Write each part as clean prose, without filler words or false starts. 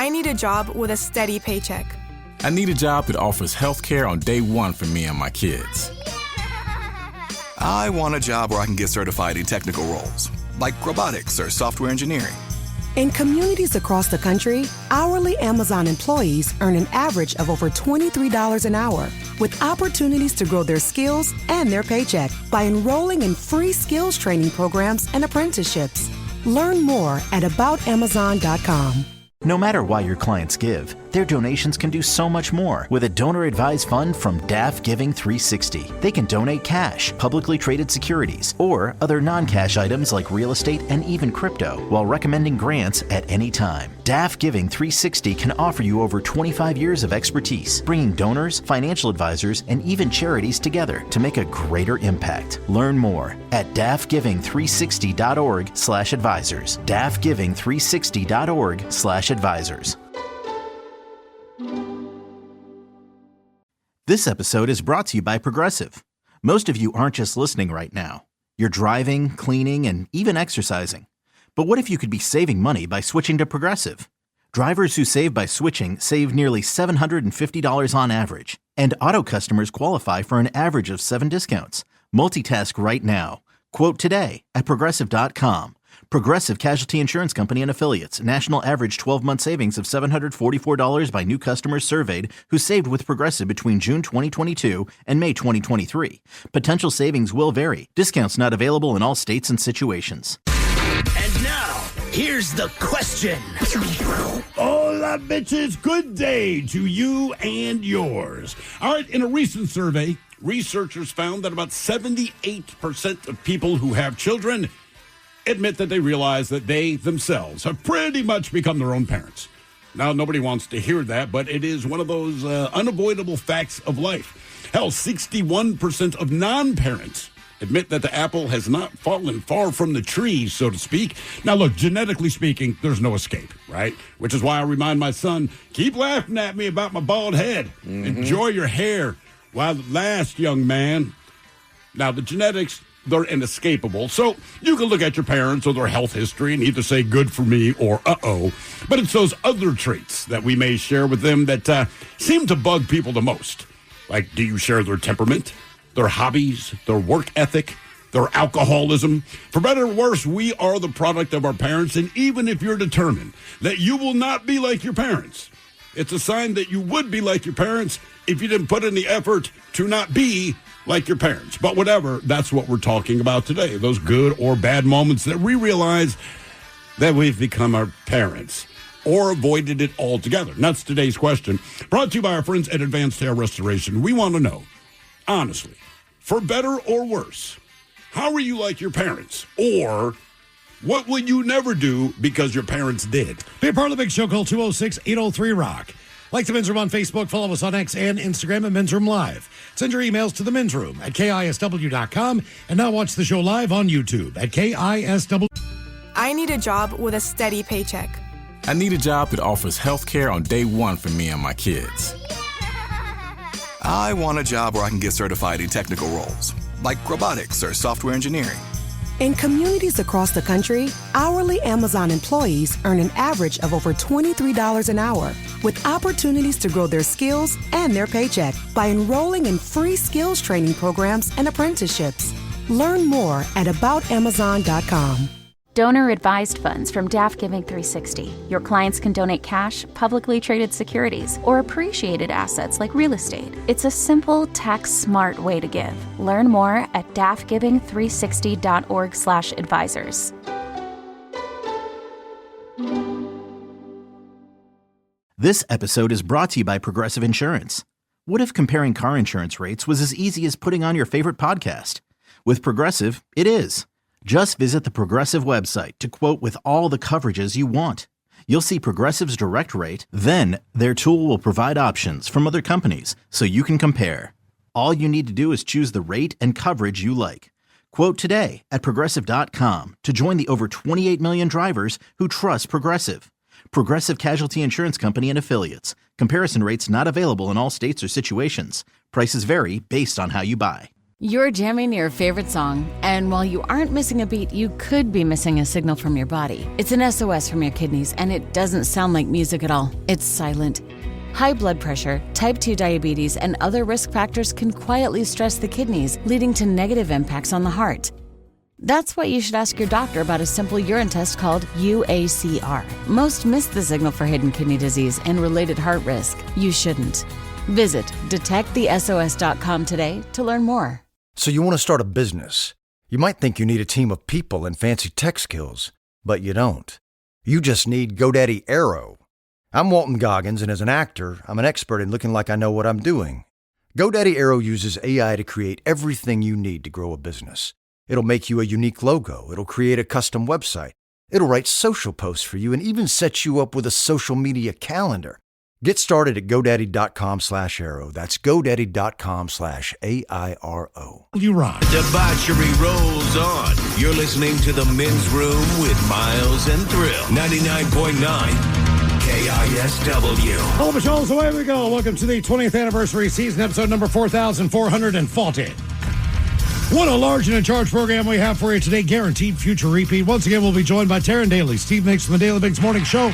I need a job with a steady paycheck. I need a job that offers health care on day one for me and my kids. I want a job where I can get certified in technical roles, like robotics or software engineering. In communities across the country, hourly Amazon employees earn an average of over $23 an hour, with opportunities to grow their skills and their paycheck by enrolling in free skills training programs and apprenticeships. Learn more at aboutamazon.com. No matter why your clients give, their donations can do so much more with a donor-advised fund from DAF Giving 360. They can donate cash, publicly traded securities, or other non-cash items like real estate and even crypto, while recommending grants at any time. DAF Giving 360 can offer you over 25 years of expertise, bringing donors, financial advisors, and even charities together to make a greater impact. Learn more at dafgiving360.org/advisors. dafgiving360.org/advisors. This episode is brought to you by Progressive. Most of you aren't just listening right now. You're driving, cleaning, and even exercising. But what if you could be saving money by switching to Progressive? Drivers who save by switching save nearly $750 on average. And auto customers qualify for an average of 7 discounts. Multitask right now. Quote today at Progressive.com. Progressive Casualty Insurance Company and Affiliates. National average 12-month savings of $744 by new customers surveyed who saved with Progressive between June 2022 and May 2023. Potential savings will vary. Discounts not available in all states and situations. And now, here's the question. Hola, bitches. Good day to you and yours. All right, in a recent survey, researchers found that about 78% of people who have children admit that they realize that they themselves have pretty much become their own parents. Now, nobody wants to hear that, but it is one of those unavoidable facts of life. Hell, 61% of non-parents admit that the apple has not fallen far from the tree, so to speak. Now, look, genetically speaking, there's no escape, right? Which is why I remind my son, keep laughing at me about my bald head. Enjoy your hair while it lasts, young man. Now, the genetics, they're inescapable. So you can look at your parents or their health history and either say good for me or uh-oh. But it's those other traits that we may share with them that seem to bug people the most. Like, do you share their temperament, their hobbies, their work ethic, their alcoholism? For better or worse, we are the product of our parents. And even if you're determined that you will not be like your parents, it's a sign that you would be like your parents if you didn't put in the effort to not be like your parents. But whatever, that's what we're talking about today. Those good or bad moments that we realize that we've become our parents or avoided it altogether. And that's today's question. Brought to you by our friends at Advanced Hair Restoration. We want to know, honestly, for better or worse, how are you like your parents? Or what will you never do because your parents did? Be a part of the big show. Call 206-803-ROCK. Like the Men's Room on Facebook. Follow us on X and Instagram at Men's Room Live. Send your emails to the Men's Room at KISW.com. And now watch the show live on YouTube at KISW. I need a job with a steady paycheck. I need a job that offers health care on day one for me and my kids. I want a job where I can get certified in technical roles, like robotics or software engineering. In communities across the country, hourly Amazon employees earn an average of over $23 an hour, with opportunities to grow their skills and their paycheck by enrolling in free skills training programs and apprenticeships. Learn more at aboutamazon.com. Donor-advised funds from DAF Giving 360. Your clients can donate cash, publicly traded securities, or appreciated assets like real estate. It's a simple, tax-smart way to give. Learn more at dafgiving360.org/advisors. This episode is brought to you by Progressive Insurance. What if comparing car insurance rates was as easy as putting on your favorite podcast? With Progressive, it is. Just visit the Progressive website to quote with all the coverages you want. You'll see Progressive's direct rate, then their tool will provide options from other companies so you can compare. All you need to do is choose the rate and coverage you like. Quote today at Progressive.com to join the over 28 million drivers who trust Progressive. Progressive Casualty Insurance Company and Affiliates. Comparison rates not available in all states or situations. Prices vary based on how you buy. You're jamming your favorite song, and while you aren't missing a beat, you could be missing a signal from your body. It's an SOS from your kidneys, and it doesn't sound like music at all. It's silent. High blood pressure, type 2 diabetes, and other risk factors can quietly stress the kidneys, leading to negative impacts on the heart. That's why you should ask your doctor about a simple urine test called UACR. Most miss the signal for hidden kidney disease and related heart risk. You shouldn't. Visit detectthesos.com today to learn more. So you want to start a business. You might think you need a team of people and fancy tech skills, but you don't. You just need GoDaddy Aero. I'm Walton Goggins, and as an actor, I'm an expert in looking like I know what I'm doing. GoDaddy Aero uses AI to create everything you need to grow a business. It'll make you a unique logo. It'll create a custom website. It'll write social posts for you and even set you up with a social media calendar. Get started at GoDaddy.com/Aero. That's GoDaddy.com/AIRO. You rock. Debauchery rolls on. You're listening to The Men's Room with Miles and Thrill. 99.9 KISW. Hello, Michelle. Away we go. Welcome to the 20th anniversary season, episode number 4,440. What a large and in charge program we have for you today. Guaranteed future repeat. Once again, we'll be joined by Taryn Daly, Steve Mix from the Daily Biggs Morning Show.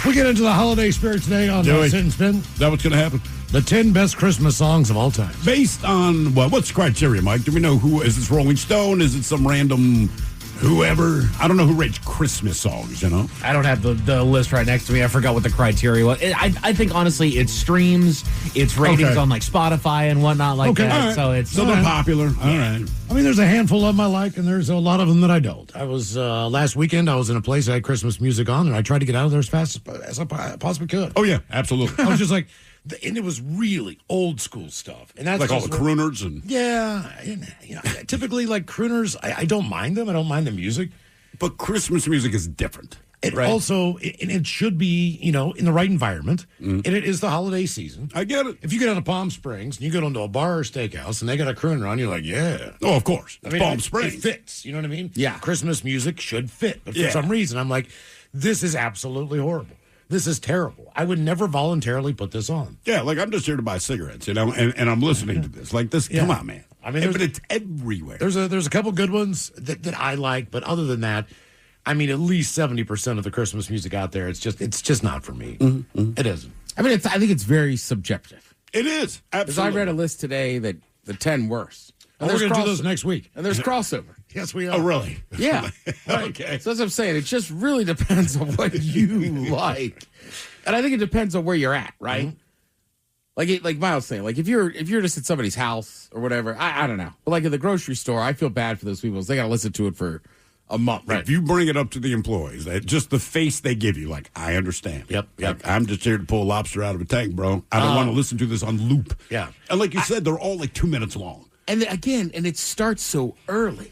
We get into the holiday spirit today on Sit and Spin. Is that what's going to happen? The 10 best Christmas songs of all time. Based on, what's the criteria, Mike? Do we know who? Is this Rolling Stone? Is it some random whoever? I don't know who rates Christmas songs, you know? I don't have the list right next to me. I forgot what the criteria was. I think, honestly, it's streams, it's ratings on, like, Spotify and whatnot like that. Right. So they're popular. All right. I mean, there's a handful of them I like, and there's a lot of them that I don't. I was, last weekend, I was in a place that had Christmas music on, and I tried to get out of there as fast as I possibly could. Oh, yeah, absolutely. I was just like, and it was really old school stuff. And that's like all the crooners and... Yeah. And, typically, like, crooners, I don't mind them. I don't mind the music. But Christmas music is different. It also, it should be, in the right environment. And it is the holiday season. I get it. If you get out of Palm Springs and you go into a bar or steakhouse and they got a crooner on, you're like, yeah. Oh, of course. I mean, Palm Springs. It fits. You know what I mean? Yeah. Christmas music should fit. But for some reason, I'm like, this is absolutely horrible. This is terrible. I would never voluntarily put this on. Yeah, like I'm just here to buy cigarettes, and I'm listening to this. Like this, come on, man. I mean, but it's everywhere. There's a couple good ones that I like, but other than that, I mean, at least 70% of the Christmas music out there, it's just not for me. It isn't. I mean, I think it's very subjective. It is, absolutely. Because I read a list today that the 10 worst. And we're going to do those next week. And there's crossover. Yes, we are. Oh, really? Yeah. Right. Okay. So that's what I'm saying. It just really depends on what you like. And I think it depends on where you're at, right? Like Miles saying, like if you're just at somebody's house or whatever, I don't know. But like at the grocery store, I feel bad for those people. They got to listen to it for a month. Right. If you bring it up to the employees, just the face they give you, like, I understand. Yep. Like, I'm just here to pull lobster out of a tank, bro. I don't want to listen to this on loop. Yeah. And like you said, they're all like 2 minutes long. And again, it starts so early,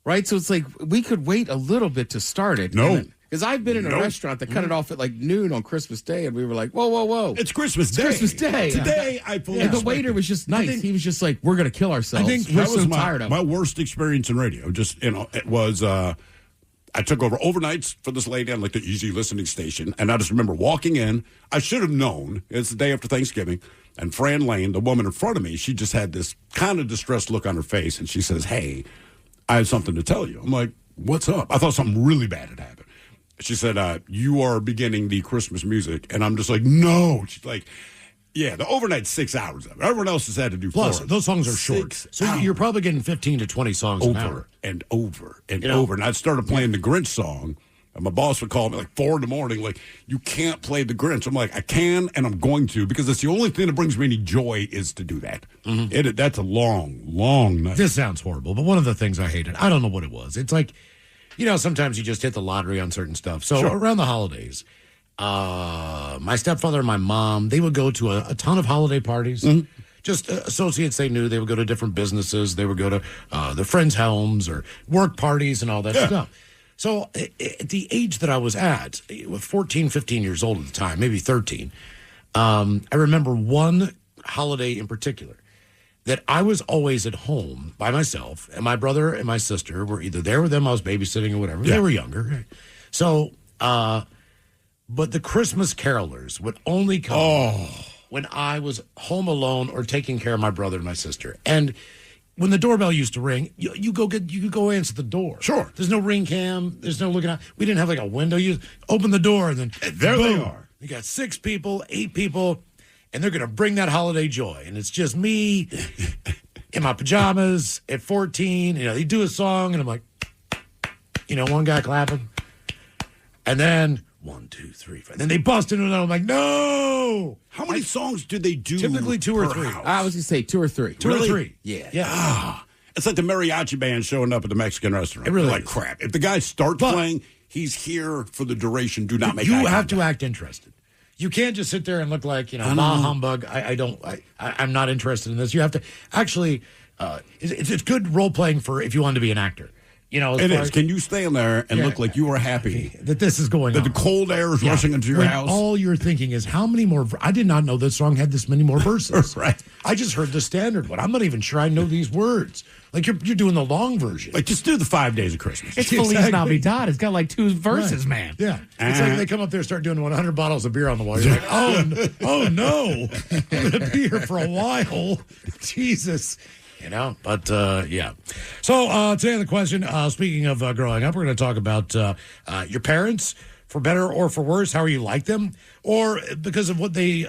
right? So it's like we could wait a little bit to start it. No. Because I've been in a restaurant that cut it off at like noon on Christmas Day, and we were like, whoa. It's Christmas Day. Christmas Day. Today, I fully And the expect waiter was just nice. He was just like, we're going to kill ourselves. I think we're that was so tired of my it. worst experience in radio. It was, I took over overnights for this lady on like the easy listening station, and I just remember walking in. I should have known. It's the day after Thanksgiving, and Fran Lane, the woman in front of me, she just had this kind of distressed look on her face, and she says, "Hey, I have something to tell you." I'm like, "What's up?" I thought something really bad had happened. She said, "You are beginning the Christmas music," and I'm just like, "No." She's like, "Yeah, the overnight's 6 hours of it. Everyone else has had to do 4. Plus, those songs are short. So you're probably getting 15 to 20 songs an hour. And over and over. And I started playing the Grinch song. And my boss would call me like 4 a.m. like, "You can't play the Grinch." I'm like, "I can, and I'm going to, because it's the only thing that brings me any joy is to do that." That's a long, long night. This sounds horrible, but one of the things I hated, I don't know what it was. It's like, sometimes you just hit the lottery on certain stuff. So around the holidays, my stepfather and my mom, they would go to a ton of holiday parties. Just associates they knew. They would go to different businesses. They would go to their friends' homes or work parties and all that stuff. So at the age that I was at, with 14, 15 years old at the time, maybe 13, I remember one holiday in particular that I was always at home by myself, and my brother and my sister were either there with them, I was babysitting or whatever. They were younger. So, but the Christmas carolers would only come when I was home alone or taking care of my brother and my sister. And when the doorbell used to ring, you go answer the door. Sure. There's no ring cam. There's no looking out. We didn't have like a window. You open the door and then there boom. they are. You got 6 people, 8 people, and they're going to bring that holiday joy. And it's just me in my pajamas at 14. You know, they do a song, and I'm like, you know, one guy clapping. And then 1, 2, 3, 4. Then they bust into it, and I'm like, no. How many songs do they do? Typically 2 or 3. I was going to say 2 or 3. 2 or 3. Yeah. It's like the mariachi band showing up at the Mexican restaurant. It really like is. crap. If the guy starts playing, he's here for the duration. Do not make eye You have contact. to act interested. You can't just sit there and look like, bah humbug. I'm not interested in this. You have to actually, it's good role playing for if you want to be an actor. You know, It is. Can you stand there and look like you are happy that this is going on? That the cold air is rushing into your when house? All you're thinking is, how many more? I did not know this song had this many more verses. Right. I just heard the standard one. I'm not even sure I know these words. Like you're doing the long version. Like just do the 5 days of Christmas. It's Feliz Navidad. It's got like 2 verses, man. Yeah. It's like they come up there and start doing 100 bottles of beer on the wall. You're like, oh no. I'm going to be here for a while. Jesus. You know, but yeah. So today on the question, speaking of growing up, we're going to talk about your parents, for better or for worse, how you like them, or because of what they,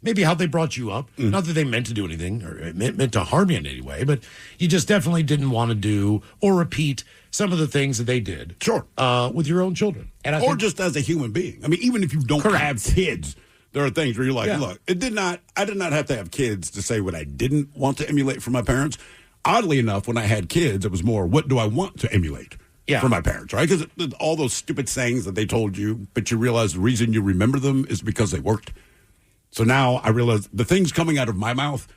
maybe how they brought you up. Not that they meant to do anything or meant to harm you in any way, but you just definitely didn't want to do or repeat some of the things that they did. Sure. With your own children. And or just as a human being. I mean, even if you don't have kids, there are things where you're like, look, I did not have to have kids to say what I didn't want to emulate from my parents. Oddly enough, when I had kids, it was more, what do I want to emulate from my parents, right? Because all those stupid sayings that they told you, but you realize the reason you remember them is because they worked. So now I realize the things coming out of my mouth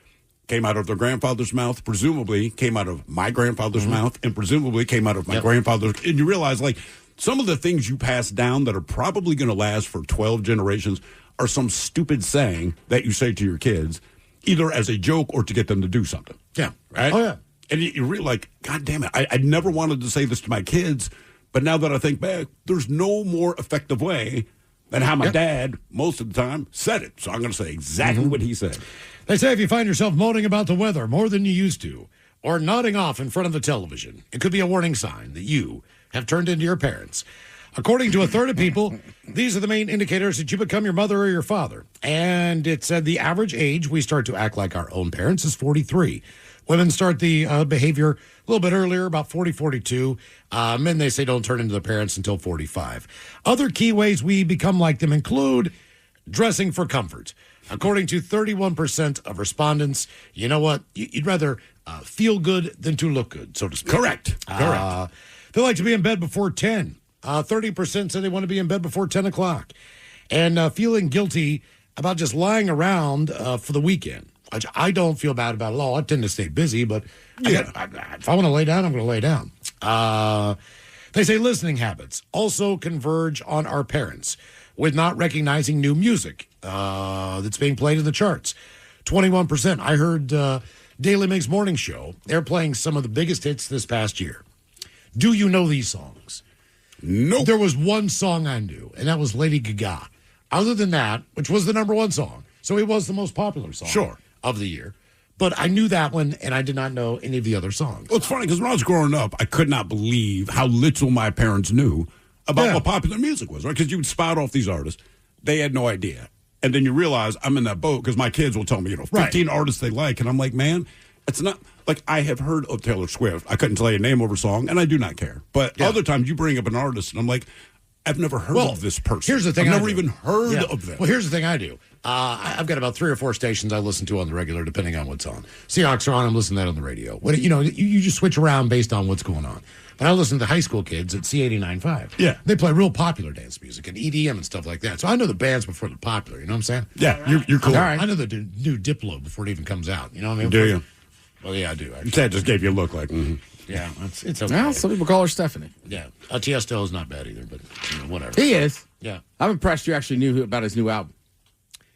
came out of their grandfather's mouth, presumably came out of my grandfather's mouth, and presumably came out of my grandfather's. And you realize, like, some of the things you pass down that are probably going to last for 12 generations are some stupid saying that you say to your kids, either as a joke or to get them to do something. Yeah. Right? Oh, yeah. And you're really like, God damn it, I never wanted to say this to my kids, but now that I think back, there's no more effective way than how my dad, most of the time, said it. So I'm going to say exactly what he said. They say if you find yourself moaning about the weather more than you used to, or nodding off in front of the television, it could be a warning sign that you have turned into your parents. According to a third of people, these are the main indicators that you become your mother or your father. And it said the average age we start to act like our own parents is 43. Women start the behavior a little bit earlier, about 40, 42. Men, they say, don't turn into their parents until 45. Other key ways we become like them include dressing for comfort. According to 31% of respondents, you know what? You'd rather feel good than to look good, so to speak. Correct. They like to be in bed before 10. 30% say they want to be in bed before 10 o'clock. And feeling guilty about just lying around for the weekend, which I don't feel bad about at all. I tend to stay busy, but if I want to lay down, I'm going to lay down. They say listening habits also converge on our parents with not recognizing new music that's being played in the charts. 21%. I heard Daily Mix Morning Show. They're playing some of the biggest hits this past year. Do you know these songs? Nope. There was one song I knew, and that was Lady Gaga. Other than that, which was the number one song, so it was the most popular song of the year. But I knew that one, and I did not know any of the other songs. Well, it's funny, because when I was growing up, I could not believe how little my parents knew about what popular music was, right? Because you would spout off these artists. They had no idea. And then you realize I'm in that boat, because my kids will tell me, 15 artists they like. And I'm like, man, it's not... Like, I have heard of Taylor Swift. I couldn't tell you a name of her song, and I do not care. But other times you bring up an artist, and I'm like, I've never heard of this person. Here's the thing. I've never even heard of them. Well, here's the thing I do. I've got about 3 or 4 stations I listen to on the regular, depending on what's on. Seahawks are on, I'm listening to that on the radio. When, you just switch around based on what's going on. But I listen to high school kids at C89.5. Yeah. They play real popular dance music and EDM and stuff like that. So I know the bands before they're popular. You know what I'm saying? Yeah, you're cool. All right. I know the new Diplo before it even comes out. You know what I mean? Do you? Well, yeah, I do. Actually. Ted just gave you a look like, Yeah, it's okay. Well, some people call her Stephanie. Yeah. Tiesto is not bad either, but whatever. He is. Yeah. I'm impressed you actually knew about his new album.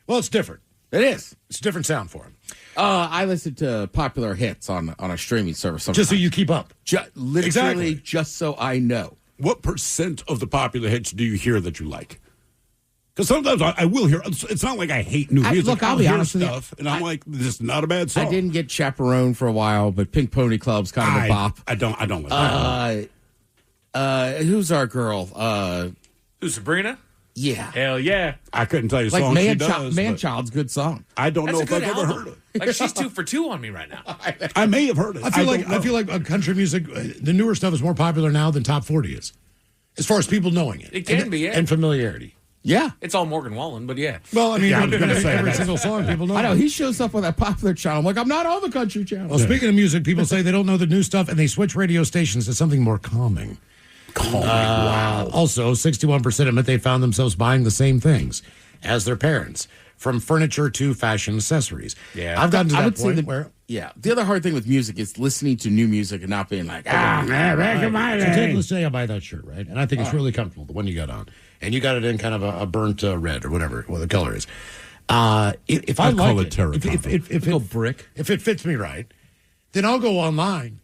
Well, it's different. It is. It's a different sound for him. I listen to popular hits on a streaming service. Sometimes. Just so you keep up. Literally, just so I know. What % of the popular hits do you hear that you like? Because sometimes I will hear. It's not like I hate new music. Look, I'll be hear honest with you, stuff, and I'm like, this is not a bad song. I didn't get Chaperone for a while, but Pink Pony Club's kind of a bop. I don't like that. Who's our girl? Who's Sabrina? Yeah. Hell yeah. I couldn't tell you Like songs she does. Man-Child's good song. I don't know if I've ever heard it. Like she's 2 for 2 on me right now. I may have heard it. I feel like country music, the newer stuff is more popular now than top 40 is, as far as people knowing it. It can be, yeah. And familiarity. Yeah. It's all Morgan Wallen, but yeah. Well, I mean, Yeah, I'm gonna say every that. single song people know. I know. He shows up on that popular channel. I'm like, I'm not on the country channel. Well, speaking of music, people say they don't know the new stuff and they switch radio stations to something more calming. Wow. Also, 61% admit they found themselves buying the same things as their parents, from furniture to fashion accessories. Yeah. I've gotten to I that would say point that, where... yeah. The other hard thing with music is listening to new music and not being like, back in my So take, day. let's say I buy that shirt, right? And I think it's really comfortable, the one you got on. And you got it in kind of a burnt red or whatever the color is. If I I like call it it, terracotta. if it fits me right, then I'll go online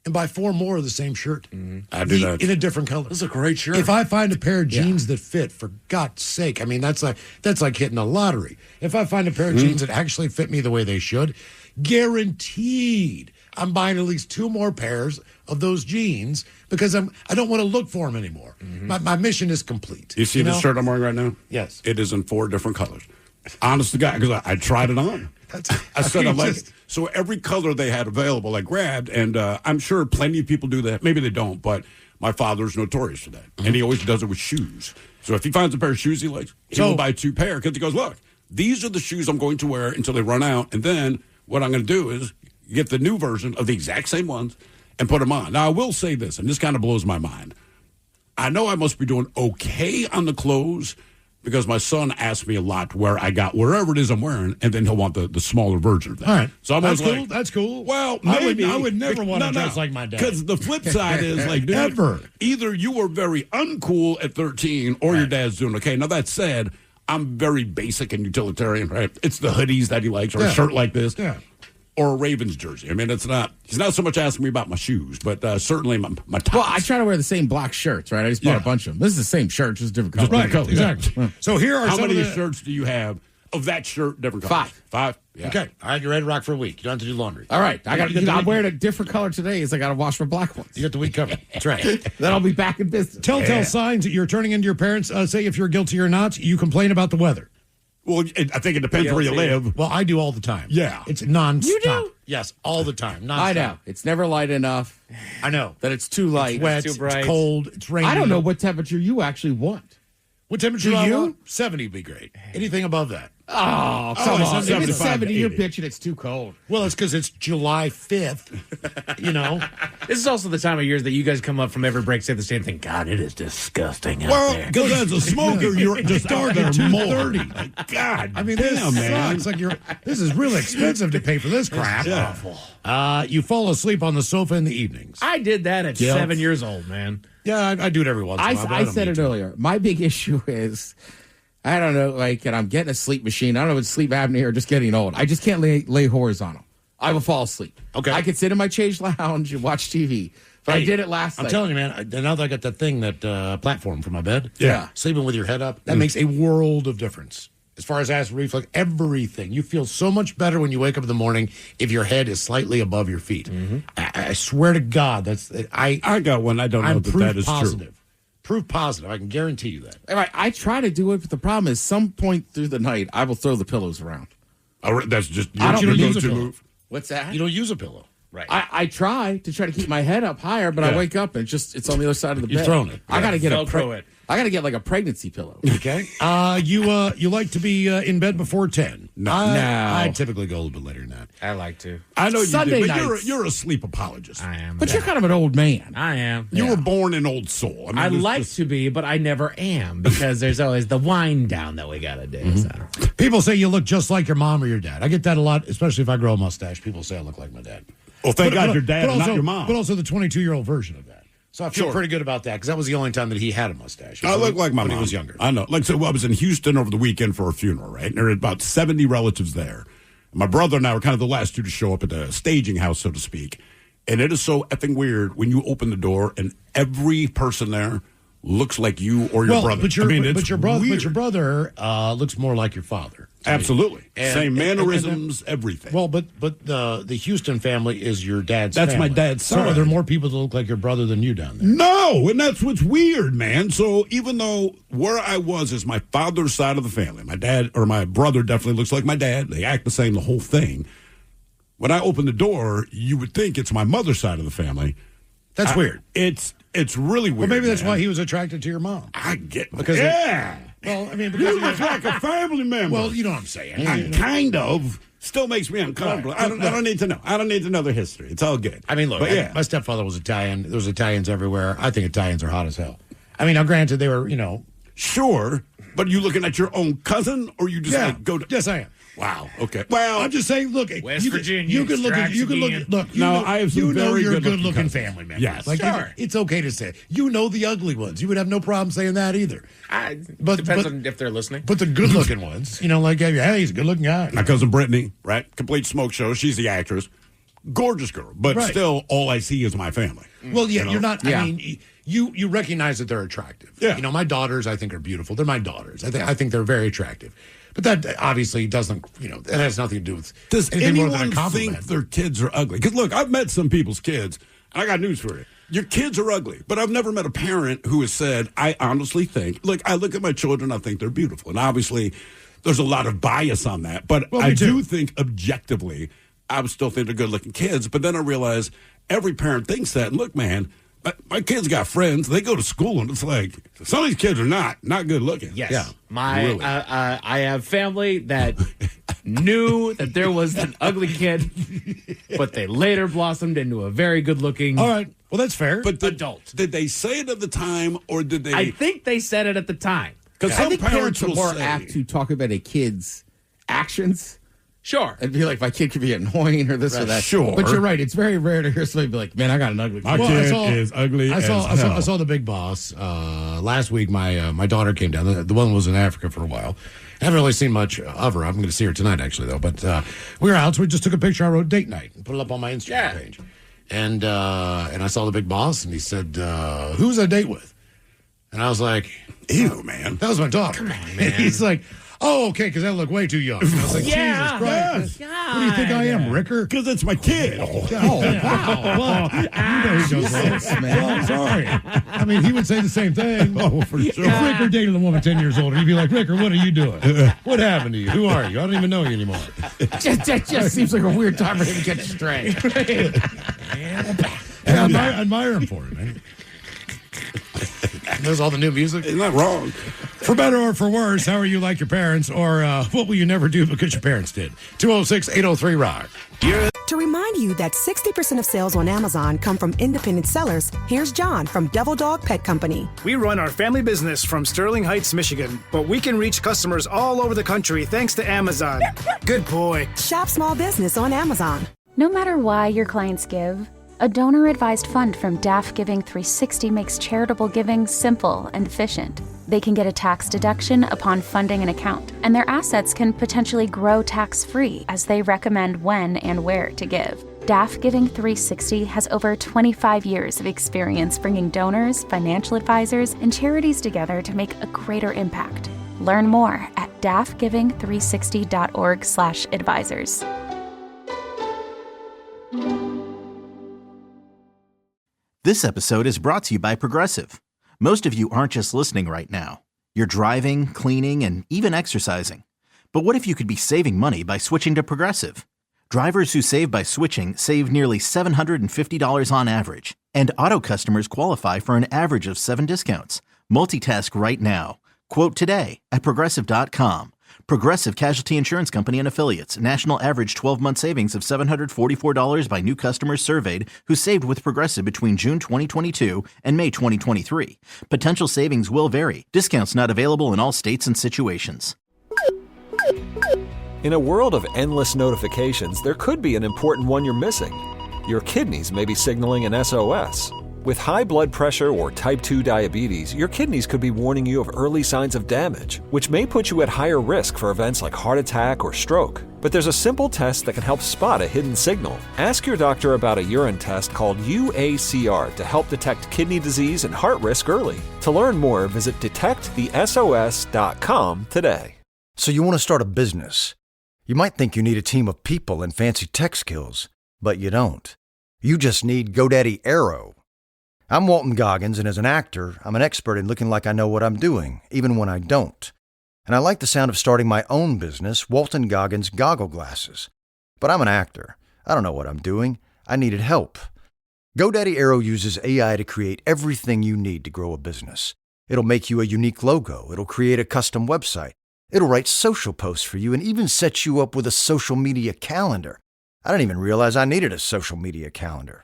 and buy 4 more of the same shirt. I do that. In a different color. This is a great shirt. If I find a pair of jeans that fit, for God's sake, I mean, that's like hitting the lottery. If I find a pair of jeans that actually fit me the way they should, guaranteed I'm buying at least 2 more pairs of those jeans because I don't want to look for them anymore. My mission is complete. You see this shirt I'm wearing right now? Yes. It is in 4 different colors. Honest to God, because I tried it on. I said I like it. So every color they had available, I grabbed, and I'm sure plenty of people do that. Maybe they don't, but my father's notorious for that, and he always does it with shoes. So if he finds a pair of shoes he likes, he will buy 2 pair because he goes, look, these are the shoes I'm going to wear until they run out, and then what I'm going to do is get the new version of the exact same ones and put them on. Now, I will say this, and this kind of blows my mind. I know I must be doing okay on the clothes because my son asks me a lot where I got wherever it is I'm wearing, and then he'll want the smaller version of that. All right. So I'm That's always cool. like, That's cool. well, I maybe. would never want to dress like my dad. Because the flip side is like, dude, Ever. either you were very uncool at 13 or your dad's doing okay. Now, that said, I'm very basic and utilitarian, right? It's the hoodies that he likes or a shirt like this. Yeah. Or a Ravens jersey. I mean, he's not so much asking me about my shoes, but certainly my tops. Well, I try to wear the same black shirts, right? I just bought a bunch of them. This is the same shirt, just different colors. Right, exactly. Yeah. So here are How some many of the... shirts do you have of that shirt, different colors? 5. 5? Yeah. Okay. All right, you're ready to rock for a week. You don't have to do laundry. All right. You I'm wearing a different color today as I got to wash my black ones. You got the week covered. That's right. Then I'll be back in business. Telltale signs that you're turning into your parents. Say if you're guilty or not. You complain about the weather. Well, I think it depends where you live. Well, I do all the time. Yeah. It's nonstop. You do? Yes, all the time. Nonstop. I know. It's never light enough. I know. That it's too light. It's wet, too bright. it's cold, it's rainy. I don't know what temperature you actually want. What temperature Do do I you? want? 70 would be great. Anything above that. Oh, come on. it's If it's 75 70, to you're 80. bitching it's too cold. Well, it's because it's July 5th, you know. This is also the time of year that you guys come up from every break, say the same thing. God, it is disgusting out Well, there. because as a smoker, you're just out there more. 2:30. Like, God, I mean, this damn, man. sucks. Like this is really expensive to pay for this crap. Yeah. You fall asleep on the sofa in the evenings. I did that at 7 years old, man. Yeah, I do it every once in a while. but I don't said need it to. earlier. My big issue is, I don't know, like, and I'm getting a sleep machine. I don't know if it's sleep apnea or just getting old. I just can't lay horizontal. I will fall asleep. Okay. I could sit in my change lounge and watch TV. But I did it last night. I'm telling you, man, now that I got that thing, that platform for my bed, Yeah. sleeping with your head up, that makes a world of difference. As far as acid reflux, everything. You feel so much better when you wake up in the morning if your head is slightly above your feet. I swear to God, I got one. I don't know I'm that proof that is positive. true. Proof positive. I can guarantee you that. All right, I try to do it, but the problem is some point through the night, I will throw the pillows around. That's just I don't your use go-to a pillow. move. What's that? You don't use a pillow. Right. I try to keep my head up higher, but I wake up and it's on the other side of the bed. You've thrown it. I got to get Velcro it. I got to get like a pregnancy pillow. Okay. You like to be in bed before 10? No. I typically go a little bit later than that. I like to. I know you Sunday do, but nights. you're a sleep apologist. I am. But you're kind of an old man. I am. You were born an old soul. I mean, I there's like just- to be, but I never am because there's always the wind down that we got to do. So. People say you look just like your mom or your dad. I get that a lot, especially if I grow a mustache. People say I look like my dad. Well, thank God your dad but and also, not your mom. But also the 22-year-old version of that. So I feel Sure. pretty good about that because that was the only time that he had a mustache. I look like my when mom. he was younger. I know. Like, so I was in Houston over the weekend for a funeral, right? And there were about 70 relatives there. My brother and I were kind of the last two to show up at the staging house, so to speak. And it is so effing weird when you open the door and every person there looks like you or your brother. But your brother weird. Looks more like your father. Absolutely. And- Same and- mannerisms, everything. Well, but the Houston family is your dad's That's family. my dad's So side. are there more people that look like your brother than you down there? No, and that's what's weird, man. So even though where I was is my father's side of the family, my dad or my brother definitely looks like my dad. They act the same, the whole thing. When I open the door, you would think it's my mother's side of the family. That's weird. It's really weird. Well, maybe that's man. why he was attracted to your mom. I get Because yeah. Well, I mean, You because look like a family member. well, you know what I'm saying. I kind of still makes me uncomfortable. Right. I don't need to know. I don't need to know the history. It's all good. I mean, look, but yeah. my stepfather was Italian. There was Italians everywhere. I think Italians are hot as hell. I mean, now granted, they were, Sure, but you looking at your own cousin, or you just like go to? Yes, I am. Wow. Okay. Well, I'm just saying. Look, West Virginia You can look at. You can look. Look. You know, I have some you know very you're a good-looking good-looking cousins. family member. Yes, like sure. it's okay to say. You know the ugly ones. You would have no problem saying that either. Depends on if they're listening. But the good-looking ones, like, hey, he's a good-looking guy. my cousin Brittany, right? Complete smoke show. She's the actress. Gorgeous girl, but Right. still, all I see is my family. Well, yeah, You know? you're not. Yeah. I mean, you recognize that they're attractive. Yeah. My daughters, I think, are beautiful. They're my daughters. I think they're very attractive. But that obviously doesn't. It has nothing to do with. Does anything more than a anyone compliment. think their kids are ugly? Because look, I've met some people's kids, and I got news for you. Your kids are ugly, but I've never met a parent who has said, I honestly think, look, I look at my children, I think they're beautiful. And obviously, there's a lot of bias on that. But Well, I me too. do think objectively, I would still think they're good looking kids. But then I realize every parent thinks that. And look, man, my kids got friends. They go to school, and it's like, some of these kids are not good looking. Yes. Yeah. Really. I have family that knew that there was an ugly kid, but they later blossomed into a very good-looking All right. Well, that's fair. But adult. Did they say it at the time, or did they? I think they said it at the time. Because I some think parents parents are will more say, apt to talk about a kid's actions. Sure. It'd be like, my kid could be annoying or this or that. Sure. But you're right. It's very rare to hear somebody be like, man, I got an ugly kid. My kid is ugly I saw as the Big Boss last week. My daughter came down. The one was in Africa for a while. I haven't really seen much of her. I'm going to see her tonight, actually, though. But we were out, so we just took a picture. I wrote date night and put it up on my Instagram page. And I saw the Big Boss, and he said, "Who's I date with?" And I was like, "Ew, man, that was my daughter." Come on, man. He's like, "Oh, okay, because I look way too young." And I was like, Yeah. "Jesus Christ, what do you think I am, Ricker?" Because it's my kid. Oh, wow. Well, you know he goes, well, I'm sorry. I mean, he would say the same thing. Oh, for sure. If Ricker dated a woman 10 years older, he'd be like, Ricker, what are you doing? What happened to you? Who are you? I don't even know you anymore. That just seems like a weird time for him to get straight. And I admire him for it, man. There's all the new music. Isn't that wrong? For better or for worse, how are you like your parents? Or what will you never do because your parents did? 206-803-ROCK. To remind you that 60% of sales on Amazon come from independent sellers, here's John from Devil Dog Pet Company. We run our family business from Sterling Heights, Michigan, but we can reach customers all over the country thanks to Amazon. Good boy. Shop small business on Amazon. No matter why your clients give, a donor-advised fund from DAF Giving 360 makes charitable giving simple and efficient. They can get a tax deduction upon funding an account, and their assets can potentially grow tax-free as they recommend when and where to give. DAF Giving 360 has over 25 years of experience bringing donors, financial advisors, and charities together to make a greater impact. Learn more at dafgiving360.org/advisors. This episode is brought to you by Progressive. Most of you aren't just listening right now. You're driving, cleaning, and even exercising. But what if you could be saving money by switching to Progressive? Drivers who save by switching save nearly $750 on average. And auto customers qualify for an average of 7 discounts. Multitask right now. Quote today at Progressive.com. Progressive Casualty Insurance Company and Affiliates. National average 12-month savings of $744 by new customers surveyed who saved with Progressive between June 2022 and May 2023. Potential savings will vary. Discounts not available in all states and situations. In a world of endless notifications, there could be an important one you're missing. Your kidneys may be signaling an SOS. With high blood pressure or type 2 diabetes, your kidneys could be warning you of early signs of damage, which may put you at higher risk for events like heart attack or stroke. But there's a simple test that can help spot a hidden signal. Ask your doctor about a urine test called UACR to help detect kidney disease and heart risk early. To learn more, visit detectthesos.com today. So you want to start a business. You might think you need a team of people and fancy tech skills, but you don't. You just need GoDaddy Aero. I'm Walton Goggins, and as an actor, I'm an expert in looking like I know what I'm doing, even when I don't. And I like the sound of starting my own business, Walton Goggins Goggle Glasses. But I'm an actor. I don't know what I'm doing. I needed help. GoDaddy Aero uses AI to create everything you need to grow a business. It'll make you a unique logo. It'll create a custom website. It'll write social posts for you and even set you up with a social media calendar. I didn't even realize I needed a social media calendar.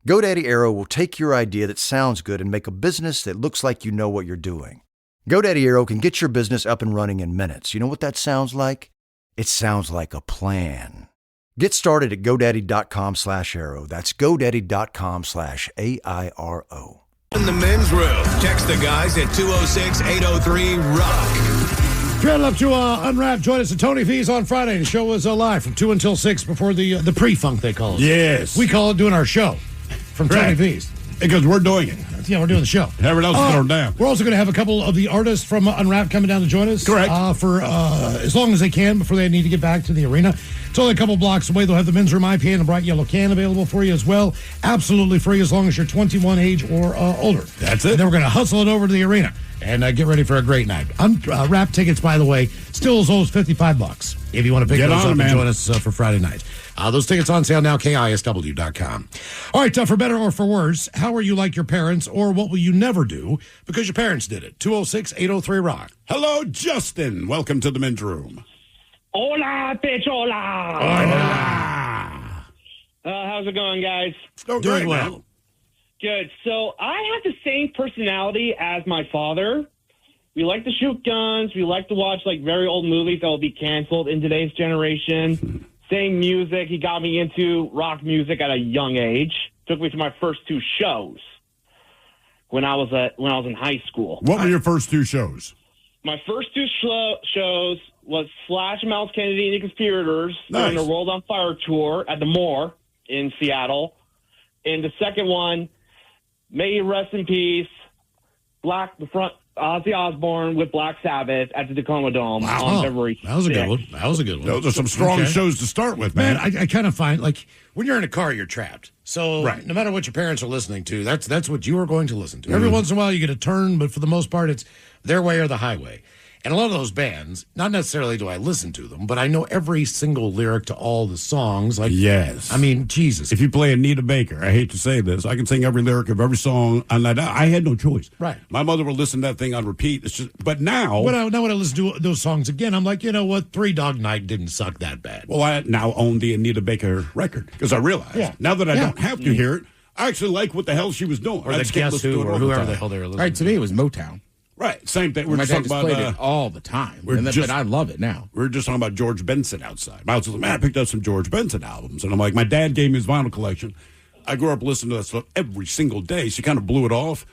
GoDaddy Aero will take your idea that sounds good and make a business that looks like you know what you're doing. GoDaddy Aero can get your business up and running in minutes. You know what that sounds like? It sounds like a plan. Get started at GoDaddy.com/Aero. That's GoDaddy.com/AIRO. In the men's room, text the guys at 206-803-ROCK. If you're up to Unwrap, join us at Tony V's on Friday. The show is live from 2 until 6 before the pre-funk, they call it. Yes. We call it doing our show from Tony V's. Because we're doing it. Yeah, we're doing the show. Everyone else is going down. We're also going to have a couple of the artists from Unwrap coming down to join us. Correct. For as long as they can before they need to get back to the arena. It's only a couple blocks away. They'll have the men's room IPA and a bright yellow can available for you as well. Absolutely free as long as you're 21 age or older. That's it. And then we're going to hustle it over to the arena and get ready for a great night. Unwrap tickets, by the way, still as low as $55 if you want to pick those up and join us for Friday night. Those tickets on sale now, KISW.com. All right, for better or for worse, how are you like your parents, or what will you never do because your parents did it? 206-803-ROCK. Hello, Justin. Welcome to the men's room. Hola, Pechola. Hola. How's it going, guys? Doing well. Man. Good. So I have the same personality as my father. We like to shoot guns. We like to watch very old movies that will be canceled in today's generation. Same music. He got me into rock music at a young age. Took me to my first two shows when I was in high school. What were your first two shows? My first two shows was Slash, Mouse Kennedy, and the Conspirators during the World on Fire tour at the Moore in Seattle. And the second one, may he rest in peace, Ozzy Osbourne with Black Sabbath at the Tacoma Dome on February 6th. That was a good one. That was a good one. Those are some strong shows to start with, man. I kind of find, when you're in a car, you're trapped. So no matter what your parents are listening to, that's what you are going to listen to. Every once in a while, you get a turn, but for the most part, it's their way or the highway. And a lot of those bands, not necessarily do I listen to them, but I know every single lyric to all the songs. Yes. I mean, Jesus. If you play Anita Baker, I hate to say this, I can sing every lyric of every song. And I had no choice. Right. My mother would listen to that thing on repeat. But now... When I listen to those songs again, I'm like, you know what? Three Dog Night didn't suck that bad. Well, I now own the Anita Baker record because I realized now that I don't have to hear it, I actually like what the hell she was doing. Or the Guess Who or whoever the hell they were listening to. Right, to me, it was Motown. Right, same thing. My dad just played it all the time, but I love it now. We're just talking about George Benson outside. Miles was like, man, I picked up some George Benson albums. And I'm like, my dad gave me his vinyl collection. I grew up listening to that stuff every single day. She kind of blew it off.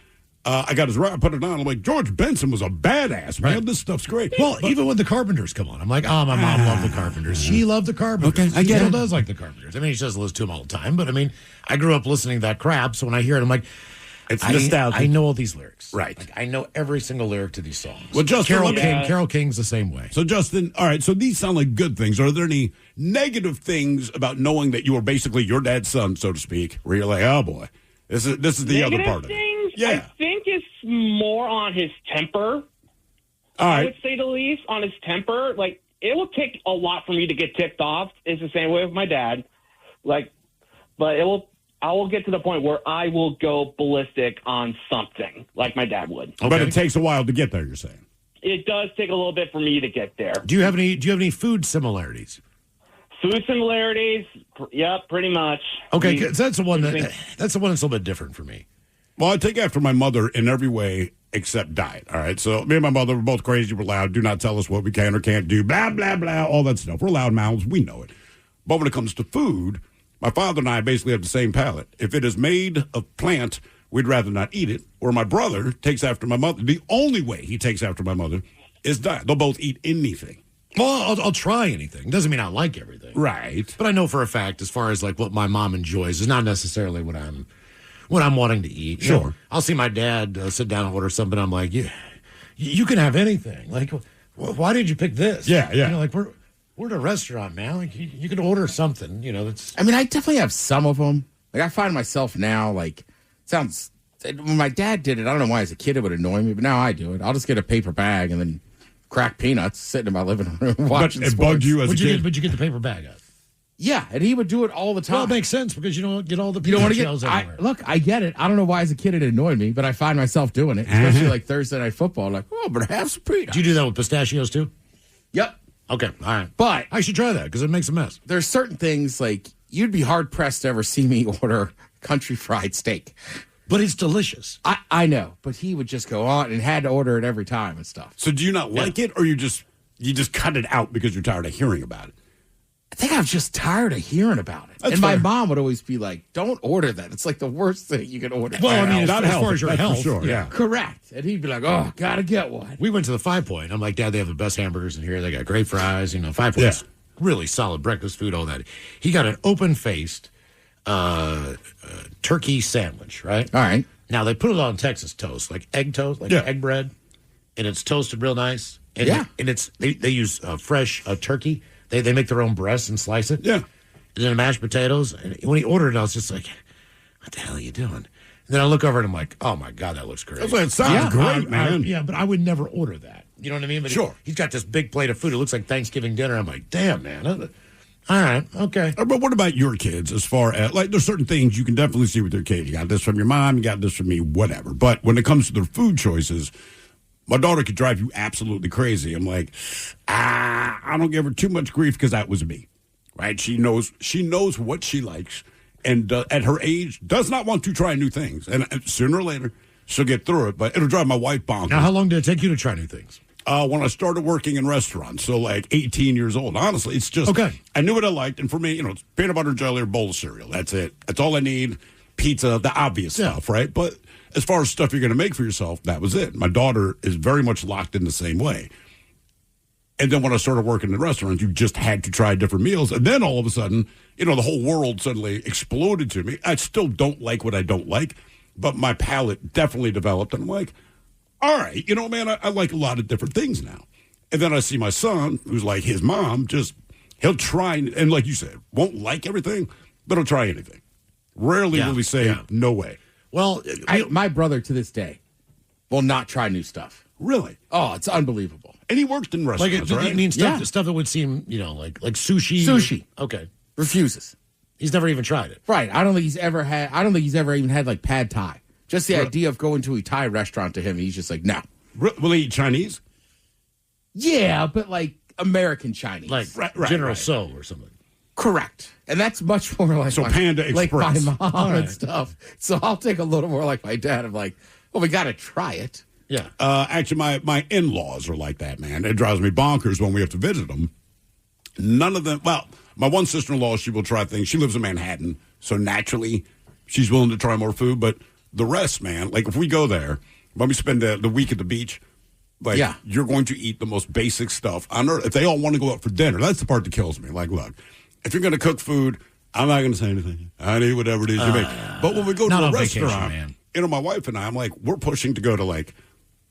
I got his I put it on. I'm like, George Benson was a badass, man. Right. This stuff's great. Well, even when the Carpenters come on, I'm like, my mom loved the Carpenters. She loved the Carpenters. Okay, I get she it. still does like the Carpenters. I mean, she doesn't listen to them all the time, but I mean, I grew up listening to that crap, so when I hear it, I'm like, it's nostalgic. I know all these lyrics. Right. I know every single lyric to these songs. Well, Justin, Carole King's the same way. So, Justin, all right, so these sound like good things. Are there any negative things about knowing that you are basically your dad's son, so to speak, where you're like, oh, boy, this is the negative other part things, of it? Yeah. I think it's more on his temper. All right. I would say the least, on his temper. It will take a lot for me to get ticked off. It's the same way with my dad. But I will get to the point where I will go ballistic on something, like my dad would. Okay. But it takes a while to get there, you're saying? It does take a little bit for me to get there. Do you have any food similarities? Food similarities? Yep, pretty much. Okay, that's the one that's a little bit different for me. Well, I take after my mother in every way except diet, all right? So me and my mother were both crazy. We're loud. Do not tell us what we can or can't do. Blah, blah, blah, all that stuff. We're loud mouths. We know it. But when it comes to food, my father and I basically have the same palate. If it is made of plant we'd rather not eat it. Or my brother takes after my mother. The only way he takes after my mother is diet. They'll both eat anything. Well, I'll try anything. Doesn't mean I like everything. Right. But I know for a fact, as far as like what my mom enjoys, is not necessarily what I'm wanting to eat. Sure. You know, I'll see my dad sit down and order something. I'm like, yeah, you can have anything. Like, why did you pick this? Yeah. You know, like we're at a restaurant, man. Like you can order something. You know, that's. I mean, I definitely have some of them. Like I find myself now, like when my dad did it, I don't know why as a kid it would annoy me, but now I do it. I'll just get a paper bag and then crack peanuts sitting in my living room watching But it sports. bugged you as a kid? But you get the paper bag out. Yeah, and he would do it all the time. Well, it makes sense because you don't get all the You don't want to shells get. everywhere. Look, I get it. I don't know why as a kid it annoyed me, but I find myself doing it, especially like Thursday Night Football. Like, oh, but have some peanuts. Do you do that with pistachios too? Yep. Okay, all right. But I should try that because it makes a mess. There's certain things like you'd be hard pressed to ever see me order country fried steak. But it's delicious. I know, but he would just go on and had to order it every time and stuff. So do you not like it, or you just cut it out because you're tired of hearing about it? I think I'm just tired of hearing about it. That's and my fair. mom would always be like, don't order that. It's like the worst thing you can order. Well, I mean, Not as healthy, far as your that's for health, sure, yeah. Correct. And he'd be like, oh, gotta get one. We went to the 5 Point. I'm like, Dad, they have the best hamburgers in here. They got great fries. You know, 5 Point's really solid breakfast food, all that. He got an open-faced turkey sandwich, right? All right. Now, they put it on Texas toast, like egg toast, like egg bread, and it's toasted real nice. And and it's they use fresh turkey. They make their own breasts and slice it. Yeah. And then mashed potatoes. And when he ordered it, I was just like, what the hell are you doing? And then I look over and I'm like, oh, my God, that looks great. That's what it sounds great, man. Yeah, but I would never order that. You know what I mean? But Sure. He's got this big plate of food. It looks like Thanksgiving dinner. I'm like, damn, man. All right, okay. But what about your kids as far as, like, there's certain things you can definitely see with their kids. You got this from your mom, you got this from me, whatever. But when it comes to their food choices, my daughter could drive you absolutely crazy. I'm like, I don't give her too much grief because that was me, right? She knows what she likes, and at her age, does not want to try new things. And sooner or later, she'll get through it, but it'll drive my wife bonkers. Now, how long did it take you to try new things? When I started working in restaurants, so like 18 years old. Honestly, it's just, I knew what I liked, and for me, it's peanut butter jelly or bowl of cereal. That's it. That's all I need. Pizza, the obvious stuff, right? But as far as stuff you're going to make for yourself, that was it. My daughter is very much locked in the same way. And then when I started working in restaurants, you just had to try different meals. And then all of a sudden, the whole world suddenly exploded to me. I still don't like what I don't like, but my palate definitely developed. And I'm like, all right, man, I like a lot of different things now. And then I see my son, who's like his mom, he'll try, and like you said, won't like everything, but he'll try anything. Rarely will he say, no way. Well, my brother to this day will not try new stuff. Really? Oh, it's unbelievable. And he worked in restaurants, right? You mean stuff that would seem, like sushi? Sushi. Okay. Refuses. He's never even tried it. Right. I don't think he's ever even had like pad thai. Just the idea of going to a Thai restaurant to him, he's just like, no. Will he eat Chinese? Yeah, but like American Chinese. Like General Tso or something. Correct. And that's much more like Panda Express. Like my mom and stuff. So I'll take a little more like my dad. I'm like, well, we got to try it. Yeah. Actually, my in-laws are like that, man. It drives me bonkers when we have to visit them. None of them, well, my one sister-in-law, she will try things. She lives in Manhattan, so naturally she's willing to try more food. But the rest, man, like if we go there, when we spend the week at the beach, you're going to eat the most basic stuff on earth. If they all want to go out for dinner, that's the part that kills me. Like, look, if you're going to cook food, I'm not going to say anything. I need whatever it is you make. But when we go to a restaurant, my wife and I, I'm like, we're pushing to go to like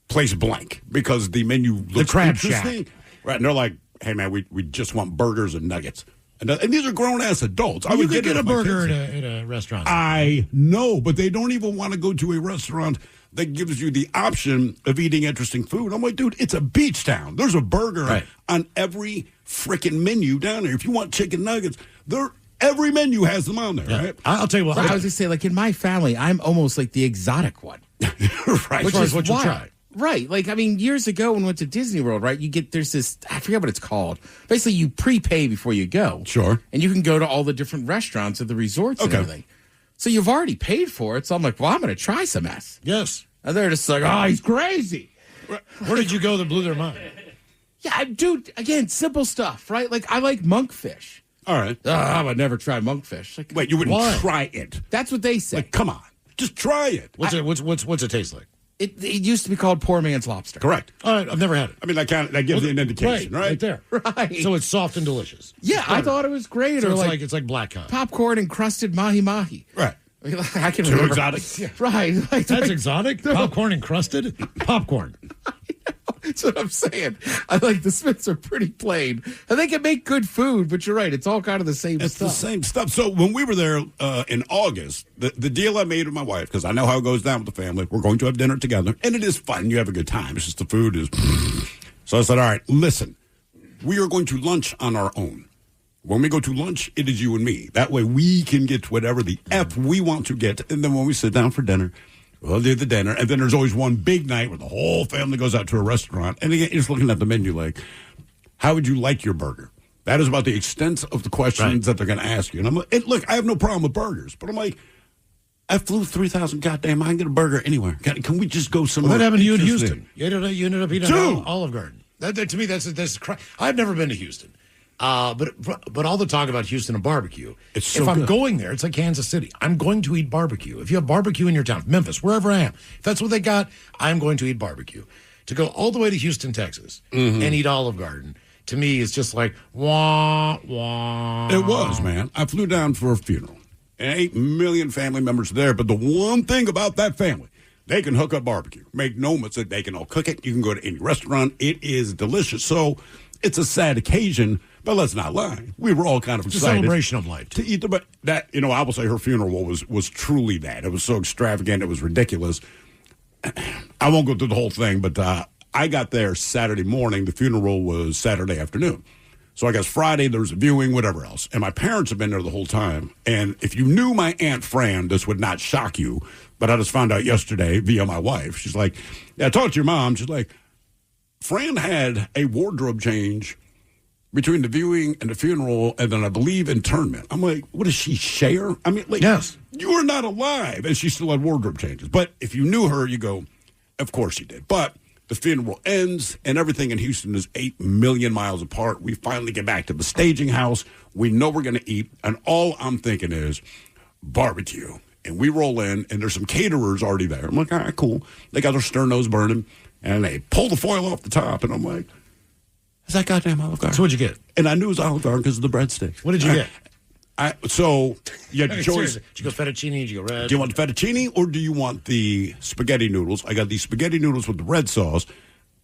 place blank because the menu looks the crab interesting. shack. Right. And they're like, hey, man, we just want burgers and nuggets. And these are grown-ass adults. You could get a burger at a restaurant. I know, but they don't even want to go to a restaurant that gives you the option of eating interesting food. I'm like, dude, it's a beach town. There's a burger on every freaking menu down there. If you want chicken nuggets, every menu has them on there, right? I'll tell you what. I was going to say, like in my family, I'm almost like the exotic one. Right. Which is what you try. Right. Like, I mean, years ago when we went to Disney World, right, there's this, I forget what it's called. Basically, you prepay before you go. Sure. And you can go to all the different restaurants at the resorts and everything. So you've already paid for it. So I'm like, well, I'm going to try some mess. Yes. And they're just like, oh, he's crazy. Where did you go that blew their mind? Yeah, dude, again, simple stuff, right? Like, I like monkfish. All right. I would never try monkfish. Like, wait, you wouldn't try it? That's what they say. Like, come on. Just try it. What's it taste like? It used to be called poor man's lobster. Correct. All right, I've never had it. I mean, that gives you an indication, right? Right there. Right. So it's soft and delicious. Yeah, I thought it was great. So Or it's like black cod. popcorn encrusted mahi-mahi. Right. I mean, I can Too remember. exotic. Yeah, right. Like, That's exotic? Popcorn encrusted? Popcorn. That's what I'm saying. I like the Smiths are pretty plain. And they can make good food, but you're right. It's all kind of the same It's stuff. the same stuff. So when we were there in August, the deal I made with my wife, because I know how it goes down with the family, we're going to have dinner together, and it is fun. You have a good time. It's just the food is... So I said, all right, listen, we are going to lunch on our own. When we go to lunch, it is you and me. That way we can get whatever the F we want to get, and then when we sit down for dinner, we'll do the dinner, and then there's always one big night where the whole family goes out to a restaurant, and again, you're just looking at the menu like, how would you like your burger? That is about the extent of the questions that they're going to ask you. And I'm like, look, I have no problem with burgers, but I'm like, I flew 3,000 goddamn. I can get a burger anywhere. Can we just go somewhere? What happened to you in Houston? You ended up eating Two. Olive Garden. To me, that's I've never been to Houston. But all the talk about Houston and barbecue. It's so if I'm good. going there, it's like Kansas City. I'm going to eat barbecue. If you have barbecue in your town, Memphis, wherever I am, if that's what they got, I'm going to eat barbecue. To go all the way to Houston, Texas, and eat Olive Garden, to me, is just like wah wah. It was, man. I flew down for a funeral, and 8 million family members there. But the one thing about that family, they can hook up barbecue. Make no mistake, they can all cook it. You can go to any restaurant. It is delicious. So it's a sad occasion. But let's not lie. We were all kind of It's excited. a celebration of life. To eat but that, I will say her funeral was truly that. It was so extravagant. It was ridiculous. I won't go through the whole thing, but I got there Saturday morning. The funeral was Saturday afternoon. So I guess Friday there was a viewing, whatever else. And my parents have been there the whole time. And if you knew my Aunt Fran, this would not shock you. But I just found out yesterday via my wife. She's like, I talked to your mom. She's like, Fran had a wardrobe change between the viewing and the funeral, and then I believe internment. I'm like, what does she share? I mean, like, yes, you are not alive, and she still had wardrobe changes. But if you knew her, you go, of course she did. But the funeral ends, and everything in Houston is 8 million miles apart. We finally get back to the staging house. We know we're going to eat, and all I'm thinking is barbecue. And we roll in, and there's some caterers already there. I'm like, all right, cool. They got their stern nose burning, and they pull the foil off the top, and I'm like, is that goddamn Olive Garden? So what'd you get? And I knew it was Olive Garden because of the breadsticks. What did you get? So you had the choice. Seriously. Did you go fettuccine? Did you go red? Do you want the fettuccine or do you want the spaghetti noodles? I got these spaghetti noodles with the red sauce,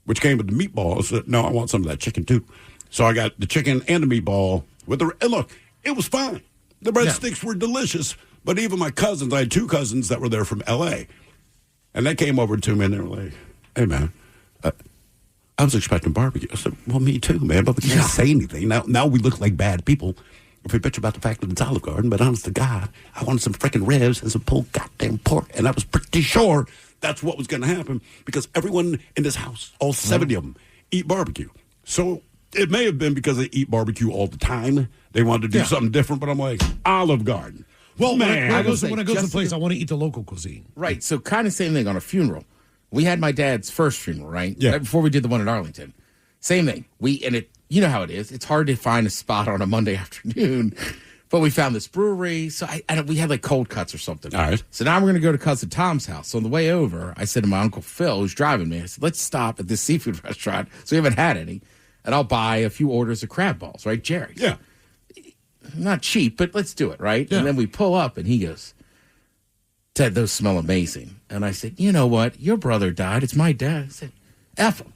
which came with the meatballs. No, I want some of that chicken too. So I got the chicken and the meatball with the. And look, it was fine. The breadsticks were delicious. But even my cousins, I had 2 cousins that were there from L.A. And they came over to me and they were like, "Hey man, I was expecting barbecue." I said, well, me too, man, but we can't say anything. Now we look like bad people if we bitch about the fact that it's Olive Garden, but honest to God, I wanted some freaking ribs and some pulled goddamn pork, and I was pretty sure that's what was going to happen because everyone in this house, all 70 of them, eat barbecue. So it may have been because they eat barbecue all the time. They wanted to do something different, but I'm like, Olive Garden. Well, man, when I go to the place, I want to eat the local cuisine. Right. So kind of same thing on a funeral. We had my dad's first funeral, right? Yeah. Right before we did the one in Arlington. Same thing. You know how it is. It's hard to find a spot on a Monday afternoon, but we found this brewery. So we had like cold cuts or something. All right. So now we're going to go to Cousin Tom's house. So on the way over, I said to my Uncle Phil, who's driving me, I said, let's stop at this seafood restaurant. So we haven't had any. And I'll buy a few orders of crab balls, right, Jerry? Yeah. Not cheap, but let's do it, right? Yeah. And then we pull up and he goes, Ted, those smell amazing. And I said, you know what? Your brother died. It's my dad. I said, F him.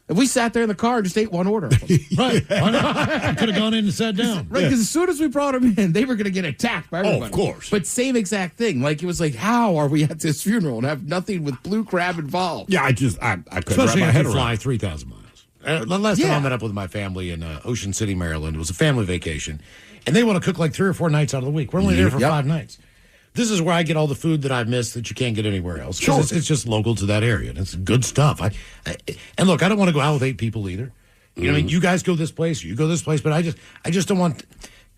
And we sat there in the car and just ate one order of them. Right. Why not? I could have gone in and sat down. Right, because as soon as we brought them in, they were going to get attacked by everybody. of course. But same exact thing. Like, it was like, how are we at this funeral and have nothing with blue crab involved? Yeah, I couldn't wrap Especially my if head you around fly 3,000 miles. Last time I met up with my family in Ocean City, Maryland, it was a family vacation, and they want to cook like 3 or 4 nights out of the week. We're only there for 5 nights. This is where I get all the food that I've missed that you can't get anywhere else. Sure. It's just local to that area, and it's good stuff. And look, I don't want to go out with 8 people either. You know what I mean? You guys go this place, you go this place, but I just don't want...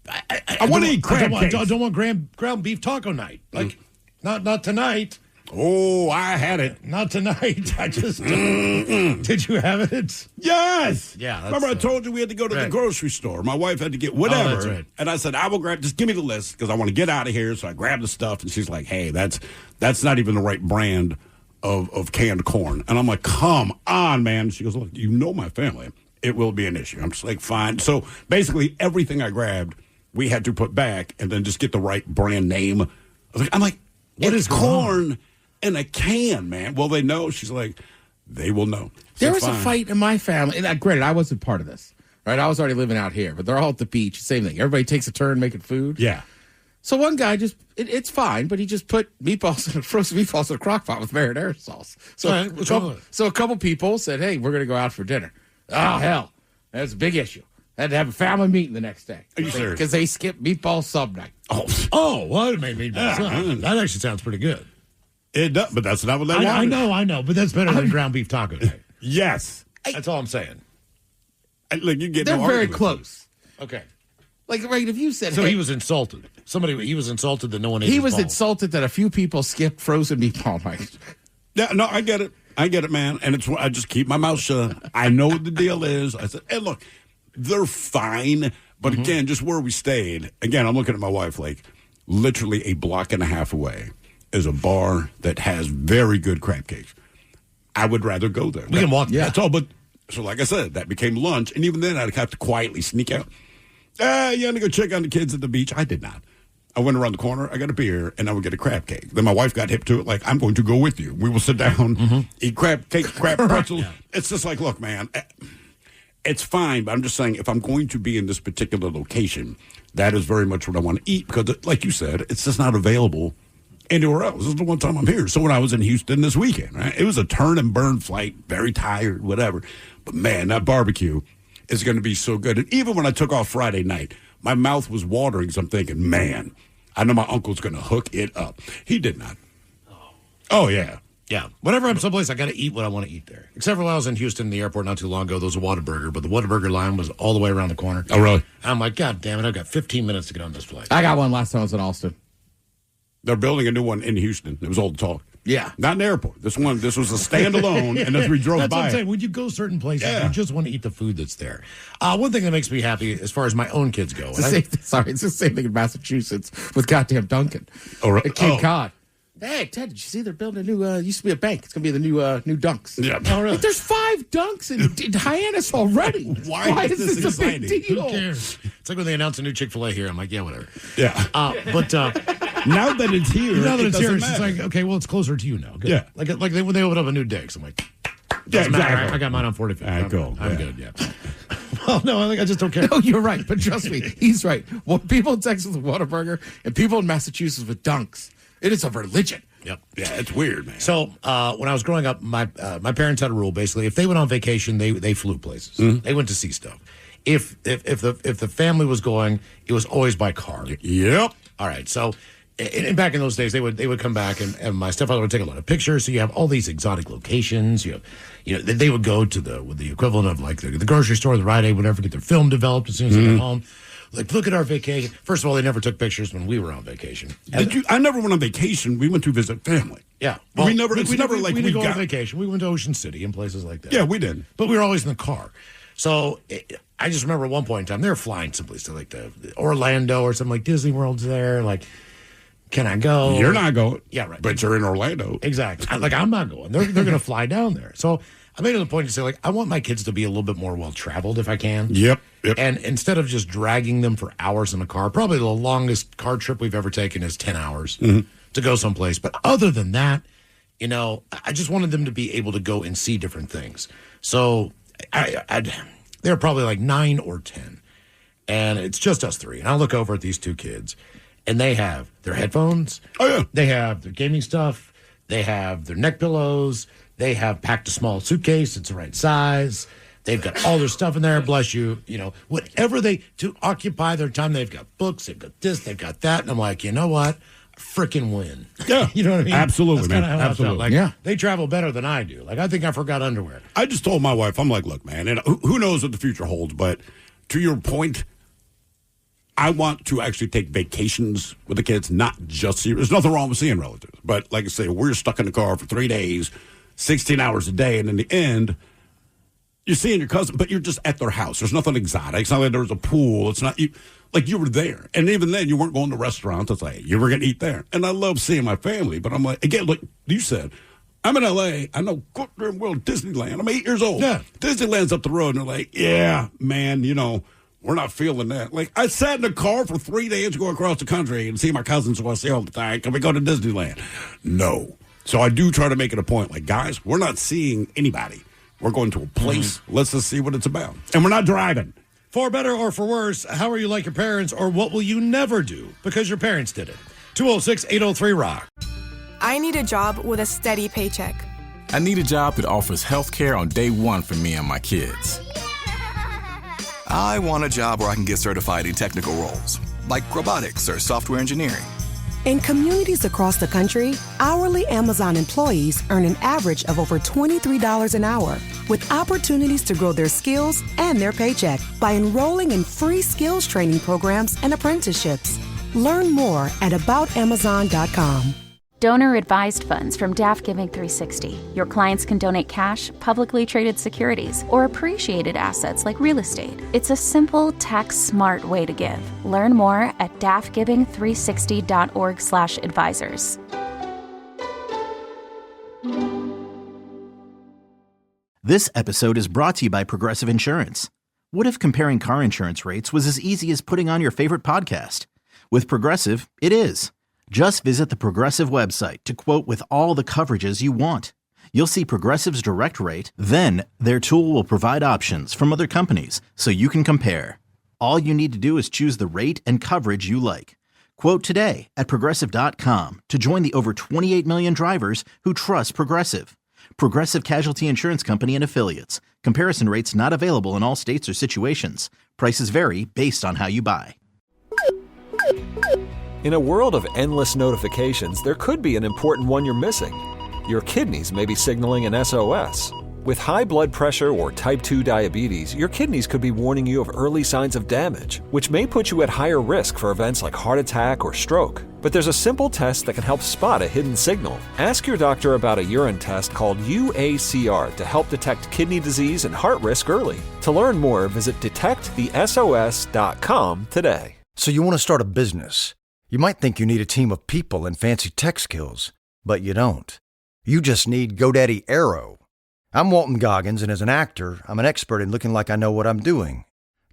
I want to eat crab cakes. I don't want ground beef taco night. Like, not tonight. Oh, I had it. Not tonight. I just Did you have it? Yes. Yeah. Remember I told you we had to go to the grocery store. My wife had to get whatever. Oh, that's right. And I said, I will grab, just give me the list because I want to get out of here. So I grabbed the stuff and she's like, hey, that's not even the right brand of canned corn. And I'm like, come on, man. She goes, look, you know my family. It will be an issue. I'm just like, fine. So basically everything I grabbed, we had to put back and then just get the right brand name. I'm like, what is corn in a can, man? Well, they know. She's like, they will know. So there was a fight in my family. And granted, I wasn't part of this, right? I was already living out here, but they're all at the beach. Same thing. Everybody takes a turn making food. Yeah. So one guy it's fine, but he just put frozen meatballs in a crock pot with marinara sauce. So a couple people said, hey, we're going to go out for dinner. Oh, hell. That's a big issue. I had to have a family meeting the next day. Are you serious? Because they skipped meatball sub night. Oh, well, it made meatball sub. That actually sounds pretty good. It does, but that's not what they want. I know, but that's better than ground beef taco day. Yes. That's all I'm saying. Look, you get They're no very argument. close. Okay. Like, right, if you said... So hey, he was insulted. He was insulted that no one ate He his was balls. insulted that a few people skipped frozen meatball night. Yeah, no, I get it, man. And I just keep my mouth shut. I know what the deal is. I said, hey, look, they're fine. But again, just where we stayed, again, I'm looking at my wife like literally a block and a half away is a bar that has very good crab cakes. I would rather go there. We can walk. Yeah, that's all. But so, like I said, that became lunch. And even then, I'd have to quietly sneak out. You want to go check on the kids at the beach? I did not. I went around the corner, I got a beer, and I would get a crab cake. Then my wife got hip to it, like, I'm going to go with you. We will sit down, eat crab cake, crab pretzels. Yeah. It's just like, look, man, it's fine, but I'm just saying, if I'm going to be in this particular location, that is very much what I want to eat, because, like you said, it's just not available anywhere else. This is the one time I'm here. So when I was in Houston this weekend, right, it was a turn and burn flight, very tired, whatever. But, man, that barbecue is going to be so good. And even when I took off Friday night, my mouth was watering, so I'm thinking, man, I know my uncle's going to hook it up. He did not. Oh, yeah. Yeah. Whenever I'm someplace, I got to eat what I want to eat there. Except for when I was in Houston, the airport not too long ago, there was a Whataburger, but the Whataburger line was all the way around the corner. Oh, really? And I'm like, God damn it, I've got 15 minutes to get on this flight. I got one last time I was in Austin. They're building a new one in Houston. It was all the talk. Yeah. Not an airport. This was a standalone, and as we drove That's by what I'm saying. When you go certain places, you just want to eat the food that's there. One thing that makes me happy as far as my own kids go. It's the same thing in Massachusetts with goddamn Duncan. Oh, right. At Cape Cod. Hey, Ted, did you see they're building a new, used to be a bank. It's going to be the new Dunks. Yeah. Oh, really? Like, there's 5 Dunks in Hyannis already. Why is this a big exciting? deal? Who cares? It's like when they announce a new Chick-fil-A here. I'm like, yeah, whatever. Yeah. But now that it's here, now that it it's here, doesn't it's just matter. like, okay, well, it's closer to you now. Good. Yeah. Like when they open up a new Dick's, I'm like, Yeah, doesn't matter. exactly. I got mine on 45th. I'm good, yeah. Well, no, I just don't care. No, you're right, but trust me, he's right. Well, people in Texas with Whataburger and people in Massachusetts with Dunks, it is a religion. Yep. Yeah, it's weird, man. So when I was growing up, my parents had a rule. Basically, if they went on vacation, they flew places. They went to see stuff. If the family was going, it was always by car. Yep. All right. So, and back in those days, they would come back and my stepfather would take a lot of pictures. So you have all these exotic locations. They would go to the equivalent of like the grocery store, the Rite Aid, whatever, get their film developed as soon as they get home. Like, look at our vacation. First of all, they never took pictures when we were on vacation. Did you? I never went on vacation. We went to visit family. Yeah. We never. It's never like we we didn't go got. on vacation. We went to Ocean City and places like that. Yeah, we did. But we were always in the car. So I just remember at one point in time, they were flying someplace to like the Orlando or something, like Disney World's there. Like, can I go? You're not going. Yeah, right. But you're in Orlando. Exactly. I'm not going. They're going to fly down there. So I made it a point to say, like, I want my kids to be a little bit more well-traveled if I can. Yep. And instead of just dragging them for hours in a car, probably the longest car trip we've ever taken is 10 hours to go someplace. But other than that, I just wanted them to be able to go and see different things. So they're probably like 9 or 10. And it's just us 3. And I look over at these 2 kids, and they have their headphones. Oh, yeah. They have their gaming stuff. They have their neck pillows. They have packed a small suitcase. It's the right size. They've got all their stuff in there. Bless you. Whatever to occupy their time. They've got books. They've got this. They've got that. And I'm like, you know what? Freaking win. Yeah. You know what I mean? Absolutely, That's man. kinda how I felt. Absolutely. Like, yeah. They travel better than I do. Like, I think I forgot underwear. I just told my wife, I'm like, look, man, and who knows what the future holds, but to your point, I want to actually take vacations with the kids, not just see. There's nothing wrong with seeing relatives. But like I say, we're stuck in the car for 3 days, 16 hours a day. And in the end, you're seeing your cousin, but you're just at their house. There's nothing exotic. It's not like there's a pool. It's not like you were there. And even then, you weren't going to restaurants. It's like, you were going to eat there. And I love seeing my family. But I'm like, again, like you said, I'm in L.A. I know good damn well Disneyland. I'm 8 years old. Yeah. Disneyland's up the road. And they're like, yeah, man, we're not feeling that. Like, I sat in the car for 3 days to go across the country and see my cousins who I see all the time. Can we go to Disneyland? No. So I do try to make it a point. Like, guys, we're not seeing anybody. We're going to a place. Mm-hmm. Let's just see what it's about. And we're not driving. For better or for worse, how are you like your parents, or what will you never do because your parents did it? 206-803-ROCK. I need a job with a steady paycheck. I need a job that offers health care on day one for me and my kids. I want a job where I can get certified in technical roles, like robotics or software engineering. In communities across the country, hourly Amazon employees earn an average of over $23 an hour, with opportunities to grow their skills and their paycheck by enrolling in free skills training programs and apprenticeships. Learn more at aboutamazon.com. Donor-advised funds from DAF Giving 360. Your clients can donate cash, publicly traded securities, or appreciated assets like real estate. It's a simple, tax-smart way to give. Learn more at dafgiving360.org/advisors. This episode is brought to you by Progressive Insurance. What if comparing car insurance rates was as easy as putting on your favorite podcast? With Progressive, it is. Just visit the Progressive website to quote with all the coverages you want. You'll see Progressive's direct rate, then their tool will provide options from other companies so you can compare. All you need to do is choose the rate and coverage you like. Quote today at Progressive.com to join the over 28 million drivers who trust Progressive. Progressive Casualty Insurance Company and Affiliates. Comparison rates not available in all states or situations. Prices vary based on how you buy. In a world of endless notifications, there could be an important one you're missing. Your kidneys may be signaling an SOS. With high blood pressure or type 2 diabetes, your kidneys could be warning you of early signs of damage, which may put you at higher risk for events like heart attack or stroke. But there's a simple test that can help spot a hidden signal. Ask your doctor about a urine test called UACR to help detect kidney disease and heart risk early. To learn more, visit detectthesos.com today. So you want to start a business. You might think you need a team of people and fancy tech skills, but you don't. You just need GoDaddy Aero. I'm Walton Goggins, and as an actor, I'm an expert in looking like I know what I'm doing.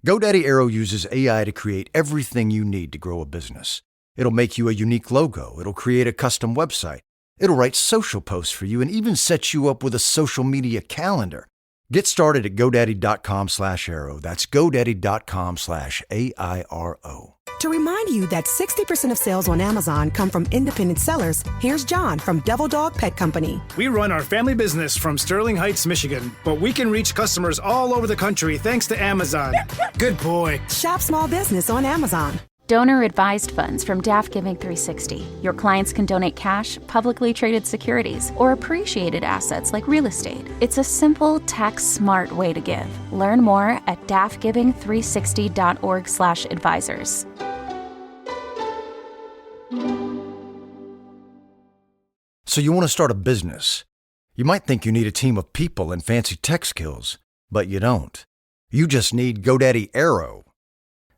GoDaddy Aero uses AI to create everything you need to grow a business. It'll make you a unique logo. It'll create a custom website. It'll write social posts for you and even set you up with a social media calendar. Get started at GoDaddy.com/Aero. That's GoDaddy.com/AIRO. To remind you that 60% of sales on Amazon come from independent sellers, here's John from Devil Dog Pet Company. We run our family business from Sterling Heights, Michigan, but we can reach customers all over the country thanks to Amazon. Good boy. Shop small business on Amazon. Donor-advised funds from DAF Giving 360. Your clients can donate cash, publicly traded securities, or appreciated assets like real estate. It's a simple, tax-smart way to give. Learn more at dafgiving360.org/advisors. So you want to start a business. You might think you need a team of people and fancy tech skills, but you don't. You just need GoDaddy Aero.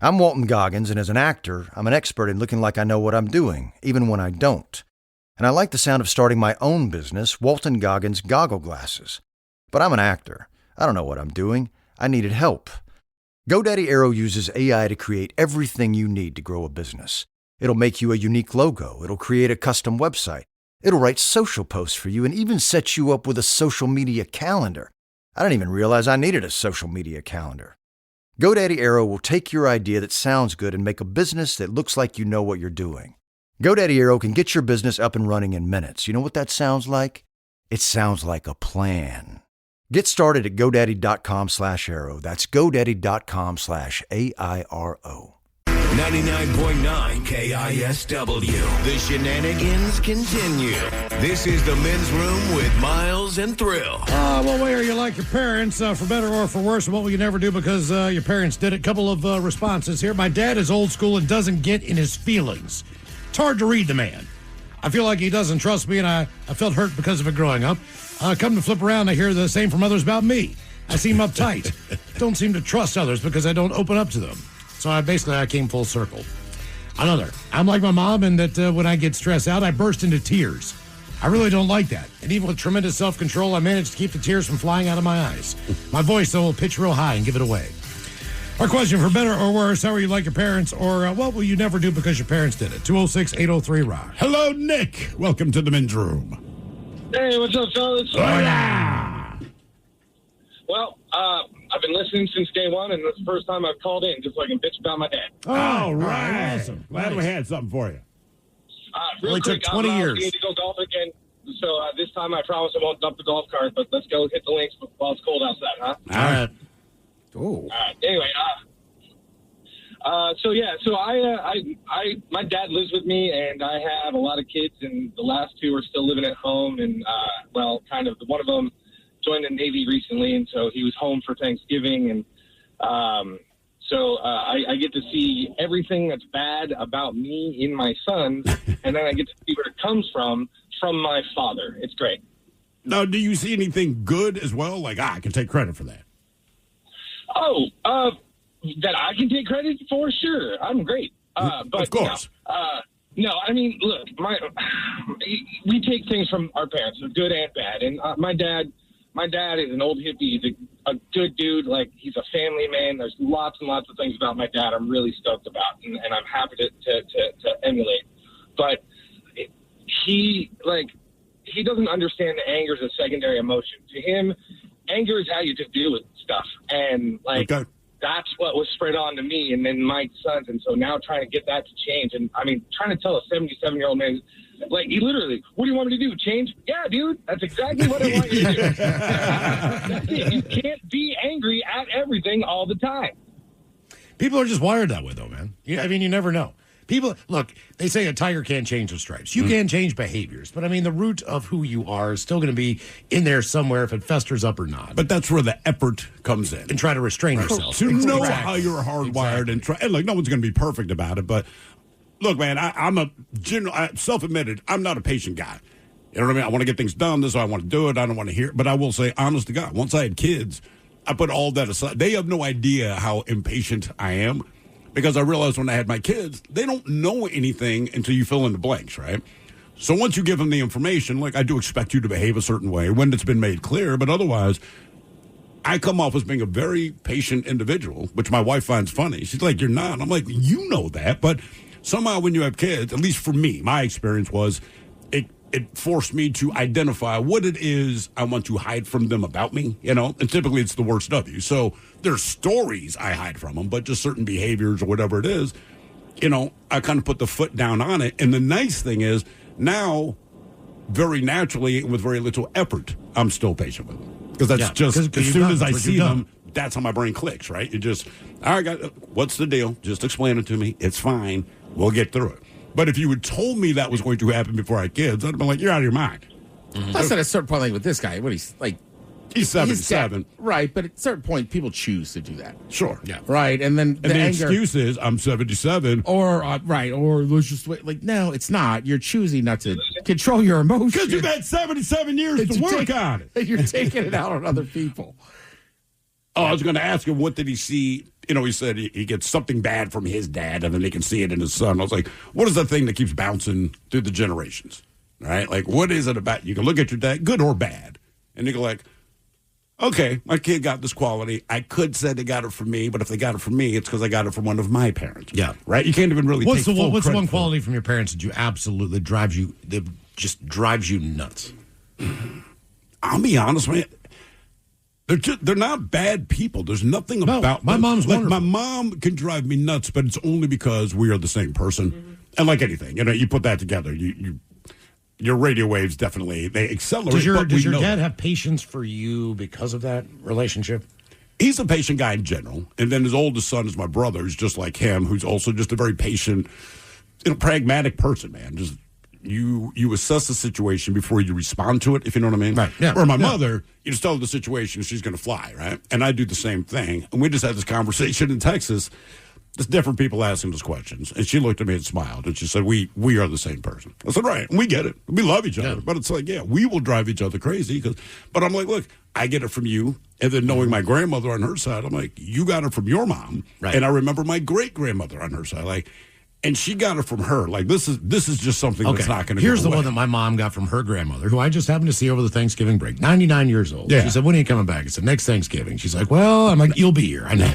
I'm Walton Goggins, and as an actor, I'm an expert in looking like I know what I'm doing, even when I don't. And I like the sound of starting my own business, Walton Goggins Goggle Glasses. But I'm an actor. I don't know what I'm doing. I needed help. GoDaddy Aero uses AI to create everything you need to grow a business. It'll make you a unique logo. It'll create a custom website. It'll write social posts for you and even set you up with a social media calendar. I didn't even realize I needed a social media calendar. GoDaddy Aero will take your idea that sounds good and make a business that looks like you know what you're doing. GoDaddy Aero can get your business up and running in minutes. You know what that sounds like? It sounds like a plan. Get started at GoDaddy.com/Aero. That's GoDaddy.com/AIRO. 99.9 KISW. The shenanigans continue. This is the Men's Room with Miles Miles and Thrill. What way are you like your parents, for better or for worse? And what will you never do because your parents did it? Couple of responses here. My dad is old school and doesn't get in his feelings. It's hard to read the man. I feel like he doesn't trust me, and I felt hurt because of it growing up. Come to flip around, I hear the same from others about me. I seem uptight. Don't seem to trust others because I don't open up to them. So I came full circle. Another, I'm like my mom in that when I get stressed out, I burst into tears. I really don't like that. And even with tremendous self-control, I managed to keep the tears from flying out of my eyes. My voice, though, will pitch real high and give it away. Our question, for better or worse, how are you like your parents, or what will you never do because your parents did it? 206-803-ROCK. Hello, Nick. Welcome to the men's room. Hey, what's up, fellas? Hola. Well, I've been listening since day one, and it's the first time I've called in just so I can bitch about my dad. All right. Awesome. Glad we had something for you. Real Only quick, took 20 years. I need to go golf again. So this time I promise I won't dump the golf cart, but let's go hit the links while it's cold outside, huh? All right. Oh. All right. Anyway, my dad lives with me, and I have a lot of kids, and the last two are still living at home, and kind of one of them joined the Navy recently, and so he was home for Thanksgiving, and I get to see everything that's bad about me in my sons, and then I get to see where it comes from my father. It's great. Now, do you see anything good as well? Like, I can take credit for that. Oh, that I can take credit for? Sure, I'm great. But of course. No, I mean, look, we take things from our parents, good and bad. And my dad is an old hippie. He's a good dude. Like, he's a family man. There's lots and lots of things about my dad I'm really stoked about, and I'm happy to emulate. But he doesn't understand that anger is a secondary emotion. To him, anger is how you just deal with stuff. And, that's what was spread on to me and then my sons. And so now trying to get that to change. And, I mean, trying to tell a 77-year-old man, like, he literally, what do you want me to do? Change? Yeah, dude, that's exactly what I want you to do. That's it. You can't be angry at everything all the time. People are just wired that way, though, man. I mean, you never know. People, look, they say a tiger can't change his stripes. You can change behaviors, but I mean, the root of who you are is still going to be in there somewhere if it festers up or not. But that's where the effort comes in. And try to restrain yourself. To know how you're hardwired and try. And look, no one's going to be perfect about it, but look, man, I'm self-admitted, I'm not a patient guy. You know what I mean? I want to get things done. This is how I want to do it. I don't want to hear it. But I will say, honest to God, once I had kids, I put all that aside. They have no idea how impatient I am. Because I realized when I had my kids, they don't know anything until you fill in the blanks, right? So once you give them the information, like, I do expect you to behave a certain way when it's been made clear, but otherwise, I come off as being a very patient individual, which my wife finds funny. She's like, you're not. I'm like, you know that, but somehow when you have kids, at least for me, my experience was it forced me to identify what it is I want to hide from them about me, you know? And typically it's the worst of you. So there's stories I hide from them, but just certain behaviors or whatever it is, you know, I kind of put the foot down on it. And the nice thing is now, very naturally and with very little effort, I'm still patient with them. Because that's just, as soon as I see them, that's how my brain clicks, right? You just, all right, what's the deal? Just explain it to me. It's fine. We'll get through it. But if you had told me that was going to happen before I had kids, I'd have been like, you're out of your mind. Mm-hmm. Plus, at a certain point, like with this guy, what he's like, he's 77. Right, but at a certain point, people choose to do that. Sure. Yeah. Right, and then the excuse is, I'm 77. Or, or let's just wait. Like, no, it's not. You're choosing not to control your emotions. Because you've had 77 years to work on it. You're taking it out on other people. Oh, I was going to ask him, what did he see? You know, he said he gets something bad from his dad, and then he can see it in his son. I was like, what is the thing that keeps bouncing through the generations? Right? Like, what is it about? You can look at your dad, good or bad, and you go like, okay, my kid got this quality. I could say they got it from me, but if they got it from me, it's because I got it from one of my parents. Yeah. Right? You can't even really what's take the one quality from your parents that you absolutely drives you nuts? I'll be honest, man. They're not bad people. There's nothing about my them. mom's like wonderful. My mom can drive me nuts, but it's only because we are the same person. Mm-hmm. And like anything, you know, you put that together, your radio waves definitely they accelerate. Does your dad have patience for you because of that relationship? He's a patient guy in general, and then his oldest son is my brother, who's just like him, who's also just a very patient, pragmatic person, man. Just you assess the situation before you respond to it, if you know what I mean. Right. Yeah. Or my mother, you just tell her the situation, she's going to fly, right? And I do the same thing. And we just had this conversation in Texas. There's different people asking us questions. And she looked at me and smiled. And she said, we are the same person. I said, right. And we get it. We love each other. But it's like, yeah, we will drive each other crazy. But I'm like, look, I get it from you. And then knowing my grandmother on her side, I'm like, you got it from your mom. Right. And I remember my great-grandmother on her side. Like, and she got it from her. Like, this is just something that's not going to go Here's the away. one that my mom got from her grandmother, who I just happened to see over the Thanksgiving break. 99 years old. Yeah. She said, when are you coming back? I said, next Thanksgiving. She's like, well, I'm like, you'll be here. I know.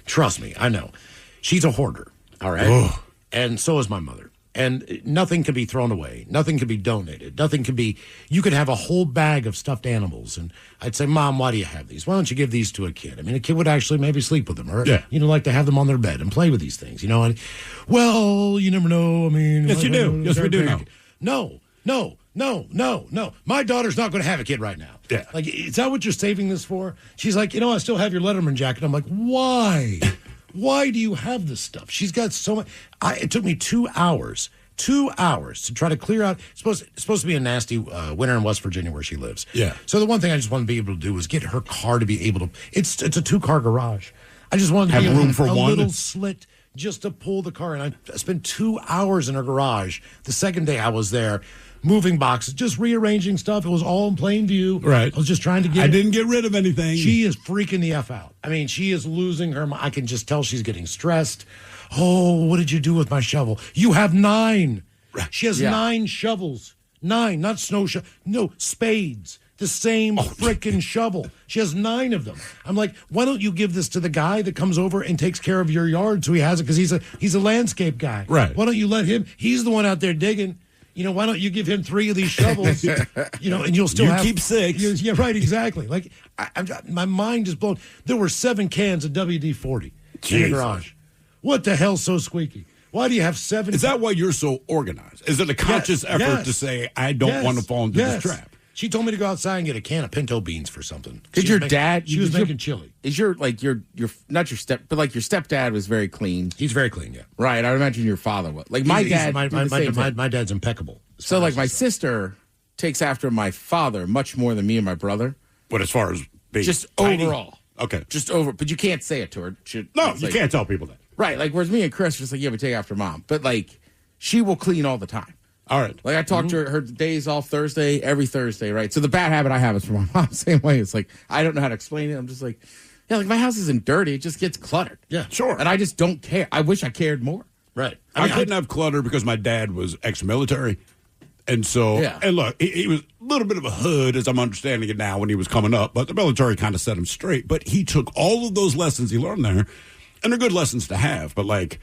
Trust me, I know. She's a hoarder, all right? Ugh. And so is my mother. And nothing can be thrown away. Nothing can be donated. Nothing can be, you could have a whole bag of stuffed animals. And I'd say, Mom, why do you have these? Why don't you give these to a kid? I mean, a kid would actually maybe sleep with them or, like to have them on their bed and play with these things, you know? And, well, you never know. I mean, Yes, you do. Yes, we do know. No. My daughter's not going to have a kid right now. Yeah. Like, is that what you're saving this for? She's like, I still have your Letterman jacket. I'm like, why? Why do you have this stuff? She's got so much. It took me 2 hours to try to clear out. It's supposed to be a nasty winter in West Virginia where she lives. Yeah. So the one thing I just wanted to be able to do was get her car to be able to. It's a 2-car garage. I just wanted to Have be room for a one? little slit just to pull the car. And I spent 2 hours in her garage. The second day I was there, moving boxes, just rearranging stuff. It was all in plain view. Right. I was just trying to get. I didn't get rid of anything. She is freaking the F out. I mean, she is losing her mind. I can just tell she's getting stressed. Oh, what did you do with my shovel? You have 9. She has 9 shovels. 9, not snow shovel. No, spades. The same freaking shovel. She has 9 of them. I'm like, why don't you give this to the guy that comes over and takes care of your yard so he has it? Because he's a landscape guy. Right. Why don't you let him? He's the one out there digging. Why don't you give him 3 of these shovels? And you'll still keep 6. Yeah, right, exactly. Like, my mind is blown. There were 7 cans of WD-40 in the garage. What the hell's so squeaky? Why do you have 7? Is that why you're so organized? Is it a conscious effort to say, I don't want to fall into this trap? She told me to go outside and get a can of pinto beans for something. Did your dad? She was making chili. Is your not your stepdad was very clean. He's very clean, yeah. Right. I would imagine your father was. Like my dad. My dad's impeccable. So like my sister takes after my father much more than me and my brother. But as far as being just tidy? overall, okay, just over. But you can't say it to her. You can't tell people that. Right. Like whereas me and Chris are just like, yeah, we take after mom. But like she will clean all the time. All right. Like I talked to her days off Thursday, every Thursday, right? So the bad habit I have is from my mom, same way. It's like, I don't know how to explain it. I'm just like, yeah, like my house isn't dirty. It just gets cluttered. Yeah. Sure. And I just don't care. I wish I cared more. Right. I couldn't have clutter because my dad was ex-military. And so, and look, he was a little bit of a hood, as I'm understanding it now, when he was coming up. But the military kind of set him straight. But he took all of those lessons he learned there, and they're good lessons to have. But like,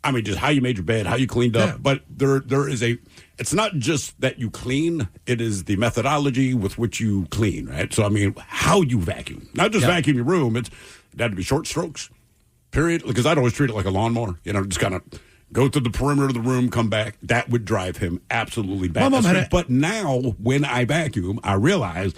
I mean, just how you made your bed, how you cleaned up. Yeah. But there is it's not just that you clean, it is the methodology with which you clean, right? So, I mean, how you vacuum. Not just vacuum your room, it had to be short strokes, period. Because I'd always treat it like a lawnmower, just kind of go through the perimeter of the room, come back. That would drive him absolutely batshit. But now, when I vacuum, I realize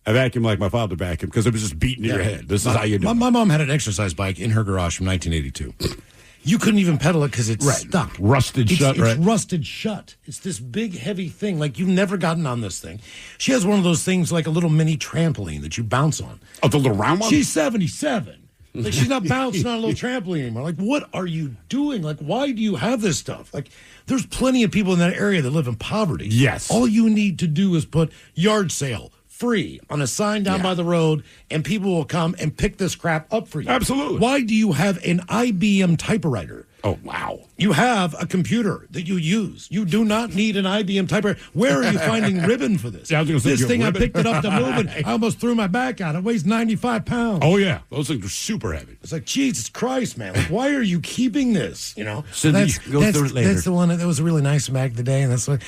I vacuum like my father vacuumed because it was just beating in your head. This is how you do it. My mom had an exercise bike in her garage from 1982. You couldn't even pedal it because it's stuck. Rusted shut, It's rusted shut. It's this big, heavy thing. Like, you've never gotten on this thing. She has one of those things like a little mini trampoline that you bounce on. Oh, the little round one? She's 77. Like, she's not bouncing on a little trampoline anymore. Like, what are you doing? Like, why do you have this stuff? Like, there's plenty of people in that area that live in poverty. Yes. All you need to do is put yard sale free on a sign down by the road, and people will come and pick this crap up for you. Absolutely. Why do you have an IBM typewriter? Oh, wow. You have a computer that you use. You do not need an IBM typewriter. Where are you finding ribbon for this? Yeah, this thing, I picked it up to move, and I almost threw my back out. It weighs 95 pounds. Oh, yeah. Those things are super heavy. It's like, Jesus Christ, man. Like, why are you keeping this? So that's, go through it later. That's the one that was really nice back in the day, and that's like,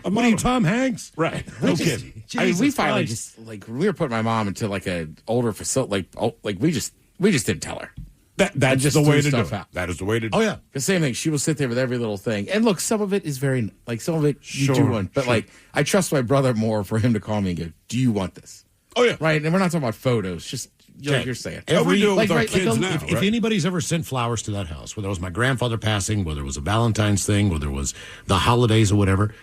what are you, Tom Hanks? Right. No kidding. I mean, we finally just we were putting my mom into like an older facility. Like we just didn't tell her. That's just the way to do stuff it. out. That is the way to do it. it. Oh yeah, the same thing. She will sit there with every little thing. And look, some of it is very some of it you do want, but like I trust my brother more for him to call me and go, "Do you want this?" Oh yeah, right. And we're not talking about photos. Just like you're saying. we do it with our right, kids like now, If anybody's ever sent flowers to that house, whether it was my grandfather passing, whether it was a Valentine's thing, whether it was the holidays or whatever,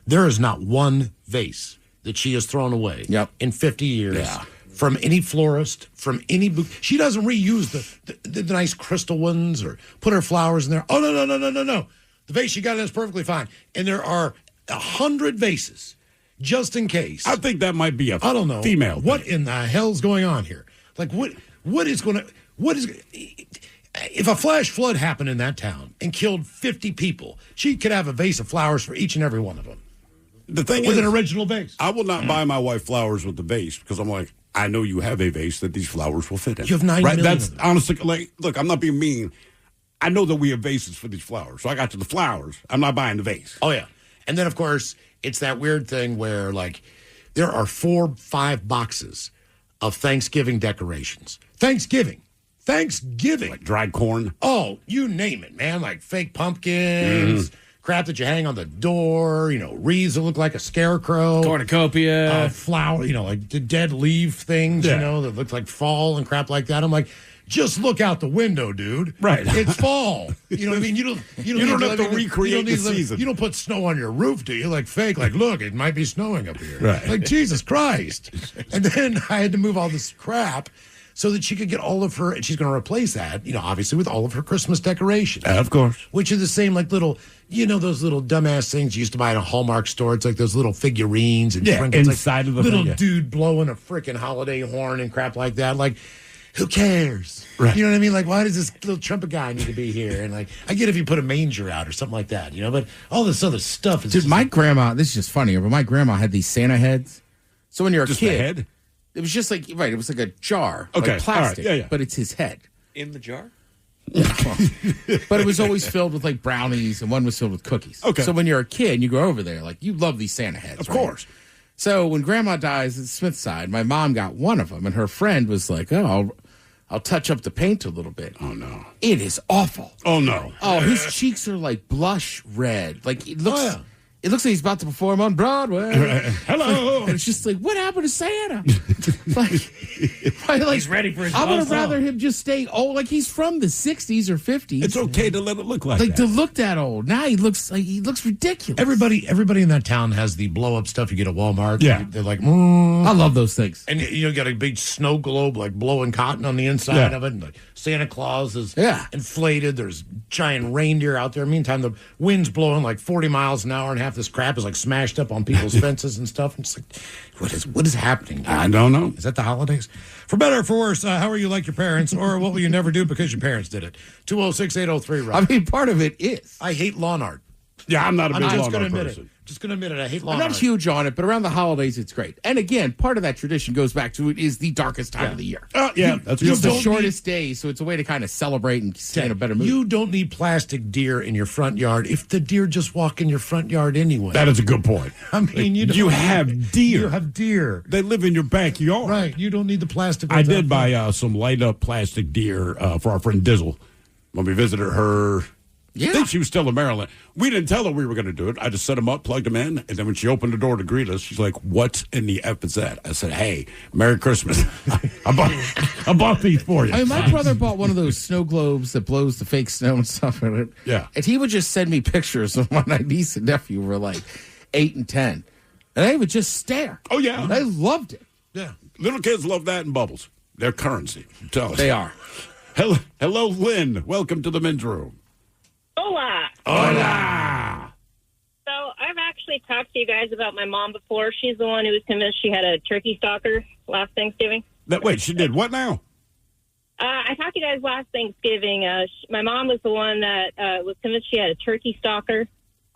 there is not one vase that she has thrown away in 50 years from any florist, from any she doesn't reuse the nice crystal ones or put her flowers in there. Oh, no. The vase she got in is perfectly fine. And there are 100 vases just in case. I think that might be a I don't know. female What thing. in the hell's going on here? Like, what is going to, if a flash flood happened in that town and killed 50 people, she could have a vase of flowers for each and every one of them. The thing with is, an original vase. I will not buy my wife flowers with the vase because I'm like, I know you have a vase that these flowers will fit in. You have 9 million That's of them. honestly, like, look, I'm not being mean. I know that we have vases for these flowers. So I got to the flowers. I'm not buying the vase. Oh, yeah. And then, of course, it's that weird thing where, like, there are 4-5 boxes of Thanksgiving decorations. Thanksgiving. Like dried corn. Oh, you name it, man. Like fake pumpkins, crap that you hang on the door, wreaths that look like a scarecrow. Cornucopia. Flower, like the dead leaf things, that look like fall and crap like that. I'm like, just look out the window, dude. Right. It's fall. You know what I mean? You don't have to recreate the season. You don't put snow on your roof, do you? Like fake, like, look, it might be snowing up here. Right. Like, Jesus Christ. And then I had to move all this crap so that she could get all of her, and she's going to replace that, obviously with all of her Christmas decorations. Of course. Which are the same, like little, those little dumbass things you used to buy at a Hallmark store. It's like those little figurines and trinkets. Inside of the little thing, dude blowing a freaking holiday horn and crap like that. Like, who cares? Right. You know what I mean? Like, why does this little trumpet guy need to be here? And like, I get if you put a manger out or something like that, but all this other stuff is Dude, my grandma, this is just funnier, but my grandma had these Santa heads. So when you're a Just kid, the head? it was just like, right, it was like a jar, Okay, like plastic, all right, yeah. but it's his head. In the jar? But it was always filled with like brownies and one was filled with cookies. Okay. So when you're a kid and you go over there, like you love these Santa heads. Of right? course. So when grandma dies at Smith's side, my mom got one of them and her friend was like, oh, I'll touch up the paint a little bit. Oh, no. It is awful. Oh, no. Oh, his cheeks are like blush red. Like it looks. Oh, yeah. It looks like he's about to perform on Broadway. Hello. And it's just like, what happened to Santa? like He's ready for his I would have song. rather him just stay old, like he's from the 60s or 50s. It's okay to let it look like like that. to look that old. Now he looks ridiculous. Everybody in that town has the blow up stuff you get at Walmart. Yeah. They're like, I love those things. and you got a big snow globe like blowing cotton on the inside of it. And like Santa Claus is inflated. There's giant reindeer out there. Meantime, the wind's blowing like 40 miles an hour, and half this crap is like smashed up on people's fences and stuff. And it's like, what is happening, dude? I don't know. Is that the holidays? For better or for worse, how are you like your parents, or what will you never do because your parents did it? 206-803-ROCK. I mean, part of it is. I hate lawn art. Yeah, I'm not a I'm big just lawn going to art admit person. it. Just going to admit it. I hate lawn I'm not art. huge on it, but around the holidays, it's great. And again, part of that tradition goes back to it is the darkest time of the year. Yeah, that's a It's good the point. shortest day, so it's a way to kind of celebrate and stay in a better mood. You don't need plastic deer in your front yard if the deer just walk in your front yard anyway. That is a good point. I mean, You have deer. You have deer. They live in your backyard. Right. You don't need the plastic. I ones did out buy front. some light up plastic deer for our friend Dizzle when we visited her. I think she was still in Maryland. We didn't tell her we were going to do it. I just set them up, plugged them in, and then when she opened the door to greet us, she's like, "What in the F is that?" I said, "Hey, Merry Christmas. I bought these for you." I mean, my brother bought one of those snow globes that blows the fake snow and stuff in it. Yeah. And he would just send me pictures of when my niece and nephew were like 8 and 10. And they would just stare. Oh, yeah. They loved it. Yeah. Little kids love that and bubbles. They're currency. I'm telling you. They are. Hello, Lynn. Welcome to the men's room. Hola. Hola. So I've actually talked to you guys about my mom before. She's the one who was convinced she had a turkey stalker last Thanksgiving. Wait, she did what now? I talked to you guys last Thanksgiving. My mom was the one that was convinced she had a turkey stalker.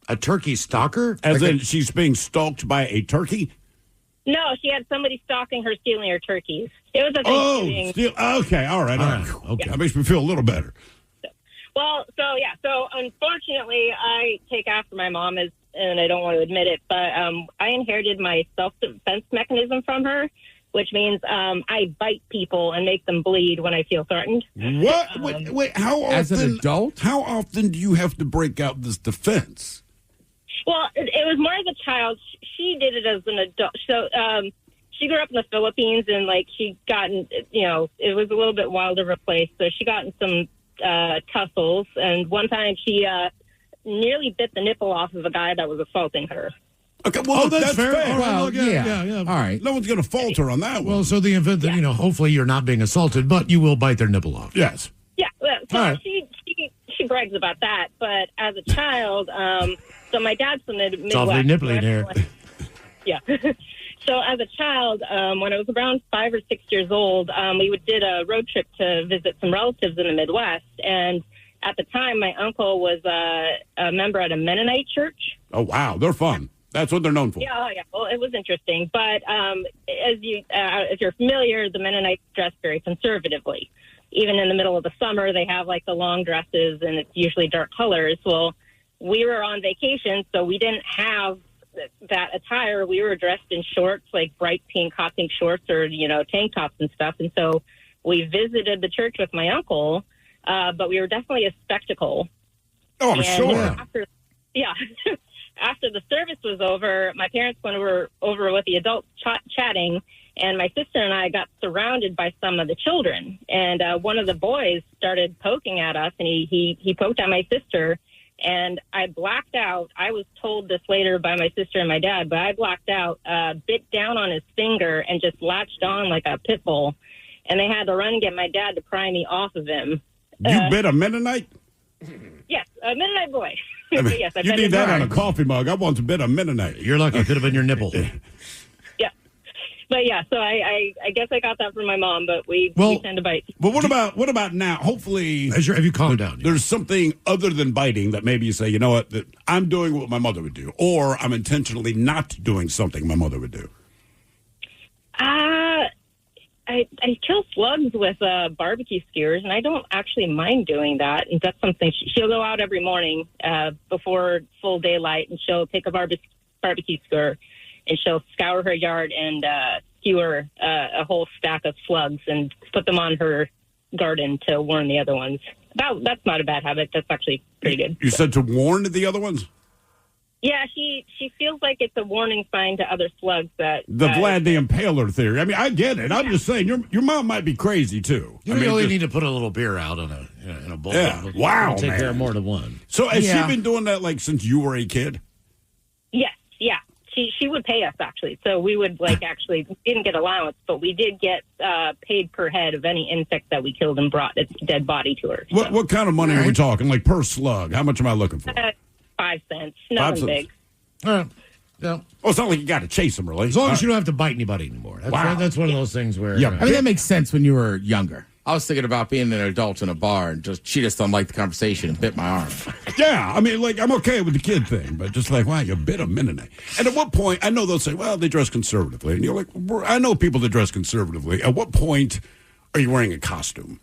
A turkey stalker? As in she's being stalked by a turkey? No, she had somebody stalking her, stealing her turkeys. It was a Thanksgiving. Okay, all right. Okay. That makes me feel a little better. Well, so unfortunately, I take after my mom, and I don't want to admit it, but I inherited my self-defense mechanism from her, which means I bite people and make them bleed when I feel threatened. What? Wait, how often? As an adult? How often do you have to break out this defense? Well, it was more as a child. She did it as an adult. So she grew up in the Philippines, and like she got in, it was a little bit wild of a place. So she got in some tussles, and one time she nearly bit the nipple off of a guy that was assaulting her. Okay, well, that's fair. fair. All right, Well, look, yeah. All right. No one's going to fault her on that one. Well, so the event that, hopefully you're not being assaulted, but you will bite their nipple off. Yes. Yeah, well, so All right. she brags about that. But as a child, so my dad's from the Midwest. It's awfully nipply in here. Yeah. So as a child, when I was around 5 or 6 years old, we did a road trip to visit some relatives in the Midwest. And at the time, my uncle was a member at a Mennonite church. Oh, wow. They're fun. That's what they're known for. Yeah, well, it was interesting. But as you're familiar, the Mennonites dress very conservatively. Even in the middle of the summer, they have like the long dresses, and it's usually dark colors. Well, we were on vacation, so we didn't have that attire. We were dressed in shorts, like bright pink hot pink shorts, or tank tops and stuff. And so we visited the church with my uncle, but we were definitely a spectacle. Oh, I'm sure. After the service was over, my parents went over with the adults chatting, and my sister and I got surrounded by some of the children. And one of the boys started poking at us, and he poked at my sister, and I blacked out. I was told this later by my sister and my dad, but I blacked out, bit down on his finger, and just latched on like a pit bull. And they had to run and get my dad to pry me off of him. You bit a Mennonite? Yes, a Mennonite boy. I mean, Yes, I you bet need it that was. on a coffee mug. I once bit a Mennonite. You're lucky. It could have been your nipple. Yeah. But yeah, so I guess I got that from my mom, but we tend to bite. But what about now? Hopefully, have you calmed down? There's something other than biting that maybe you say, you know what, that I'm doing what my mother would do, or I'm intentionally not doing something my mother would do. I kill slugs with barbecue skewers, and I don't actually mind doing that. And that's something she'll go out every morning before full daylight, and she'll take a barbecue skewer, and she'll scour her yard and skewer a whole stack of slugs and put them on her garden to warn the other ones. That's not a bad habit. That's actually pretty good. You said to warn the other ones? Yeah, she feels like it's a warning sign to other slugs that... The Vlad the Impaler theory. I mean, I get it. I'm just saying, your mom might be crazy, too. You really need to put a little beer out in a bowl. Yeah. Wow, It'll take man. care of more than one. So has she been doing that, like, since you were a kid? Yes, yeah. She would pay us, actually. So we would, actually, we didn't get allowance, but we did get paid per head of any insect that we killed and brought its dead body to her. What kind of money are we talking? Like, per slug? How much am I looking for? 5 cents. Nothing big. All right. Yeah. Oh, it's not like you got to chase them, really. As long as you don't have to bite anybody anymore. That's one of those things where... I mean, that makes sense when you were younger. I was thinking about being an adult in a bar and she just don't like the conversation and bit my arm. Yeah, I mean, like, I'm okay with the kid thing, but just like, wow, you bit a Mennonite. And at what point, I know they'll say, well, they dress conservatively. And you're like, I know people that dress conservatively. At what point are you wearing a costume?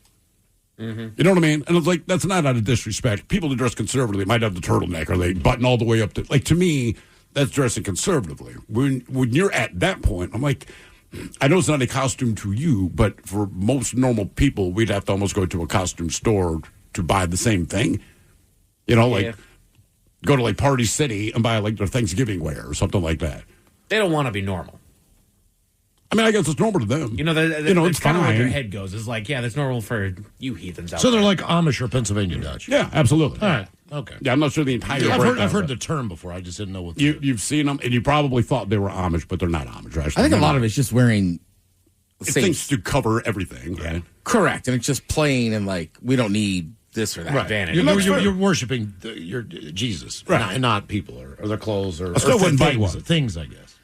Mm-hmm. You know what I mean? And it's like, that's not out of disrespect. People that dress conservatively might have the turtleneck, or they button all the way up to, like, to me, that's dressing conservatively. When you're at that point, I'm like, I know it's not a costume to you, but for most normal people, we'd have to almost go to a costume store to buy the same thing. You know, like go to like Party City and buy like their Thanksgiving wear or something like that. They don't want to be normal. I mean, I guess it's normal to them. You know, it's kind of fine. where their head goes. It's like, yeah, that's normal for you heathens out So there. they're like Amish or Pennsylvania Dutch. Yeah, absolutely. All right. Okay. Yeah, I'm not sure the entire. I've heard the term before. I just didn't know what. You've seen them, and you probably thought they were Amish, but they're not Amish. Actually. I think a lot of it's just wearing things to cover everything, right? Correct, and it's just plain and like we don't need this or that. Right. Vanity. You're worshiping your Jesus, right? Not people or their clothes or. I still wouldn't bite one. Things, I guess.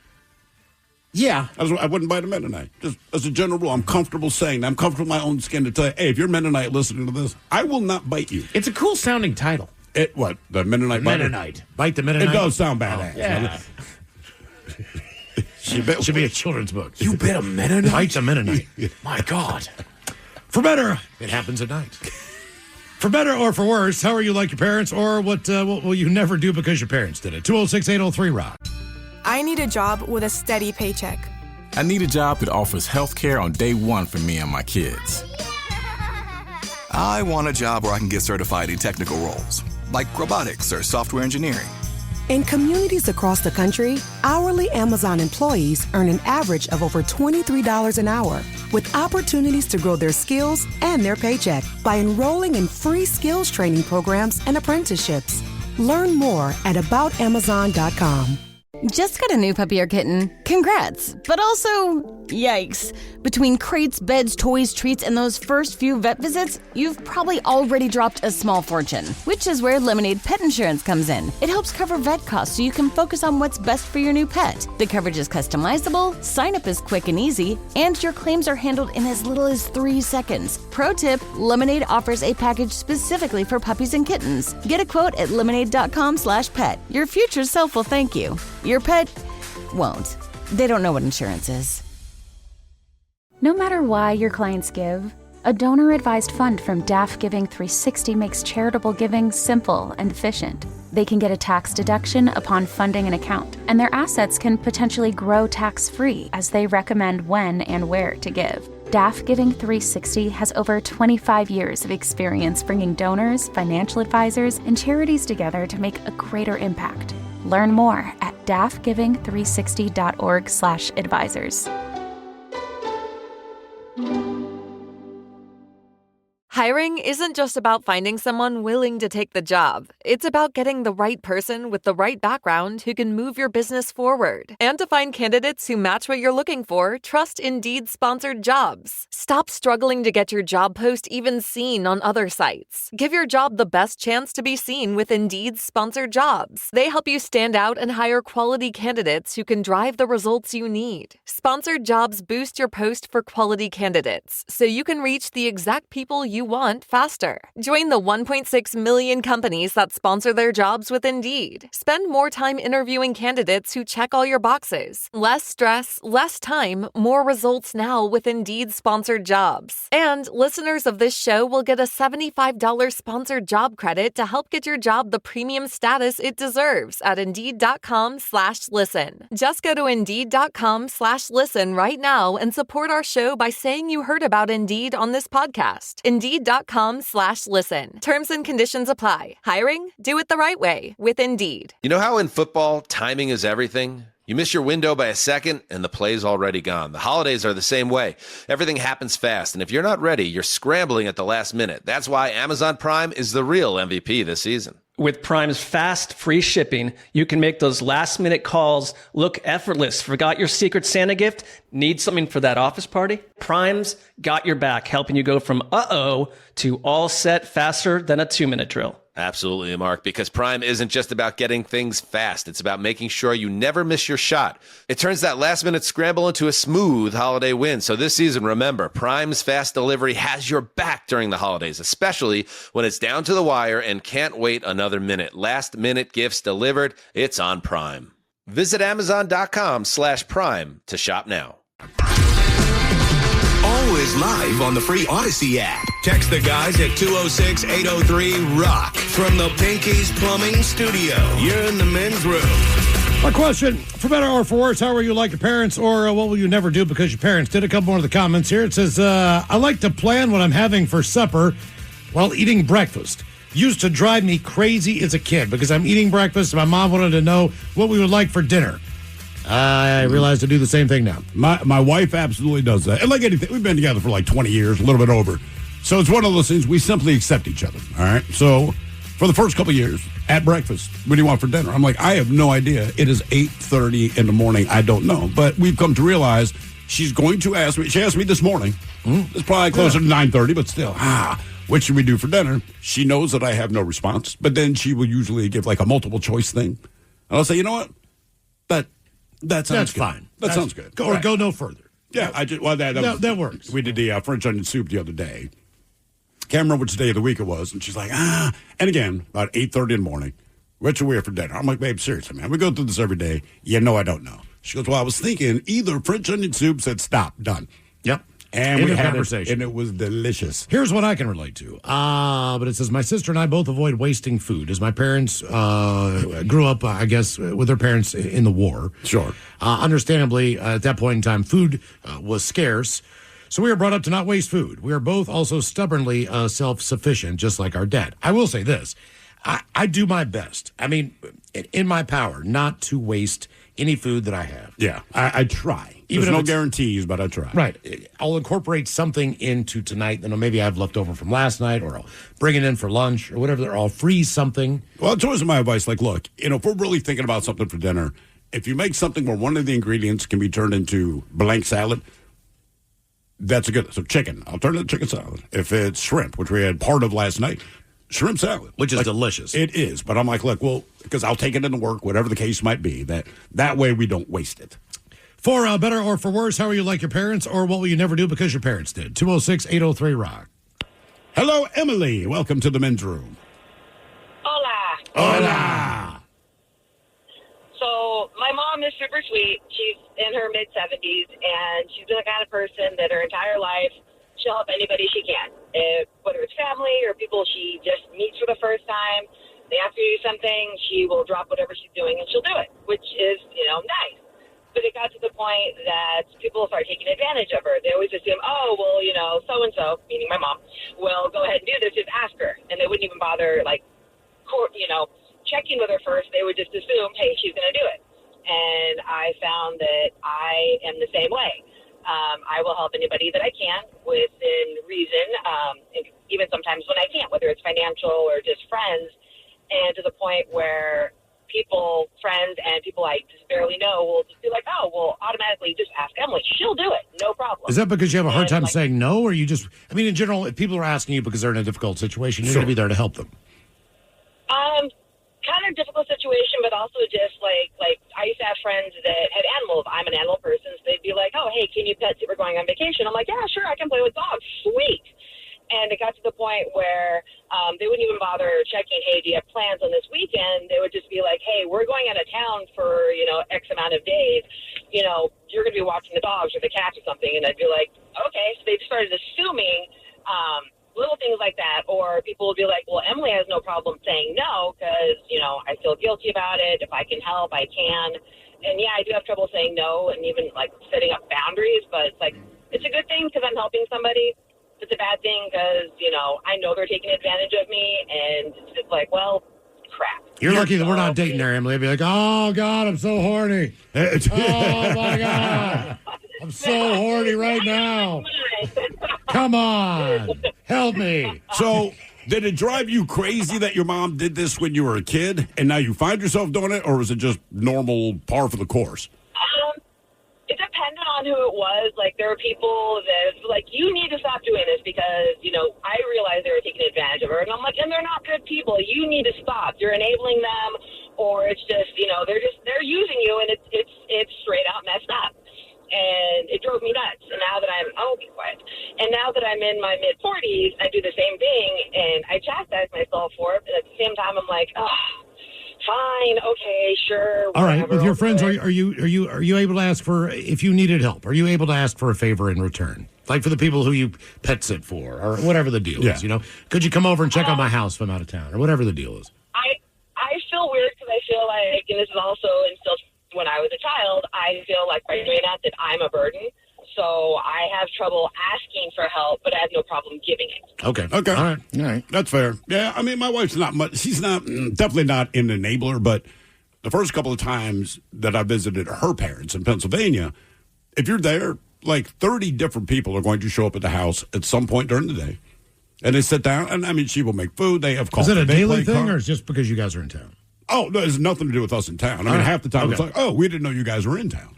Yeah. I wouldn't bite a Mennonite. Just as a general rule, I'm comfortable saying that. I'm comfortable in my own skin to tell you, hey, if you're Mennonite listening to this, I will not bite you. It's a cool sounding title. What? The Mennonite biter? Mennonite. Bite the Mennonite? It does sound badass. Yeah. Should be a children's book. You bit a Mennonite? Bite the Mennonite. My God. For better, it happens at night. For better or for worse, how are you like your parents, or what will you never do because your parents did it? 206-803-ROCK. I need a job with a steady paycheck. I need a job that offers health care on day one for me and my kids. I want a job where I can get certified in technical roles, like robotics or software engineering. In communities across the country, hourly Amazon employees earn an average of over $23 an hour, with opportunities to grow their skills and their paycheck by enrolling in free skills training programs and apprenticeships. Learn more at aboutamazon.com. Just got a new puppy or kitten? Congrats. But also, yikes. Between crates, beds, toys, treats, and those first few vet visits, you've probably already dropped a small fortune, which is where Lemonade Pet Insurance comes in. It helps cover vet costs so you can focus on what's best for your new pet. The coverage is customizable, sign-up is quick and easy, and your claims are handled in as little as 3 seconds. Pro tip, Lemonade offers a package specifically for puppies and kittens. Get a quote at lemonade.com/pet. Your future self will thank you. Your pet won't. They don't know what insurance is. No matter why your clients give, a donor-advised fund from DAF Giving 360 makes charitable giving simple and efficient. They can get a tax deduction upon funding an account, and their assets can potentially grow tax-free as they recommend when and where to give. DAF Giving 360 has over 25 years of experience bringing donors, financial advisors, and charities together to make a greater impact. Learn more at dafgiving360.org/advisors. Hiring isn't just about finding someone willing to take the job. It's about getting the right person with the right background who can move your business forward. And to find candidates who match what you're looking for, trust Indeed-sponsored jobs. Stop struggling to get your job post even seen on other sites. Give your job the best chance to be seen with Indeed-sponsored jobs. They help you stand out and hire quality candidates who can drive the results you need. Sponsored jobs boost your post for quality candidates, so you can reach the exact people you want faster. Join the 1.6 million companies that sponsor their jobs with Indeed. Spend more time interviewing candidates who check all your boxes. Less stress, less time, more results now with Indeed sponsored jobs. And listeners of this show will get a $75 sponsored job credit to help get your job the premium status it deserves at Indeed.com/listen. Just go to Indeed.com/listen right now and support our show by saying you heard about Indeed on this podcast. Indeed.com/listen. Terms and conditions apply. Hiring? Do it the right way with Indeed. You know how in football, timing is everything? You miss your window by a second and the play's already gone. The holidays are the same way. Everything happens fast, and if you're not ready, you're scrambling at the last minute. That's why Amazon Prime is the real MVP this season. With Prime's fast, free shipping, you can make those last-minute calls look effortless. Forgot your Secret Santa gift? Need something for that office party? Prime's got your back, helping you go from uh-oh to all set faster than a 2-minute drill. Absolutely, Mark, because Prime isn't just about getting things fast. It's about making sure you never miss your shot. It turns that last-minute scramble into a smooth holiday win. So this season, remember, Prime's fast delivery has your back during the holidays, especially when it's down to the wire and can't wait another minute. Last-minute gifts delivered, it's on Prime. Visit Amazon.com/Prime to shop now. Always live on the free Odyssey app. Text the guys at 206-803-ROCK from the Pinky's Plumbing Studio. You're in the men's room. Our question, for better or for worse, how were you like your parents, or what will you never do because your parents did? A couple more of the comments here. It says, I like to plan what I'm having for supper while eating breakfast. Used to drive me crazy as a kid because I'm eating breakfast and my mom wanted to know what we would like for dinner. I realize to do the same thing now. My wife absolutely does that. And like anything, we've been together for like 20 years, a little bit over. So it's one of those things we simply accept each other. All right. So for the first couple of years at breakfast, what do you want for dinner? I'm like, I have no idea. It is 8:30 in the morning. I don't know. But we've come to realize she's going to ask me. She asked me this morning. It's probably closer to 9:30, but still, what should we do for dinner? She knows that I have no response. But then she will usually give like a multiple choice thing. And I'll say, you know what? That sounds good. Fine. That sounds good. Go no further. Yeah, that works. We did the French onion soup the other day. Can't remember which day of the week it was, and she's like, And again, about 8:30 in the morning, what should we have for dinner? I'm like, babe, seriously, man, we go through this every day. You know I don't know. She goes, well, I was thinking either French onion soup, said stop, done. Yep. And we had conversation. And it was delicious. Here's what I can relate to. But it says, my sister and I both avoid wasting food as my parents grew up, I guess, with their parents in the war. Sure. Understandably, at that point in time, food was scarce. So we were brought up to not waste food. We are both also stubbornly self-sufficient, just like our dad. I will say this. I do my best. I mean, in my power, not to waste any food that I have. Yeah, I try. There's no guarantees, but I try. Right. I'll incorporate something into tonight. Then maybe I have leftover from last night, or I'll bring it in for lunch, or whatever. Or I'll freeze something. Well, it's always my advice. Like, look, if we're really thinking about something for dinner, if you make something where one of the ingredients can be turned into blank salad, that's a good. So chicken, I'll turn it into chicken salad. If it's shrimp, which we had part of last night, shrimp salad, which is delicious. It is, but I'm like, look, well, because I'll take it into work, whatever the case might be. That way we don't waste it. For better or for worse, how are you like your parents, or what will you never do because your parents did? 206-803-ROCK. Hello, Emily. Welcome to the men's room. Hola. Hola. So my mom is super sweet. She's in her mid-70s, and she's been the kind of person that her entire life she'll help anybody she can, whether it's family or people she just meets for the first time. They ask her to do something, she will drop whatever she's doing, and she'll do it, which is, nice. But it got to the point that people start taking advantage of her. They always assume, oh, well, so-and-so, meaning my mom, will go ahead and do this, just ask her. And they wouldn't even bother, checking with her first. They would just assume, hey, she's going to do it. And I found that I am the same way. I will help anybody that I can within reason, even sometimes when I can't, whether it's financial or just friends, and to the point where friends and people I just barely know will just be like, oh, well, automatically just ask Emily. She'll do it. No problem. Is that because you have a hard time saying no, or you just, in general, if people are asking you because they're in a difficult situation, you're going to be there to help them? Kind of difficult situation, but also just like I used to have friends that had animals. I'm an animal person, so they'd be like, oh, hey, can you pet? We're going on vacation. I'm like, yeah, sure, I can play with dogs. Sweet. And it got to the point where they wouldn't even bother checking, hey, do you have plans on this weekend? They would just be like, hey, we're going out of town for, X amount of days. You're going to be watching the dogs or the cats or something. And I'd be like, okay. So they just started assuming little things like that. Or people would be like, well, Emily has no problem saying no because, I feel guilty about it. If I can help, I can. And, yeah, I do have trouble saying no and even, setting up boundaries. But it's a good thing because I'm helping somebody. It's a bad thing because, I know they're taking advantage of me, and it's just like, well, crap. You're lucky that we're not dating there, Emily. I'd be like, oh, God, I'm so horny. Oh, my God. I'm so horny right now. Come on. Help me. So, did it drive you crazy that your mom did this when you were a kid, and now you find yourself doing it, or was it just normal par for the course? It depended on who it was. There were people that you need to stop doing this because, I realized they were taking advantage of her. And I'm like, and they're not good people. You need to stop. You're enabling them, or it's just, they're using you, and it's straight out messed up. And it drove me nuts. And now that I'll be quiet. And now that I'm in my mid-40s, I do the same thing, and I chastise myself for it. But at the same time, I'm like, fine, okay, sure. All right, with your friends, are you able to ask for, if you needed help, are you able to ask for a favor in return? Like for the people who you pet sit for, or whatever the deal is, Could you come over and check on my house if I'm out of town, or whatever the deal is? I feel weird because I feel like, and this is also instilled when I was a child, I feel like by doing that I'm a burden. So I have trouble asking for help, but I have no problem giving it. Okay. All right. That's fair. Yeah, my wife's not much. She's definitely not an enabler, but the first couple of times that I visited her parents in Pennsylvania, if you're there, 30 different people are going to show up at the house at some point during the day. And they sit down, and she will make food. They have coffee. Is it a daily thing, or is it just because you guys are in town? Oh, no, it has nothing to do with us in town. Half the time it's like, oh, we didn't know you guys were in town.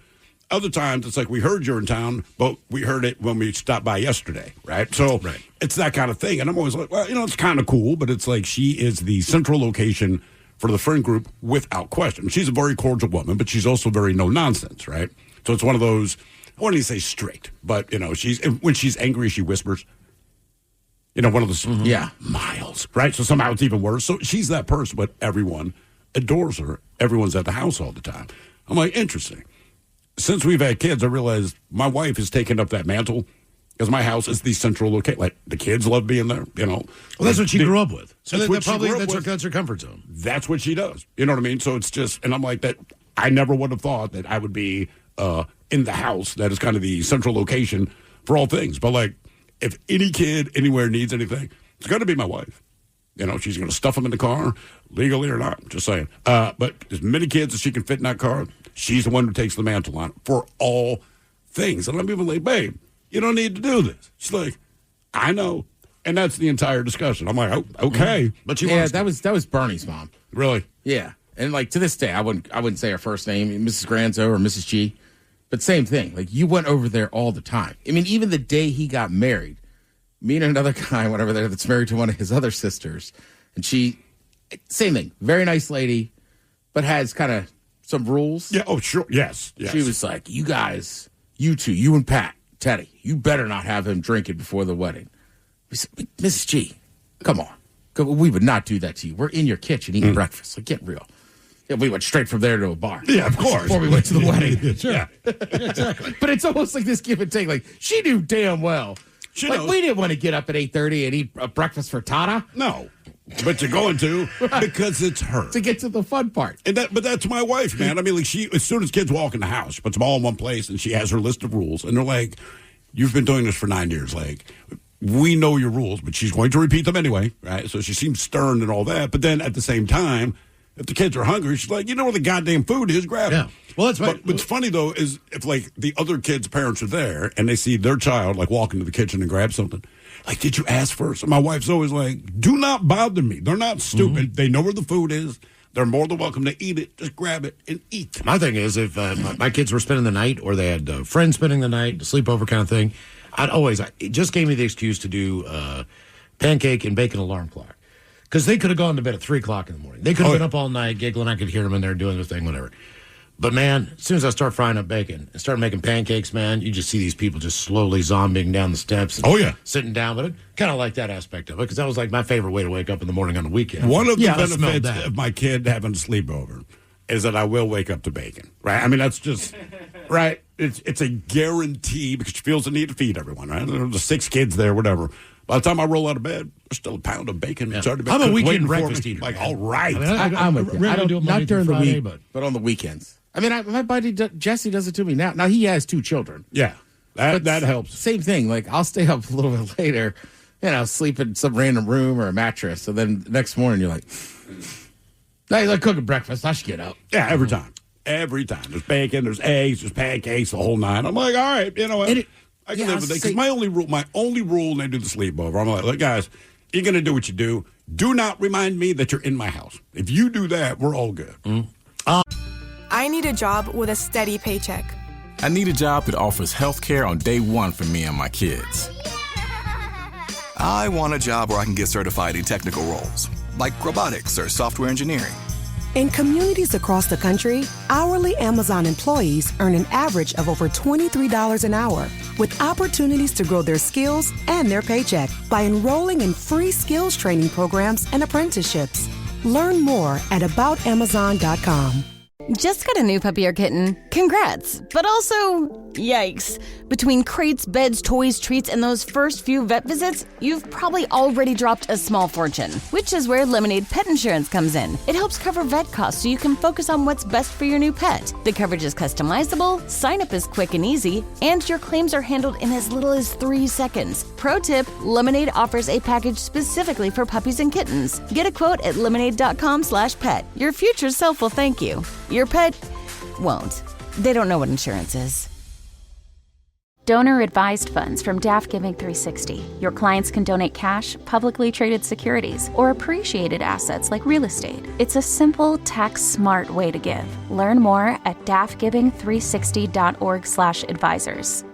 Other times it's like, we heard you're in town, but we heard it when we stopped by yesterday, right? So it's that kind of thing. And I'm always like, well, it's kind of cool, but it's like she is the central location for the friend group without question. She's a very cordial woman, but she's also very no-nonsense, right? So it's one of those, I wouldn't even say strict, but, when she's angry, she whispers. One of those, miles, right? So somehow it's even worse. So she's that person, but everyone adores her. Everyone's at the house all the time. I'm like, interesting. Since we've had kids, I realized my wife has taken up that mantle because my house is the central location. The kids love being there, Well, that's what she grew up with. So that's her comfort zone. That's what she does. You know what I mean? So it's just, and I'm like that. I never would have thought that I would be in the house that is kind of the central location for all things. But if any kid anywhere needs anything, it's got to be my wife. She's going to stuff them in the car, legally or not. Just saying. But as many kids as she can fit in that car, she's the one who takes the mantle on it for all things. And I'm even like, babe, you don't need to do this. She's like, I know. And that's the entire discussion. I'm like, oh, okay. But that was Bernie's mom. Really? Yeah. And like to this day, I wouldn't say her first name, Mrs. Granzo or Mrs. G. But same thing. Like you went over there all the time. I mean, even the day he got married, me and another guy went over there that's married to one of his other sisters. And she, same thing, very nice lady, but has kind of some rules. Yeah, oh, sure. Yes. She was like, you guys, you two, you and Pat, Teddy, you better not have him drinking before the wedding. We said, Mrs. G, come on. We would not do that to you. We're in your kitchen eating breakfast. Like, get real. Yeah, we went straight from there to a bar. Yeah, of course. Before we went to the wedding. Sure. Yeah. Exactly. But it's almost like this give and take. Like, she knew damn well. She like, knows. we didn't want to get up at 8:30 and eat a breakfast for Tata. No. But you're going to because it's her. To get to the fun part. But that's my wife, man. I mean, like as soon as kids walk in the house, she puts them all in one place, and she has her list of rules. And they're like, you've been doing this for 9 years. Like, we know your rules, but she's going to repeat them anyway, right? So she seems stern and all that. But then at the same time, if the kids are hungry, she's like, you know where the goddamn food is, grab it. Yeah. Well, that's right. But what's funny, though, is if, like, the other kids' parents are there and they see their child, like, walk into the kitchen and grab something, like, did you ask first? And my wife's always like, do not bother me. They're not stupid. Mm-hmm. They know where the food is. They're more than welcome to eat it. Just grab it and eat. My thing is, if my kids were spending the night or they had friends spending the night, a sleepover kind of thing, it just gave me the excuse to do pancake and bacon alarm clock. Because they could have gone to bed at 3 o'clock in the morning. They could have been up all night giggling. I could hear them in there doing their thing, whatever. But, man, as soon as I start frying up bacon and start making pancakes, man, you just see these people just slowly zombieing down the steps. And sitting down. But I kind of like that aspect of it because that was like my favorite way to wake up in the morning on the weekend. One of the benefits of my kid having a sleepover is that I will wake up to bacon, right? I mean, that's just, right? It's a guarantee because she feels the need to feed everyone, right? There's 6 kids there, whatever. By the time I roll out of bed, there's still a pound of bacon. Yeah. I'm a weekend breakfast eater. Like, all right. I mean, I'm with you. I don't do it not during the Friday, week, but on the weekends. I mean, my buddy Jesse does it to me now. Now, he has 2 children. Yeah, that helps. Same thing. Like, I'll stay up a little bit later, sleep in some random room or a mattress. And then the next morning, you're like, hey, like cooking breakfast. I should get up. Yeah, every time. Every time. There's bacon, there's eggs, there's pancakes, the whole nine. I'm like, all right, you know what? I can live with it. Because my only rule when I do the sleepover, I'm like, look, guys, you're going to do what you do. Do not remind me that you're in my house. If you do that, we're all good. I need a job with a steady paycheck. I need a job that offers health care on day one for me and my kids. I want a job where I can get certified in technical roles, like robotics or software engineering. In communities across the country, hourly Amazon employees earn an average of over $23 an hour, with opportunities to grow their skills and their paycheck by enrolling in free skills training programs and apprenticeships. Learn more at aboutamazon.com. Just got a new puppy or kitten? Congrats! But also, yikes. Between crates, beds, toys, treats, and those first few vet visits, you've probably already dropped a small fortune, which is where Lemonade Pet Insurance comes in. It helps cover vet costs so you can focus on what's best for your new pet. The coverage is customizable, sign-up is quick and easy, and your claims are handled in as little as 3 seconds. Pro tip, Lemonade offers a package specifically for puppies and kittens. Get a quote at lemonade.com/pet. Your future self will thank you. Your pet won't. They don't know what insurance is. Donor advised funds from DAF Giving 360. Your clients can donate cash, publicly traded securities, or appreciated assets like real estate. It's a simple, tax-smart way to give. Learn more at dafgiving360.org/advisors.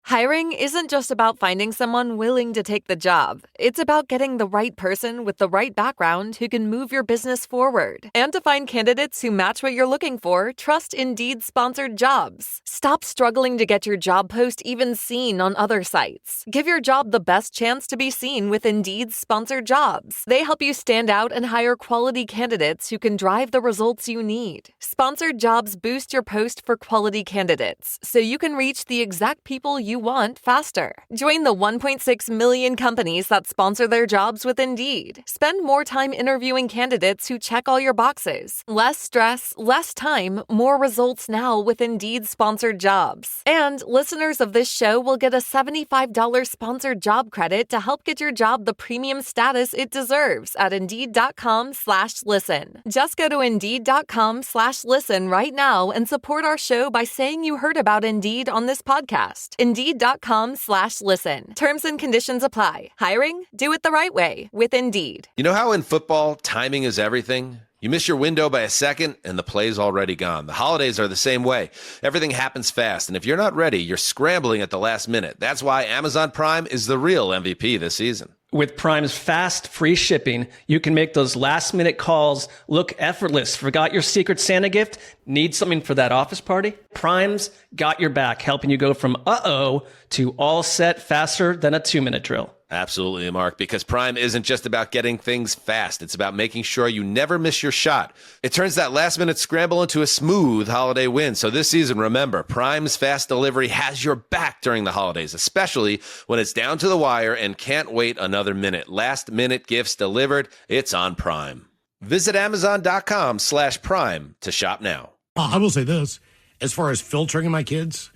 Hiring isn't just about finding someone willing to take the job. It's about getting the right person with the right background who can move your business forward. And to find candidates who match what you're looking for, trust Indeed-sponsored jobs. Stop struggling to get your job post even seen on other sites. Give your job the best chance to be seen with Indeed-sponsored jobs. They help you stand out and hire quality candidates who can drive the results you need. Sponsored jobs boost your post for quality candidates, so you can reach the exact people you want faster. Join the 1.6 million companies that sponsor their jobs with Indeed. Spend more time interviewing candidates who check all your boxes. Less stress, less time, more results now with Indeed sponsored jobs. And listeners of this show will get a $75 sponsored job credit to help get your job the premium status it deserves at Indeed.com/listen. Just go to Indeed.com/listen right now and support our show by saying you heard about Indeed on this podcast. Indeed.com/listen. Terms and conditions apply. Hiring? Do it the right way with Indeed. You know how in football, timing is everything? You miss your window by a second, and the play's already gone. The holidays are the same way. Everything happens fast, and if you're not ready, you're scrambling at the last minute. That's why Amazon Prime is the real MVP this season. With Prime's fast, free shipping, you can make those last-minute calls look effortless. Forgot your Secret Santa gift? Need something for that office party? Prime's got your back, helping you go from uh-oh to all set faster than a 2-minute drill. Absolutely, Mark, because Prime isn't just about getting things fast. It's about making sure you never miss your shot. It turns that last-minute scramble into a smooth holiday win. So this season, remember, Prime's fast delivery has your back during the holidays, especially when it's down to the wire and can't wait another minute. Last-minute gifts delivered, it's on Prime. Visit Amazon.com/Prime to shop now. I will say this, as far as filtering my kids.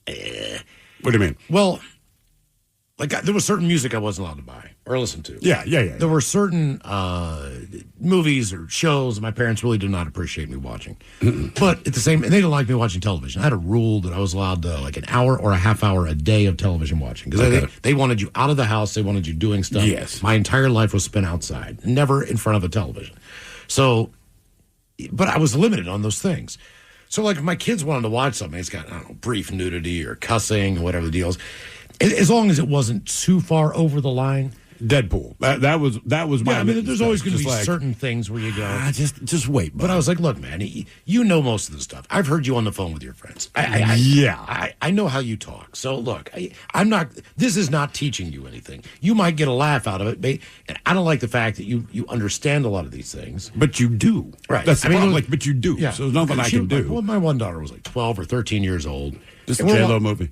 What do you mean? Well, there was certain music I wasn't allowed to buy or listen to. Yeah. There were certain movies or shows my parents really did not appreciate me watching. But at the same, and they didn't like me watching television. I had a rule that I was allowed to an hour or a half hour a day of television watching because they wanted you out of the house. They wanted you doing stuff. Yes. My entire life was spent outside, never in front of a television. So, but I was limited on those things. So, if my kids wanted to watch something, it's got, brief nudity or cussing or whatever the deal is. As long as it wasn't too far over the line. Deadpool. That was my. Yeah, I mean, there's always going to be certain things where you go. Just wait. But I was like, look, man, you know most of the stuff. I've heard you on the phone with your friends. I know how you talk. So look, I'm not. This is not teaching you anything. You might get a laugh out of it, and I don't like the fact that you understand a lot of these things. But you do, right? That's the problem. But you do. Yeah. So there's nothing I can do. Well, my one daughter was 12 or 13 years old. Just a J-Lo movie.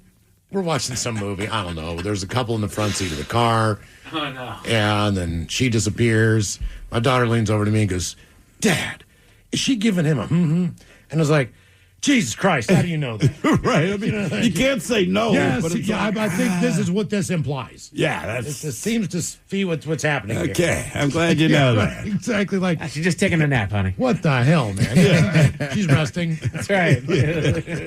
We're watching some movie. I don't know. There's a couple in the front seat of the car. Oh, no. And then she disappears. My daughter leans over to me and goes, Dad, is she giving him a And I was like, Jesus Christ, how do you know that? Right. I mean, you can't say no. Yes, but I think this is what this implies. Yeah. It seems to be what's happening here. Okay. I'm glad you know that. Exactly. She's just taking a nap, honey. What the hell, man? Yeah. She's resting. That's right.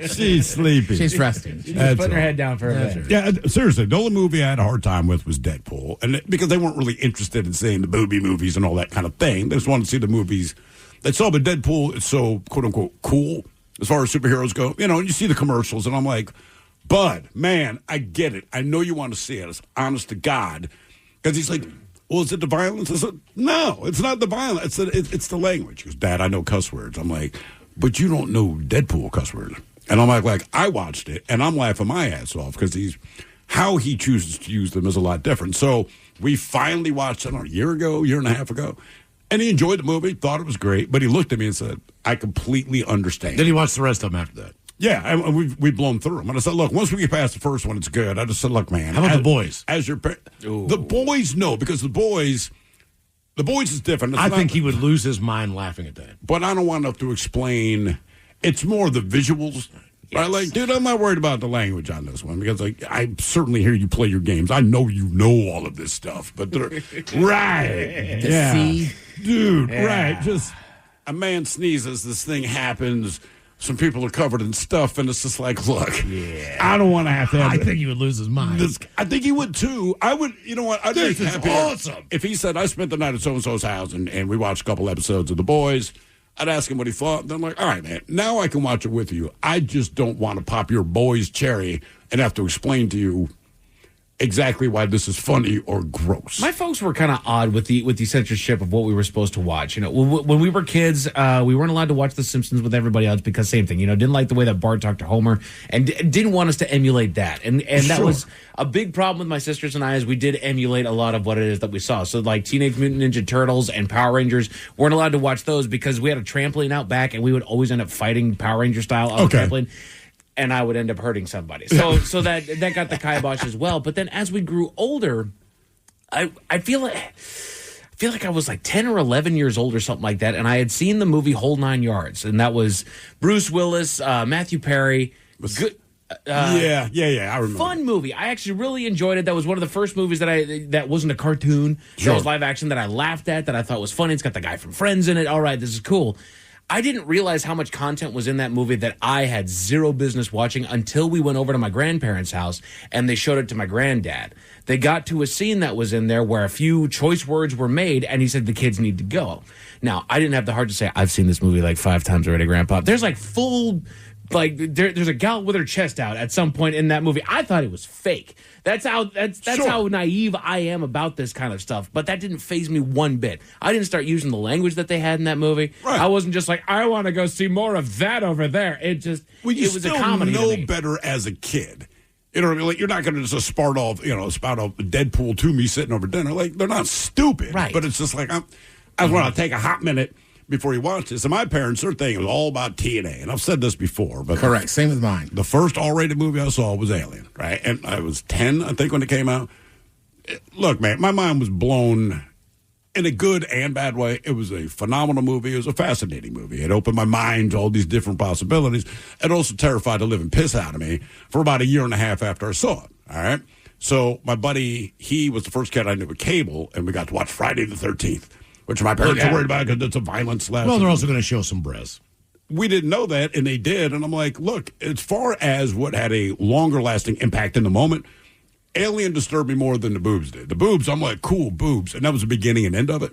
She's sleeping. She's resting. She's just putting her head down for a bit. Yeah, seriously, the only movie I had a hard time with was Deadpool. And because they weren't really interested in seeing the booby movies and all that kind of thing. They just wanted to see the movies. They saw, but Deadpool is so, quote unquote, cool as far as superheroes go. You see the commercials, and I'm like, Bud, man, I get it. I know you want to see it. It's honest to God. Because he's like, well, is it the violence? I said, no, it's not the violence. It's the language. He goes, Dad, I know cuss words. I'm like, but you don't know Deadpool cuss words. And I'm like, I watched it, and I'm laughing my ass off because how he chooses to use them is a lot different. So we finally watched it a year and a half ago. And he enjoyed the movie, thought it was great, but he looked at me and said, I completely understand. Then he watched the rest of them after that. Yeah, and we've blown through them. And I said, look, once we get past the first one, it's good. I just said, look, man. How about the boys? The boys, no, because the boys is different. I think he would lose his mind laughing at that. But I don't want enough to explain. It's more the visuals. Yes. Right? Dude, I'm not worried about the language on this one because I certainly hear you play your games. I know you know all of this stuff, but right. Yeah. Dude, right. Just a man sneezes, this thing happens. Some people are covered in stuff, and it's just like, look, I don't want to have I think he would lose his mind. I think he would, too. I would, you know what? I'd this be is happier awesome. if he said, I spent the night at so-and-so's house, and we watched a couple episodes of The Boys. I'd ask him what he thought. And I'm like, all right, man, now I can watch it with you. I just don't want to pop your boy's cherry and have to explain to you exactly why this is funny or gross. My folks were kind of odd with the censorship of what we were supposed to watch. When we were kids, we weren't allowed to watch The Simpsons with everybody else because same thing. Didn't like the way that Bart talked to Homer and didn't want us to emulate that. And that was a big problem with my sisters and I, is we did emulate a lot of what it is that we saw. So like Teenage Mutant Ninja Turtles and Power Rangers weren't allowed to watch those because we had a trampoline out back and we would always end up fighting Power Ranger style on the trampoline. and I would end up hurting somebody. So that got the kibosh as well. But then as we grew older, I feel like I was like 10 or 11 years old or something like that, and I had seen the movie Whole Nine Yards, and that was Bruce Willis, Matthew Perry. Good. Yeah, I remember. Fun movie. I actually really enjoyed it. That was one of the first movies that wasn't a cartoon. Sure. That was live action that I laughed at, that I thought was funny. It's got the guy from Friends in it. All right, this is cool. I didn't realize how much content was in that movie that I had zero business watching until we went over to my grandparents' house and they showed it to my granddad. They got to a scene that was in there where a few choice words were made, and he said the kids need to go. Now, I didn't have the heart to say, I've seen this movie like 5 times already, Grandpa. There's like full... Like there's a gal with her chest out at some point in that movie. I thought it was fake. That's how naive I am about this kind of stuff. But that didn't faze me one bit. I didn't start using the language that they had in that movie. Right. I wasn't just like, I want to go see more of that over there. It was a comedy. You to know me. better as a kid. You know what I mean? Like, you're not going to just spout off Deadpool to me sitting over dinner. Like, they're not stupid. Right. But it's just like, I want to take a hot minute before you watch this. And my parents, their thing was all about TNA. And I've said this before. But correct. Same with mine. The first R-rated movie I saw was Alien, right? And I was 10, I think, when it came out. Look, man, my mind was blown in a good and bad way. It was a phenomenal movie. It was a fascinating movie. It opened my mind to all these different possibilities. It also terrified the living piss out of me for about a year and a half after I saw it, all right? So my buddy, he was the first kid I knew with cable, and we got to watch Friday the 13th. Which my parents are worried about because it's a violent slasher. Well, they're also going to show some breasts. We didn't know that, and they did. And I'm like, look, as far as what had a longer-lasting impact in the moment, Alien disturbed me more than the boobs did. The boobs, I'm like, cool, boobs. And that was the beginning and end of it.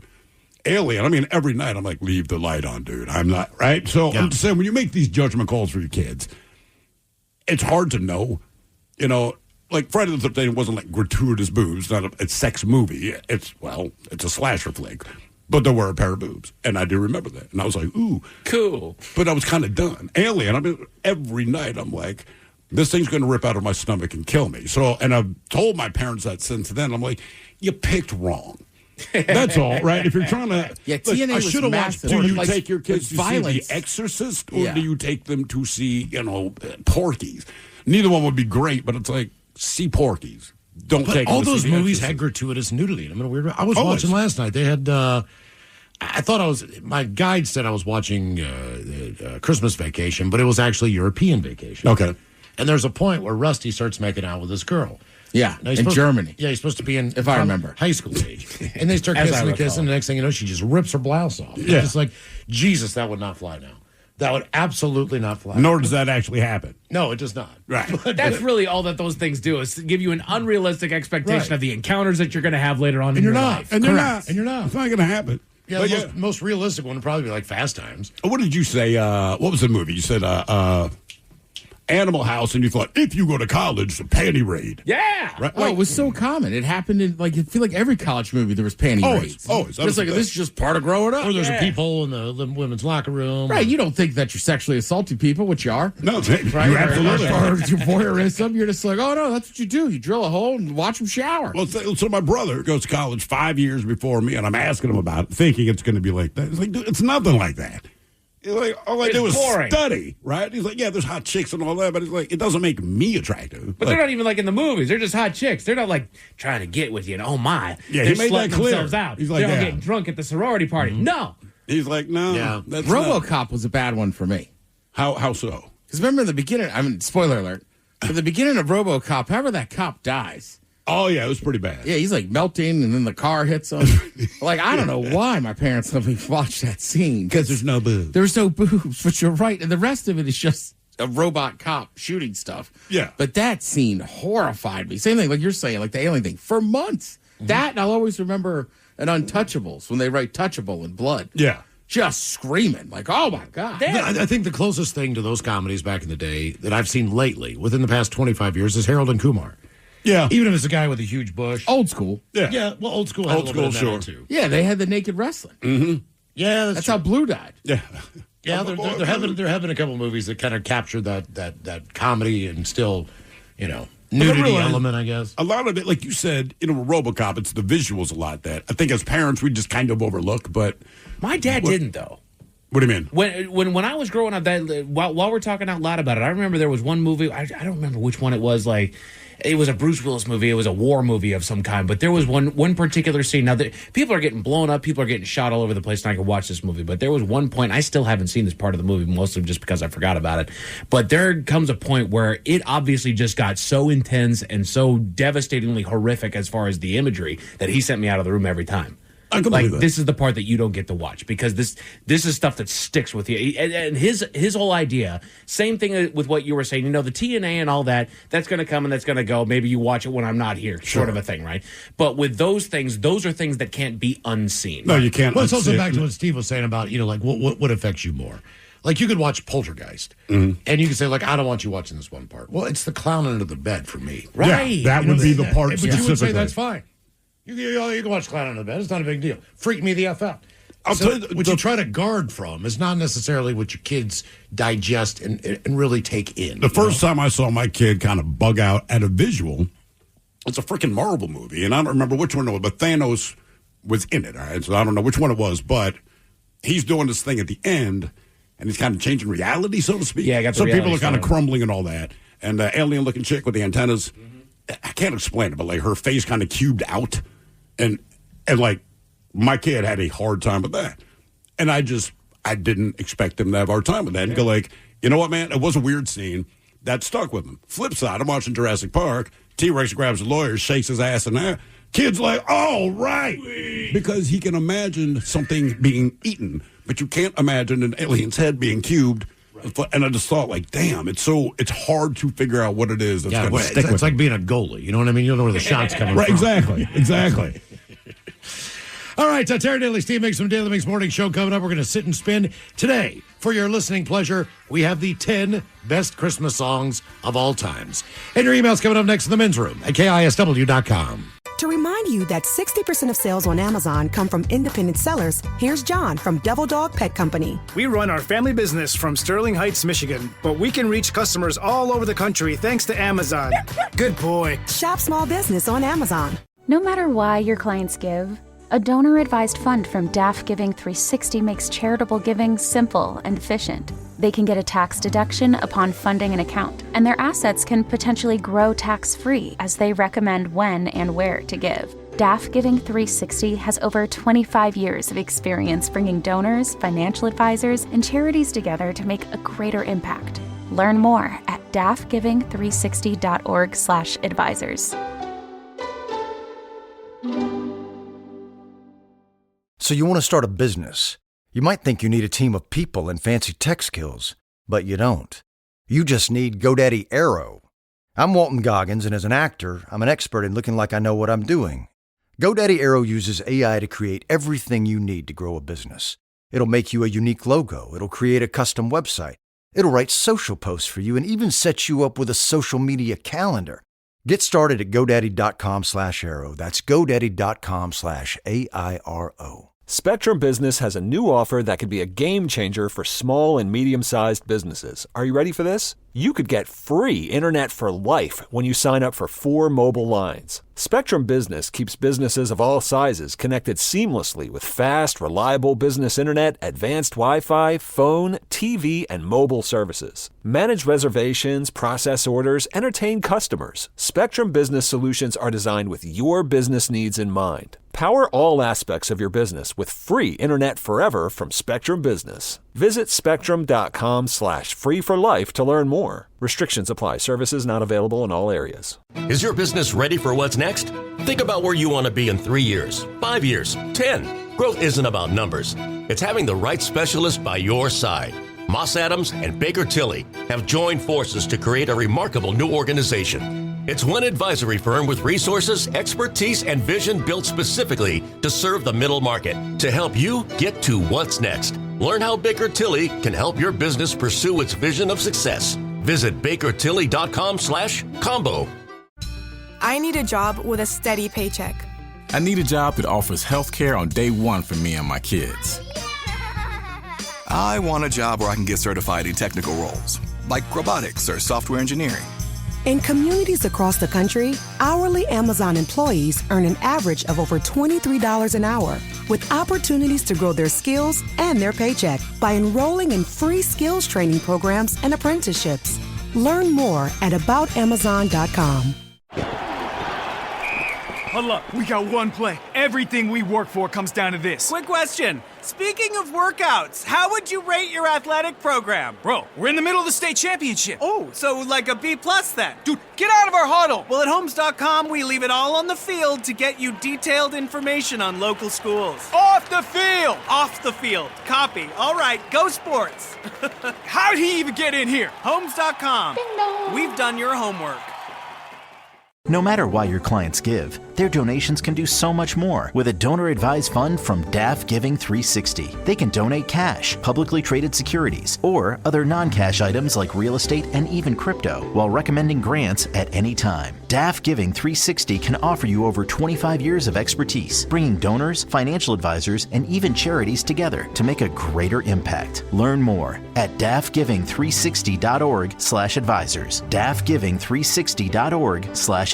Alien, I mean, every night I'm like, leave the light on, dude. I'm not, right? So I'm just saying, when you make these judgment calls for your kids, it's hard to know, like Friday the 13th wasn't like gratuitous boobs, not a sex movie. It's a slasher flick. But there were a pair of boobs, and I do remember that. And I was like, ooh. Cool. But I was kind of done. Alien, I mean, every night I'm like, this thing's going to rip out of my stomach and kill me. So, and I've told my parents that since then. I'm like, you picked wrong. That's all, right? If you're trying to... Yeah, TNA was should have watched... Do you take your kids to see The Exorcist, or do you take them to see, Porky's? Neither one would be great, but it's like, see Porky's. Don't take all them to those see The movies Exorcist. had gratuitous nudity. I mean, weird. I was Always. watching last night. They had. I thought my guide said I was watching Christmas Vacation, but it was actually European Vacation. Okay. And there's a point where Rusty starts making out with this girl. Yeah, Now, he's in supposed- Germany. Yeah, he's supposed to be in, If I remember. high school age. And they start As I kissing and recall. kissing. And the next thing you know, she just rips her blouse off. Yeah. It's just like, Jesus, that would not fly now. That would absolutely not fly. Nor does that actually happen. No, it does not. Right. That's really all that those things do, is to give you an unrealistic expectation Right. of the encounters that you're going to have later on And in you're your not. life. And you're Correct. not. And you're not. It's not going to happen. Yeah, But the most realistic one would probably be like Fast Times. What did you say? What was the movie? You said Animal House, and you thought, if you go to college, the panty raid. Yeah. Right? Oh, it was so common. It happened in, I feel like every college movie there was panty Always, raids. always. That was It's like, the this is just part of growing up. Or there's a peephole in the women's locker room. Right, you don't think that you're sexually assaulting people, which you are. No, Right? you absolutely Or are. your voyeurism, you're just like, oh, no, that's what you do. You drill a hole and watch them shower. Well, so my brother goes to college 5 years before me, and I'm asking him about it, thinking it's going to be like that. He's like, dude, it's nothing like that. He's like, all I It's do is boring. study, right? He's like, yeah, there's hot chicks and all that, but he's like, it doesn't make me attractive. But Like, they're not even like in the movies. They're just hot chicks. They're not like trying to get with you. And, oh my, Yeah, they're he made that slutting clear. themselves out. He's like, they're all yeah. getting drunk at the sorority party. No, he's like, no, Yeah. that's not. RoboCop was a bad one for me. How so? Because remember in the beginning, spoiler alert, at the beginning of RoboCop, however that cop dies, Oh, yeah, it was pretty bad. yeah, he's like melting and then the car hits him. Like, I don't know why my parents let me watch that scene. Because there's no boobs. There's no boobs, but you're right. And the rest of it is just a robot cop shooting stuff. Yeah. But that scene horrified me. Same thing like you're saying, like the alien thing, for months. That, and I'll always remember in Untouchables when they write touchable in blood. Yeah. Just screaming, like, oh my God. I think the closest thing to those comedies back in the day that I've seen lately, within the past 25 years, is Harold and Kumar. Yeah. Even if it's a guy with a huge bush. Old school. Yeah. Yeah, well, old school. had Old a little bit school, of that sure. too. Yeah, they had the naked wrestling. Mm-hmm. Yeah, That's how Blue died. Yeah. Yeah, they're having a couple movies that kind of capture that comedy and still, nudity realize- element, I guess. A lot of it, like you said, with RoboCop, it's the visuals a lot that I think as parents we just kind of overlook. But my dad didn't though. What do you mean? When I was growing up, that while we're talking out loud about it, I remember there was one movie. I don't remember which one it was. Like, it was a Bruce Willis movie. It was a war movie of some kind. But there was one particular scene. Now, people are getting blown up. People are getting shot all over the place. And I could watch this movie. But there was one point. I still haven't seen this part of the movie, mostly just because I forgot about it. But there comes a point where it obviously just got so intense and so devastatingly horrific as far as the imagery that he sent me out of the room every time. Like, this is the part that you don't get to watch because this is stuff that sticks with you. And his whole idea, same thing with what you were saying, the TNA and all that, that's going to come and that's going to go. Maybe you watch it when I'm not here, sort of a thing, right? But with those things, those are things that can't be unseen. No, you can't. Well, it's also back to what Steve was saying about, like, what affects you more? Like, you could watch Poltergeist, and you could say, like, I don't want you watching this one part. Well, it's the clown under the bed for me. Right. Yeah, that would be the part But specifically. you would say that's fine. You can watch Clown Under the Bed. It's not a big deal. Freak me the F out. What you try to guard from is not necessarily what your kids digest and really take in. The first time I saw my kid kind of bug out at a visual, it's a freaking Marvel movie, and I don't remember which one it was, but Thanos was in it, all right? So I don't know which one it was, but he's doing this thing at the end, and he's kind of changing reality, so to speak. Yeah, I got the so people reality are kind of style. crumbling and all that. And the alien-looking chick with the antennas, I can't explain it, but like her face kind of cubed out, and like my kid had a hard time with that, and I didn't expect him to have a hard time with that. And go like, you know what, man, it was a weird scene that stuck with him. Flip side, I'm watching Jurassic Park. T-Rex grabs the lawyer, shakes his ass, and that kid's like, oh right, because he can imagine something being eaten, but you can't imagine an alien's head being cubed. And I just thought, like, damn, it's hard to figure out what it is that's going to stick with it's like being a goalie. You know what I mean? You don't know where the shot's coming right, from. Exactly. All right, Terry Daly, Steve Mix from Daily Mix Morning Show coming up. We're going to sit and spin today. For your listening pleasure, we have the 10 best Christmas songs of all times. And your email's coming up next in the men's room at KISW.com. To remind you that 60% of sales on Amazon come from independent sellers, here's John from Devil Dog Pet Company. We run our family business from Sterling Heights, Michigan, but we can reach customers all over the country thanks to Amazon. Good boy. Shop small business on Amazon. No matter why your clients give, a donor-advised fund from DAF Giving 360 makes charitable giving simple and efficient. They can get a tax deduction upon funding an account, and their assets can potentially grow tax-free as they recommend when and where to give. DAF Giving 360 has over 25 years of experience bringing donors, financial advisors, and charities together to make a greater impact. Learn more at dafgiving360.org/advisors. So you want to start a business. You might think you need a team of people and fancy tech skills, but you don't. You just need GoDaddy Aero. I'm Walton Goggins, and as an actor, I'm an expert in looking like I know what I'm doing. GoDaddy Aero uses AI to create everything you need to grow a business. It'll make you a unique logo. It'll create a custom website. It'll write social posts for you and even set you up with a social media calendar. Get started at GoDaddy.com/Aero. That's GoDaddy.com/AIRO. Spectrum Business has a new offer that could be a game changer for small and medium-sized businesses. Are you ready for this? You could get free internet for life when you sign up for 4 mobile lines. Spectrum Business keeps businesses of all sizes connected seamlessly with fast, reliable business internet, advanced Wi-Fi, phone, TV, and mobile services. Manage reservations, process orders, entertain customers. Spectrum Business solutions are designed with your business needs in mind. Power all aspects of your business with free internet forever from Spectrum Business. Visit spectrum.com/free4life to learn more. Restrictions apply. Services not available in all areas. Is your business ready for what's next? Think about where you want to be in 3 years, 5 years, 10. Growth isn't about numbers. It's having the right specialist by your side. Moss Adams and Baker Tilly have joined forces to create a remarkable new organization. It's one advisory firm with resources, expertise, and vision built specifically to serve the middle market to help you get to what's next. Learn how Baker Tilly can help your business pursue its vision of success. Visit bakertilly.com/combo. I need a job with a steady paycheck. I need a job that offers health care on day one for me and my kids. I want a job where I can get certified in technical roles, like robotics or software engineering. In communities across the country, hourly Amazon employees earn an average of over $23 an hour, with opportunities to grow their skills and their paycheck by enrolling in free skills training programs and apprenticeships. Learn more at aboutamazon.com. Hold up, we got one play. Everything we work for comes down to this. Quick question. Speaking of workouts, how would you rate your athletic program? Bro, we're in the middle of the state championship. Oh, so like a B+ then? Dude, get out of our huddle. Well, at Homes.com, we leave it all on the field to get you detailed information on local schools. Off the field. Off the field. Copy. All right, go sports. How'd he even get in here? Homes.com. We've done your homework. No matter why your clients give, their donations can do so much more with a donor-advised fund from DAF Giving 360. They can donate cash, publicly traded securities, or other non-cash items like real estate and even crypto, while recommending grants at any time. DAF Giving 360 can offer you over 25 years of expertise, bringing donors, financial advisors, and even charities together to make a greater impact. Learn more at dafgiving360.org/advisors. dafgiving360.org/advisors.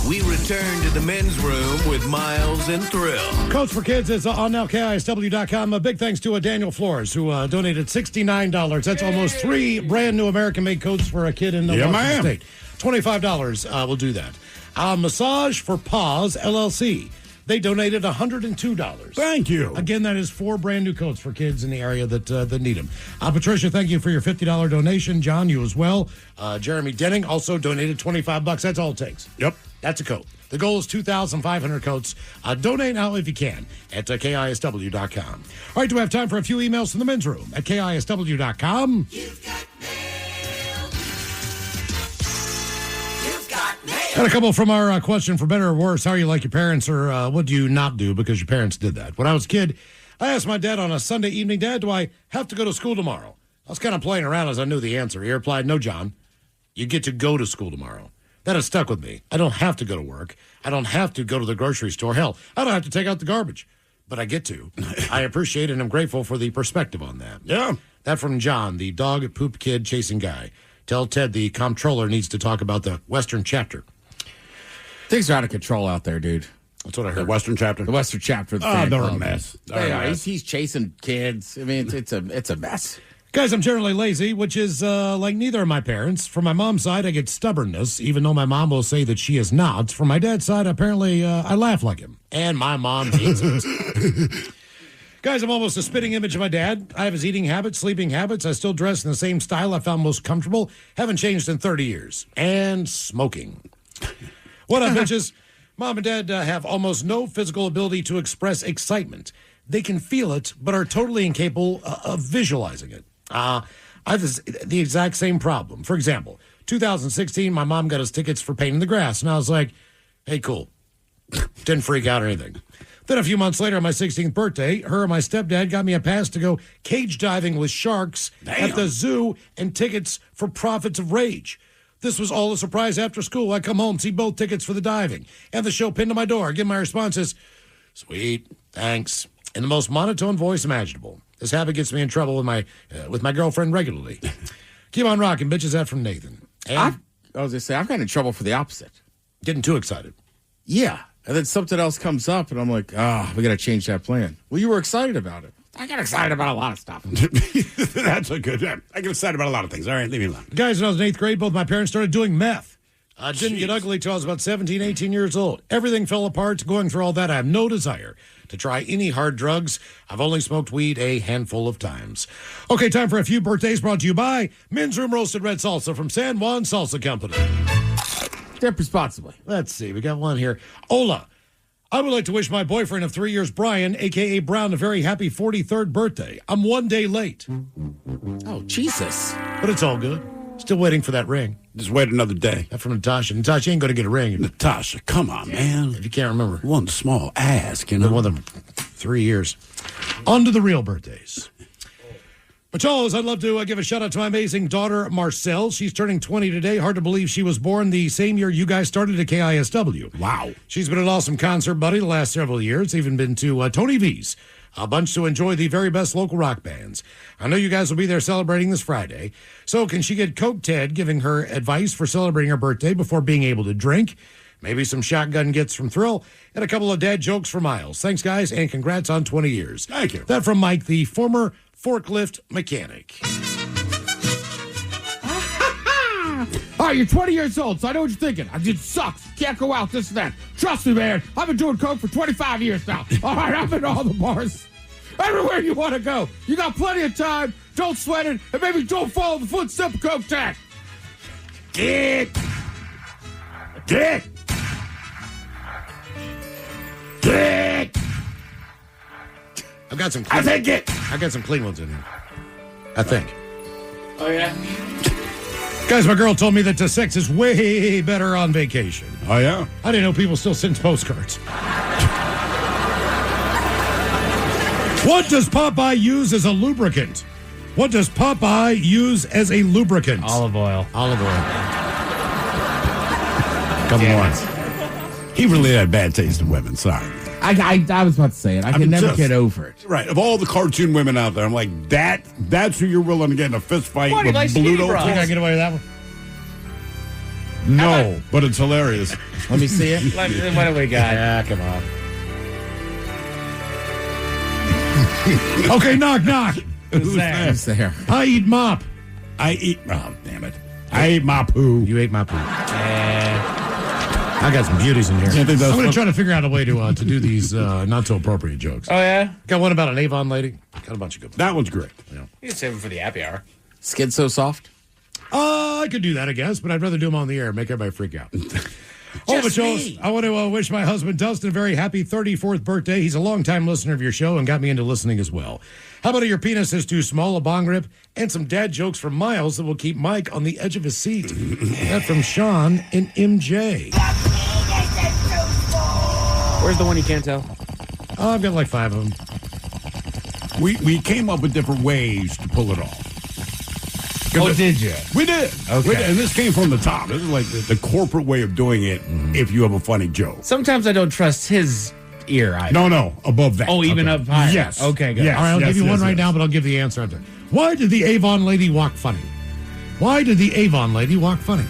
We return to the men's room with Miles and Thrill. Coats for Kids is on now, KISW.com. A big thanks to Daniel Flores, who donated $69. That's almost 3 brand new American-made coats for a kid in Washington State. $25 will do that. Massage for Paws, LLC. They donated $102. Thank you. Again, that is 4 brand new coats for kids in the area that need them. Patricia, thank you for your $50 donation. John, you as well. Jeremy Denning also donated $25. That's all it takes. Yep. That's a coat. The goal is 2,500 coats. Donate now if you can at KISW.com. All right, do we have time for a few emails from the men's room at KISW.com? Got a couple from our question, for better or worse. How are you like your parents, or what do you not do because your parents did that? When I was a kid, I asked my dad on a Sunday evening, Dad, do I have to go to school tomorrow? I was kind of playing around as I knew the answer. He replied, no, John, you get to go to school tomorrow. That has stuck with me. I don't have to go to work. I don't have to go to the grocery store. Hell, I don't have to take out the garbage, but I get to. I appreciate and I'm grateful for the perspective on that. Yeah. That from John, the dog poop kid chasing guy. Tell Ted the comptroller needs to talk about the Western chapter. Things are out of control out there, dude. That's what I heard. The Western chapter? The Western chapter of the Oh, fan they're club. a mess. He's chasing kids. I mean, it's a mess. Guys, I'm generally lazy, which is like neither of my parents. From my mom's side, I get stubbornness, even though my mom will say that she is not. From my dad's side, apparently, I laugh like him. And my mom hates it. Guys, I'm almost a spitting image of my dad. I have his eating habits, sleeping habits. I still dress in the same style I found most comfortable. Haven't changed in 30 years. And smoking. What up, bitches? Mom and Dad have almost no physical ability to express excitement. They can feel it, but are totally incapable of visualizing it. I have the exact same problem. For example, 2016, my mom got us tickets for Painting the Grass, and I was like, hey, cool. Didn't freak out or anything. Then a few months later, on my 16th birthday, her and my stepdad got me a pass to go cage diving with sharks at the zoo and tickets for Prophets of Rage. This was all a surprise after school. I come home, see both tickets for the diving, and the show pinned to my door. Give my responses, sweet, thanks, in the most monotone voice imaginable. This habit gets me in trouble with my girlfriend regularly. Keep on rocking, bitches. That from Nathan. And I was going to say, I've gotten in trouble for the opposite. Getting too excited. Yeah. And then something else comes up, and I'm like, we got to change that plan. Well, you were excited about it. I got excited about a lot of stuff. That's a good. I get excited about a lot of things. All right, leave me alone. Guys, when I was in 8th grade, both my parents started doing meth. I didn't get ugly till I was about 17, 18 years old. Everything fell apart. Going through all that, I have no desire to try any hard drugs. I've only smoked weed a handful of times. Okay, time for a few birthdays brought to you by Men's Room Roasted Red Salsa from San Juan Salsa Company. Dip responsibly. Let's see. We got one here. Ola. I would like to wish my boyfriend of 3 years, Brian, a.k.a. Brown, a very happy 43rd birthday. I'm 1 day late. Oh, Jesus. But it's all good. Still waiting for that ring. Just wait another day. That from Natasha. Natasha ain't going to get a ring. Natasha, come on, man. If you can't remember. One small ask, you know. More than 3 years. On to the real birthdays. But Charles, I'd love to give a shout out to my amazing daughter, Marcelle. She's turning 20 today. Hard to believe she was born the same year you guys started at KISW. Wow. She's been an awesome concert buddy the last several years. Even been to Tony V's A bunch to enjoy the very best local rock bands. I know you guys will be there celebrating this Friday. So can she get Coke Ted giving her advice for celebrating her birthday before being able to drink? Maybe some shotgun gets from Thrill, and a couple of dad jokes for Miles. Thanks, guys, and congrats on 20 years. Thank you. That from Mike, the former forklift mechanic. All right, you're 20 years old, so I know what you're thinking. It sucks. Can't go out, this and that. Trust me, man. I've been doing coke for 25 years now. All right, I've been to all the bars. Everywhere you want to go. You got plenty of time. Don't sweat it, and maybe don't follow the footsteps of Coke Tech. Get. I've got some clean ones in here. I think. Oh, yeah? Guys, my girl told me that sex is way better on vacation. Oh, yeah? I didn't know people still send postcards. What does Popeye use as a lubricant? What does Popeye use as a lubricant? Olive oil. Olive oil. Come on. He really had bad taste in women. Sorry. I was about to say it. I can never get over it. Right. Of all the cartoon women out there, I'm like, that's who you're willing to get in a fist fight What, with like Bluto. Bros? Think I get away with that one? No, but it's hilarious. Let me see it. What do we got? Yeah, come on. Okay, knock. Who's there? Who's there? I eat mop. Oh, damn it. I ate my poo. You ate my poo. I got some beauties in here. I'm going to try to figure out a way to do these not so appropriate jokes. Oh, yeah? Got one about an Avon lady. Got a bunch of good ones. That one's great. Yeah. You can save them for the happy hour. Skin so soft? I could do that, I guess, but I'd rather do them on the air, make everybody freak out. I want to wish my husband Dustin a very happy 34th birthday. He's a longtime listener of your show and got me into listening as well. How about your penis is too small, a bong rip, and some dad jokes from Miles that will keep Mike on the edge of his seat. That from Sean and MJ. Where's the one you can't tell? I've got like 5 of them. We came up with different ways to pull it off. Oh, did you? We did. Okay. And this came from the top. This is like the corporate way of doing it if you have a funny joke. Sometimes I don't trust his ear either. No, above that. Oh, even up higher? Yes. Okay, good. Yes, All right, I'll give you one right yes. now, but I'll give the answer after. Why did the Avon lady walk funny? Why did the Avon lady walk funny?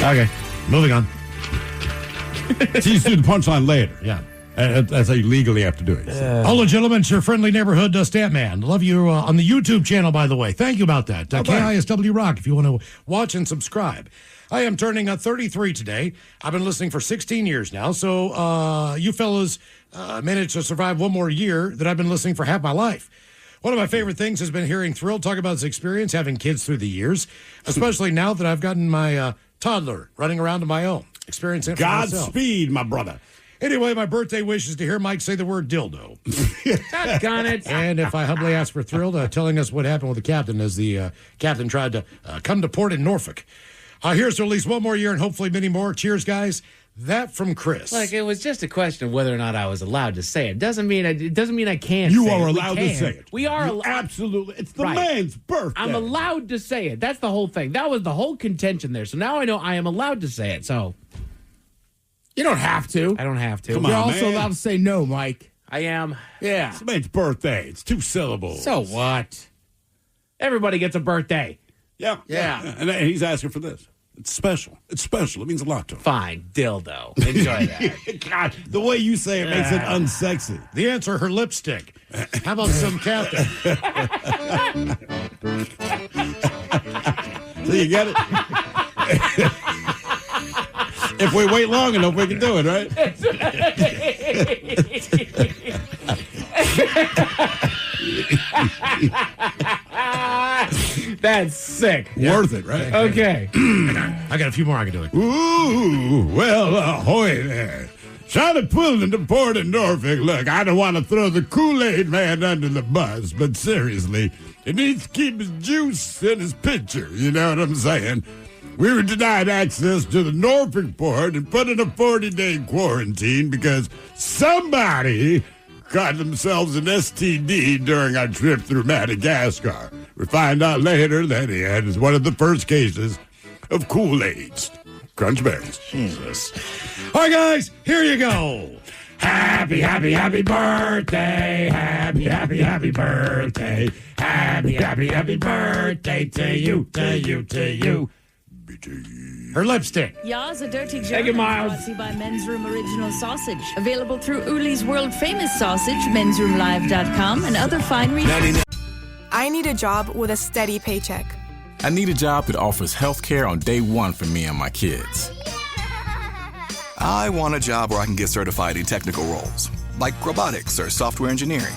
Okay, moving on. She's do the punchline later. Yeah. That's how you legally have to do it. Hello, gentlemen. It's your friendly neighborhood stamp man. Love you on the YouTube channel, by the way. Thank you about that. KISW Rock, if you want to watch and subscribe. I am turning 33 today. I've been listening for 16 years now, so you fellas managed to survive one more year that I've been listening for half my life. One of my favorite things has been hearing Thrill talk about his experience having kids through the years, especially now that I've gotten my toddler running around on my own. Experiencing it for myself. Godspeed, my brother. Anyway, my birthday wish is to hear Mike say the word dildo. Doggone it. And if I humbly ask for Thrill telling us what happened with the captain as the captain tried to come to port in Norfolk. Here's to at least one more year and hopefully many more. Cheers, guys. That from Chris. Like, it was just a question of whether or not I was allowed to say it. It doesn't mean I can't You say it. are We allowed to can. say it. We are Absolutely. It's the Right. man's birthday. I'm allowed to say it. That's the whole thing. That was the whole contention there. So now I know I am allowed to say it. So You don't have to. I don't have to. Come You're on, also man. allowed to say no, Mike. I am. Yeah. It's the man's birthday. It's 2 syllables. So what? Everybody gets a birthday. Yeah. And he's asking for this. It's special. It's special. It means a lot to him. Fine. Dildo. Enjoy that. God, the way you say it makes it unsexy. The answer, her lipstick. How about some captain? So you get it? If we wait long enough, we can do it, right? That's sick. Worth it, right? Okay. I got a few more I can do. Ooh, well, ahoy there. Trying to pull into port in Norfolk. Look, I don't want to throw the Kool-Aid man under the bus, but seriously, he needs to keep his juice in his pitcher. You know what I'm saying? We were denied access to the Norfolk port and put in a 40-day quarantine because somebody got themselves an STD during our trip through Madagascar. We find out later that he had one of the first cases of Kool-Aids. Crunch berries. Jesus. All right, guys, here you go. Happy, happy, happy birthday. Happy, happy, happy birthday. Happy, happy, happy birthday to you, to you, to you. Her lipstick. Ya's a dirty joke. Thank you, Miles. Brought to you by Men's Room Original Sausage. Available through Uli's world famous sausage, mensroomlive.com, and other fine retailers. I need a job with a steady paycheck. I need a job that offers health care on day one for me and my kids. I want a job where I can get certified in technical roles, like robotics or software engineering.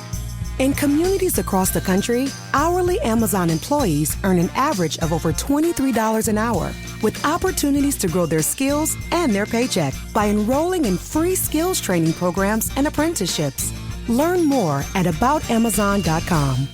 In communities across the country, hourly Amazon employees earn an average of over $23 an hour, with opportunities to grow their skills and their paycheck by enrolling in free skills training programs and apprenticeships. Learn more at aboutamazon.com.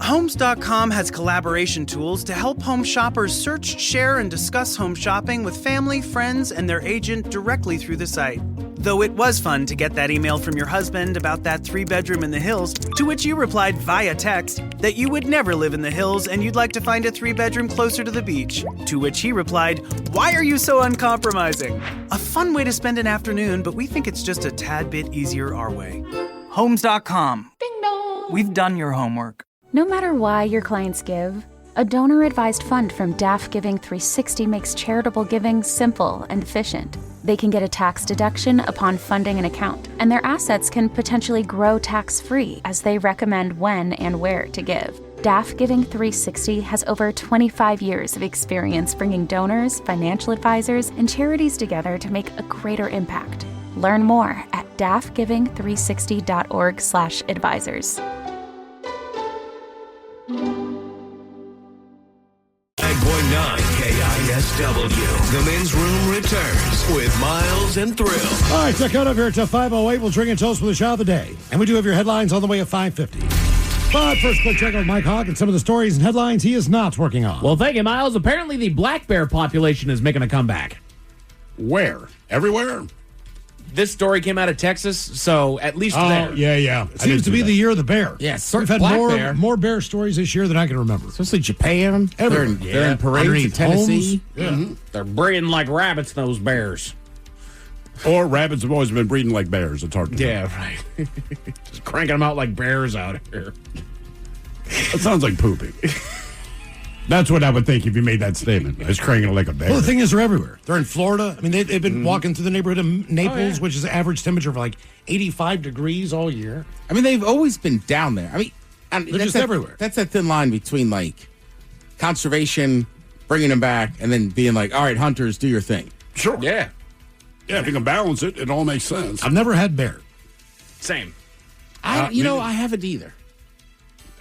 Homes.com has collaboration tools to help home shoppers search, share, and discuss home shopping with family, friends, and their agent directly through the site. Though it was fun to get that email from your husband about that 3-bedroom in the hills, to which you replied via text that you would never live in the hills and you'd like to find a 3-bedroom closer to the beach. To which he replied, "Why are you so uncompromising?" A fun way to spend an afternoon, but we think it's just a tad bit easier our way. Homes.com. Ding dong. We've done your homework. No matter why your clients give, a donor-advised fund from DAF Giving 360 makes charitable giving simple and efficient. They can get a tax deduction upon funding an account, and their assets can potentially grow tax-free as they recommend when and where to give. DAF Giving 360 has over 25 years of experience bringing donors, financial advisors, and charities together to make a greater impact. Learn more at dafgiving360.org/advisors. 9.9 KISW. The Men's Room returns with Miles and Thrill. All right, check out over here to 508. We'll drink and toast with the shot of the day. And we do have your headlines on the way at 5:50. But first, quick check out with Mike Hogg and some of the stories and headlines he is not working on. Well, thank you, Miles. Apparently, the black bear population is making a comeback. Where? Everywhere? This story came out of Texas, so at least there. Yeah. It seems to be the year of the bear. Yes, we've had more bear stories this year than I can remember. Especially Japan. They're in parades in Tennessee. Yeah. Mm-hmm. They're breeding like rabbits, those bears. Or rabbits have always been breeding like bears. It's hard to know. Yeah, right. Just cranking them out like bears out here. That sounds like pooping. That's what I would think if you made that statement. It's cranking like a bear. Well, the thing is, they're everywhere. They're in Florida. I mean, they've been walking through the neighborhood of Naples, which is an average temperature of like 85 degrees all year. I mean, they've always been down there. I mean, they're just everywhere. That's that thin line between like conservation, bringing them back, and then being like, all right, hunters, do your thing. Sure. Yeah. Yeah, if you can balance it, it all makes sense. I've never had bear. Same. I haven't either.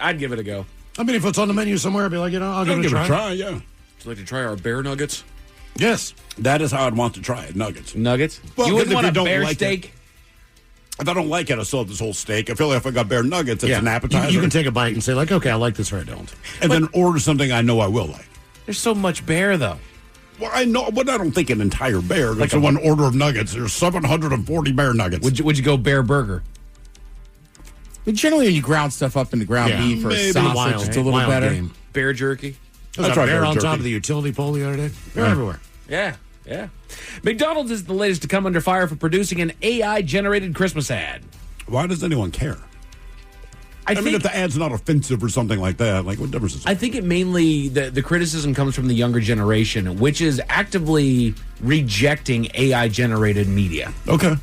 I'd give it a go. I mean, if it's on the menu somewhere, I'd be like, I'll give it a try. Yeah. Would you like to try our bear nuggets? Yes. That is how I'd want to try it, nuggets. Nuggets? Well, you wouldn't want a don't bear like steak? If I don't like it, I still have this whole steak. I feel like if I got bear nuggets, it's an appetizer. You can take a bite and say, like, okay, I like this or I don't. And then order something I know I will like. There's so much bear, though. Well, I know, but I don't think an entire bear. Like one order of nuggets. There's 740 bear nuggets. Would you go bear burger? But generally, when you ground stuff up into ground beef or sausage, it's a little better. Game. Bear jerky. There's a bear on top of the utility pole the other day. They're everywhere. Yeah. McDonald's is the latest to come under fire for producing an AI-generated Christmas ad. Why does anyone care? I mean, if the ad's not offensive or something like that, like what difference does it make? I think it mainly, the criticism comes from the younger generation, which is actively rejecting AI-generated media. Okay.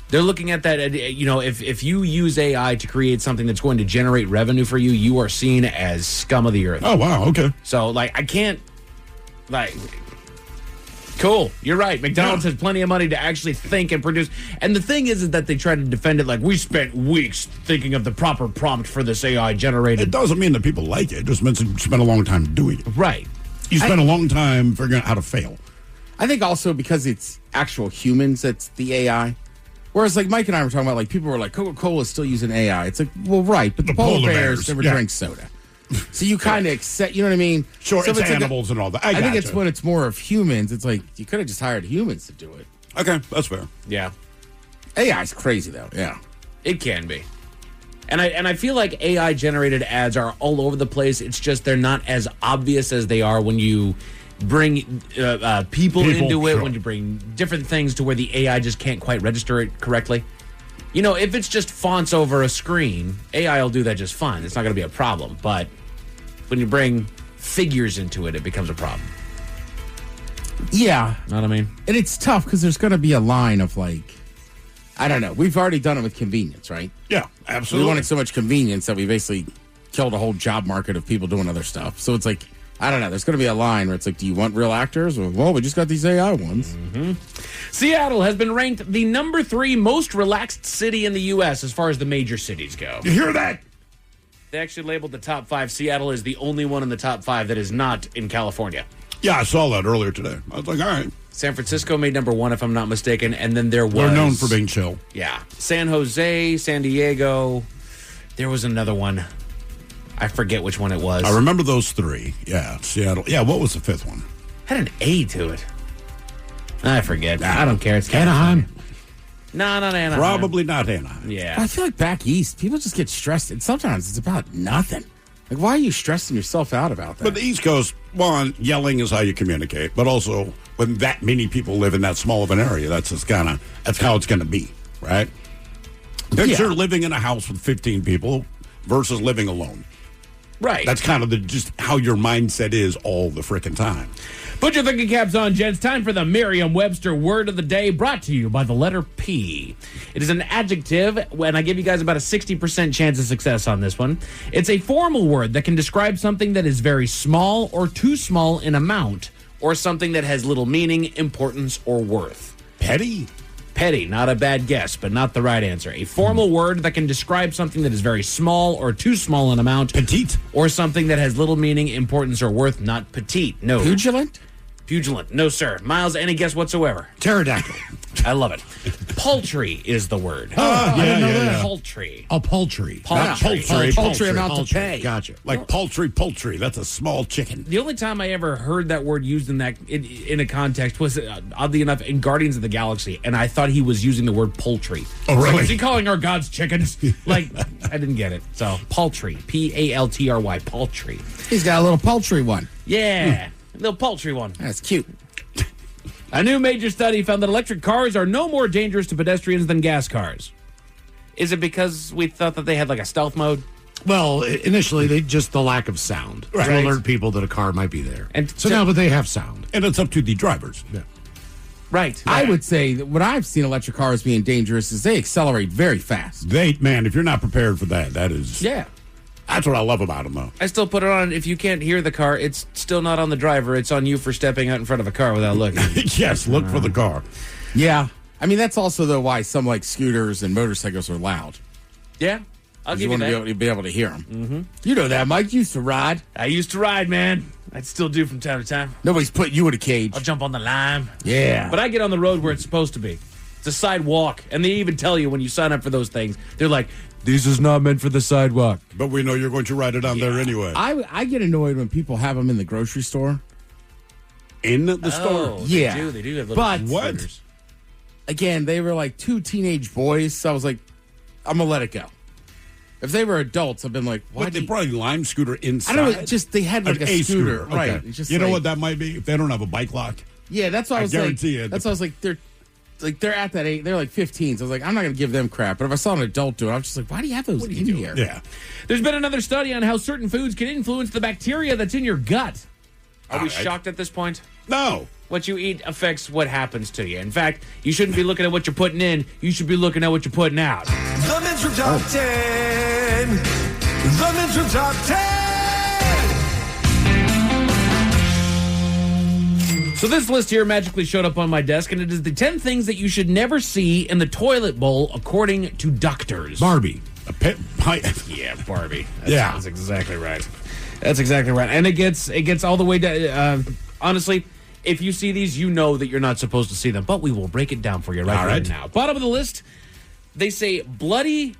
They're looking at that, if you use AI to create something that's going to generate revenue for you, you are seen as scum of the earth. Oh, wow, okay. So, I can't, cool, you're right. McDonald's has plenty of money to actually think and produce. And the thing is that they try to defend it like we spent weeks thinking of the proper prompt for this AI generated. It doesn't mean that people like it. It just means you spent a long time doing it. Right. You spent a long time figuring out how to fail. I think also because it's actual humans that's the AI. Whereas, like, Mike and I were talking about, like, people were like, Coca-Cola is still using AI. It's like, well, right, but the polar bears never drink soda. So you kind of accept, you know what I mean? Sure, so it's animals and all that. I think it's when it's more of humans. It's like, you could have just hired humans to do it. Okay, that's fair. Yeah. AI is crazy, though. Yeah. It can be. And I feel like AI-generated ads are all over the place. It's just they're not as obvious as they are when you bring people into it, sure. when you bring different things to where the AI just can't quite register it correctly. You know, if it's just fonts over a screen, AI will do that just fine. It's not going to be a problem. But when you bring figures into it, it becomes a problem. Yeah. Know what I mean? And it's tough because there's going to be a line of like, I don't know. We've already done it with convenience, right? Yeah, absolutely. We wanted so much convenience that we basically killed a whole job market of people doing other stuff. So it's like, I don't know. There's going to be a line where it's like, do you want real actors? Or, well, we just got these AI ones. Mm-hmm. Seattle has been ranked the number 3 most relaxed city in the U.S. as far as the major cities go. You hear that? They actually labeled the top 5. Seattle is the only one in the top 5 that is not in California. Yeah, I saw that earlier today. I was like, all right. San Francisco made number 1, if I'm not mistaken, and then there was... They're known for being chill. Yeah. San Jose, San Diego. There was another one. I forget which one it was. I remember those 3. Yeah, Seattle. Yeah, what was the 5th one? Had an A to it. I forget. I don't care. It's Anaheim. No, not Anaheim. Probably not Anaheim. Yeah. I feel like back east, people just get stressed. And sometimes it's about nothing. Like, why are you stressing yourself out about that? But the East Coast, one, yelling is how you communicate. But also, when that many people live in that small of an area, that's how it's going to be, right? Picture living in a house with 15 people versus living alone. Right. That's kind of just how your mindset is all the frickin' time. Put your thinking caps on, gents. Time for the Merriam-Webster word of the day, brought to you by the letter P. It is an adjective, and I give you guys about a 60% chance of success on this one. It's a formal word that can describe something that is very small or too small in amount, or something that has little meaning, importance, or worth. Petty? Petty, not a bad guess, but not the right answer. A formal word that can describe something that is very small or too small in amount. Petite. Or something that has little meaning, importance, or worth. Not petite. No. Pugilant? Pugilant. No, sir. Miles, any guess whatsoever? Pterodactyl. I love it. Paltry is the word. I didn't know that. Paltry. A poultry. Paltry amount to pay. Gotcha. Like poultry. That's a small chicken. The only time I ever heard that word used in a context was, oddly enough, in Guardians of the Galaxy, and I thought he was using the word poultry. Oh, really? Like, is he calling our gods chickens? Like, I didn't get it. So, paltry. Paltry. Paltry. He's got a little poultry one. Yeah. A little paltry one. That's cute. A new major study found that electric cars are no more dangerous to pedestrians than gas cars. Is it because we thought that they had like a stealth mode? Well, initially, the lack of sound to alert people that a car might be there. And so now, but they have sound. And it's up to the drivers. Yeah. Right. I would say that what I've seen electric cars being dangerous is they accelerate very fast. Man, if you're not prepared for that is... Yeah. That's what I love about them, though. I still put it on. If you can't hear the car, it's still not on the driver. It's on you for stepping out in front of a car without looking. Yes, look for the car. Yeah. I mean, that's also, though, why some, like, scooters and motorcycles are loud. Yeah. I'll give you that. You want to be able to hear them. Mm-hmm. You know that, Mike. You used to ride. I used to ride, man. I still do from time to time. Nobody's putting you in a cage. I'll jump on the lime. Yeah. But I get on the road where it's supposed to be. It's a sidewalk. And they even tell you when you sign up for those things, they're like, this is not meant for the sidewalk. But we know you're going to ride it on there anyway. I get annoyed when people have them in the grocery store. In the store? Yeah. They do have little what? scooters. Again, they were like 2 teenage boys, so I was like, I'm going to let it go. If they were adults, I've been like, why? They probably lime scooter inside. I don't know, just they had like a scooter. Okay. Right. It's just you know like, what that might be? If they don't have a bike lock. Yeah, that's why I was guarantee like, it. that's why I was like, they're at that age. They're like 15. So I was like, I'm not going to give them crap. But if I saw an adult do it, I was just like, why do you have those in here? Yeah. There's been another study on how certain foods can influence the bacteria that's in your gut. Are we shocked at this point? No. What you eat affects what happens to you. In fact, you shouldn't be looking at what you're putting in. You should be looking at what you're putting out. The Men's Room Top 10. The Men's Room Top 10. So this list here magically showed up on my desk, and it is the 10 things that you should never see in the toilet bowl, according to doctors. Barbie. Yeah, Barbie. Yeah. That's exactly right. That's exactly right. And it gets all the way down. Honestly, if you see these, you know that you're not supposed to see them. But we will break it down for you right now. Bottom of the list, they say bloody,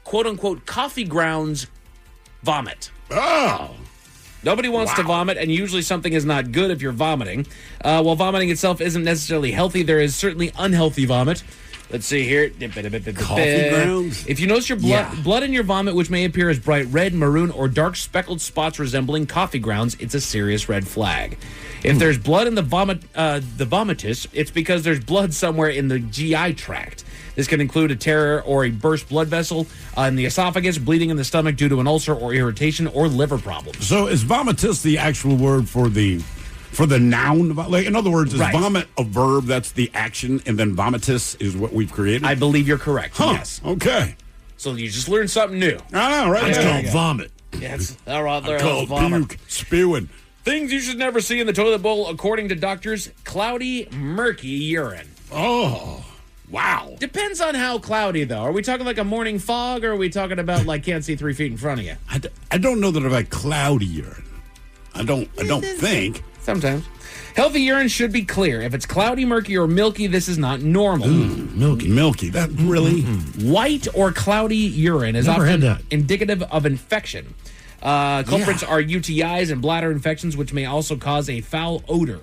quote-unquote, coffee grounds vomit. Oh. Nobody wants to vomit, and usually something is not good if you're vomiting. While vomiting itself isn't necessarily healthy, there is certainly unhealthy vomit. Let's see here. Coffee grounds? If you notice your blood in your vomit, which may appear as bright red, maroon, or dark speckled spots resembling coffee grounds, it's a serious red flag. If there's blood in the vomitus, it's because there's blood somewhere in the GI tract. This can include a tear or a burst blood vessel in the esophagus, bleeding in the stomach due to an ulcer or irritation, or liver problems. So is vomitus the actual word for the noun? Like, in other words, is vomit a verb? That's the action, and then vomitus is what we've created? I believe you're correct. Huh. Yes. Okay. So you just learned something new. I know, right? It's called vomit. Yes. All right, there. I call vomit. puke, spewing. Things you should never see in the toilet bowl, according to doctors: cloudy, murky urine. Oh, wow. Depends on how cloudy, though. Are we talking like a morning fog, or are we talking about like can't see 3 feet in front of you? I don't know that I've had cloudy urine. I don't think. Sometimes. Healthy urine should be clear. If it's cloudy, murky, or milky, this is not normal. Milky. That really? White or cloudy urine is often indicative of infection. Culprits are UTIs and bladder infections, which may also cause a foul odor.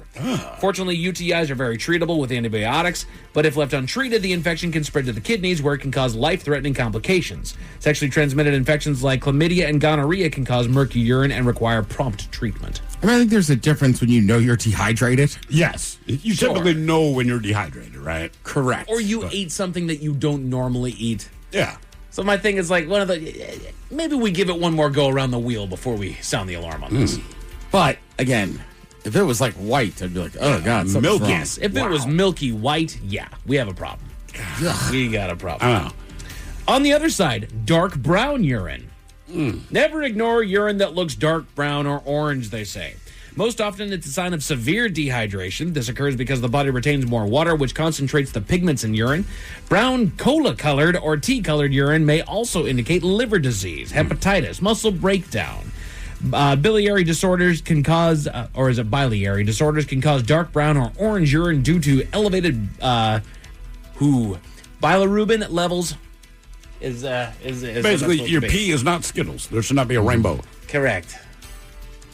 Fortunately, UTIs are very treatable with antibiotics, but if left untreated, the infection can spread to the kidneys, where it can cause life-threatening complications. Sexually transmitted infections like chlamydia and gonorrhea can cause murky urine and require prompt treatment. I mean, I think there's a difference when you know you're dehydrated. Yes. You typically know when you're dehydrated, right? Correct. Or you ate something that you don't normally eat. Yeah. So my thing is like maybe we give it one more go around the wheel before we sound the alarm on this. But again, if it was like white, I'd be like, oh God, something's milky. wrong. Yes, if it was milky white, yeah, we have a problem. We got a problem. On the other side, dark brown urine. Never ignore urine that looks dark brown or orange, they say. Most often, it's a sign of severe dehydration. This occurs because the body retains more water, which concentrates the pigments in urine. Brown cola-colored or tea-colored urine may also indicate liver disease, hepatitis, muscle breakdown. Biliary disorders can cause, or is it biliary disorders can cause dark brown or orange urine due to elevated bilirubin levels. Is basically your pee is not Skittles. There should not be a rainbow. Correct.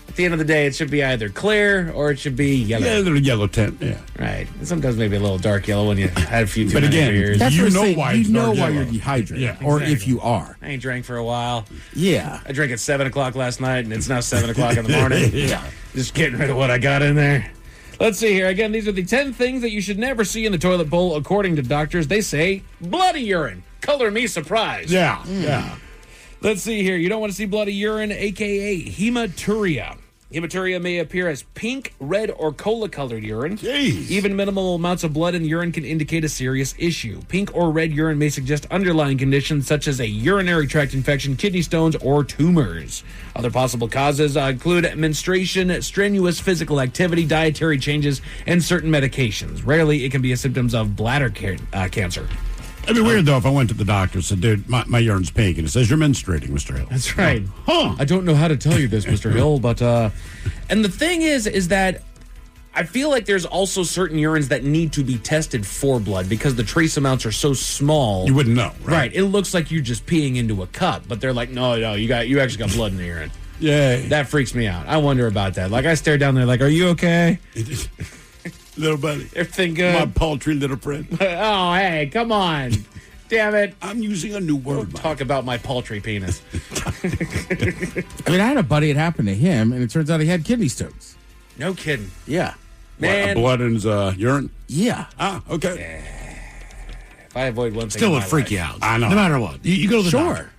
At the end of the day, it should be either clear or it should be yellow. Yeah, a little yellow tint. Yeah, right. And sometimes maybe a little dark yellow when you had a few too but many again, beers. That's you know why you're dehydrated, or exactly. if you are. I ain't drank for a while. Yeah, I drank at 7:00 last night, and it's now 7:00 in the morning. Just getting rid of what I got in there. Let's see here. Again, these are the 10 things that you should never see in the toilet bowl, according to doctors. They say bloody urine. Color me surprised. Yeah. Let's see here. You don't want to see bloody urine, a.k.a. hematuria. Hematuria may appear as pink, red, or cola-colored urine. Jeez. Even minimal amounts of blood in urine can indicate a serious issue. Pink or red urine may suggest underlying conditions such as a urinary tract infection, kidney stones, or tumors. Other possible causes include menstruation, strenuous physical activity, dietary changes, and certain medications. Rarely, it can be a symptoms of bladder cancer. It'd be weird, though, if I went to the doctor and said, dude, my urine's pink, and it says you're menstruating, Mr. Hill. That's right. I don't know how to tell you this, Mr. Hill, but, and the thing is that I feel like there's also certain urines that need to be tested for blood because the trace amounts are so small. You wouldn't know, right? Right. It looks like you're just peeing into a cup, but they're like, no, you actually got blood in the urine. Yeah. That freaks me out. I wonder about that. Like, I stare down there like, are you okay? Little buddy. Everything good? My paltry little friend. Oh, hey, come on. Damn it. I'm using a new word. Talk about my paltry penis. I mean, I had a buddy, it happened to him, and it turns out he had kidney stones. No kidding. Yeah. Man. Blood in his urine? Yeah. Ah, okay. If I avoid one thing Still in would my freak life, you out. I know. No matter what. You go to the doctor.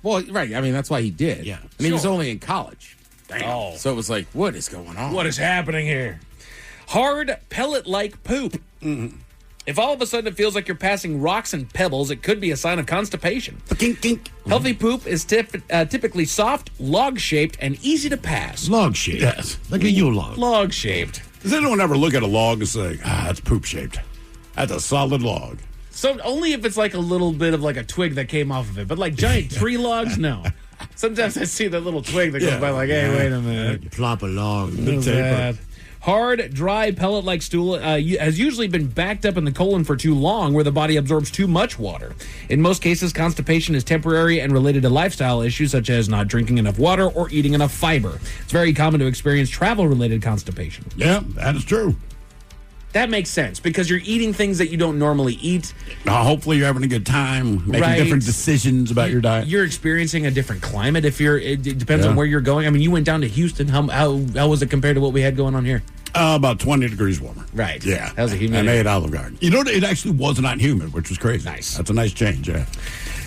Well, right. I mean, that's why he did. Yeah. And he was only in college. Damn. Oh. So it was like, what is going on? What is happening here? Hard, pellet-like poop. Mm-hmm. If all of a sudden it feels like you're passing rocks and pebbles, it could be a sign of constipation. Kink, kink. Healthy poop is typically soft, log-shaped, and easy to pass. Log-shaped. Yes. Like a U-log. Log-shaped. Does anyone ever look at a log and say, that's poop-shaped? That's a solid log. So only if it's like a little bit of like a twig that came off of it. But like giant tree logs, no. Sometimes I see that little twig that goes by like, hey, wait a minute. Plop a log. Hard, dry, pellet-like stool has usually been backed up in the colon for too long, where the body absorbs too much water. In most cases, constipation is temporary and related to lifestyle issues such as not drinking enough water or eating enough fiber. It's very common to experience travel-related constipation. Yeah, that is true. That makes sense because you're eating things that you don't normally eat. Hopefully you're having a good time, making different decisions about your diet. You're experiencing a different climate. It depends on where you're going. I mean, you went down to Houston. How was it compared to what we had going on here? About 20 degrees warmer. Right. Yeah. That was a humidity. And I ate Olive Garden. You know, it actually was not humid, which was crazy. Nice. That's a nice change, yeah.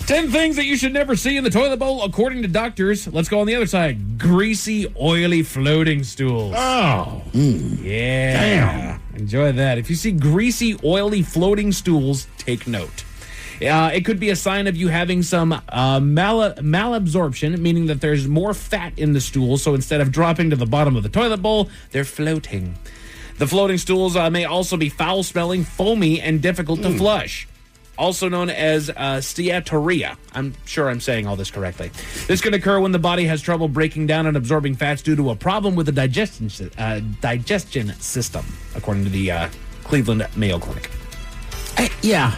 10 things that you should never see in the toilet bowl, according to doctors. Let's go on the other side. Greasy, oily floating stools. Oh. Yeah. Damn. Enjoy that. If you see greasy, oily floating stools, take note. It could be a sign of you having some malabsorption, meaning that there's more fat in the stool, so instead of dropping to the bottom of the toilet bowl, they're floating. The floating stools may also be foul-smelling, foamy, and difficult to flush. Also known as steatorrhea. I'm sure I'm saying all this correctly. This can occur when the body has trouble breaking down and absorbing fats due to a problem with the digestion system, according to the Cleveland Mayo Clinic. Yeah.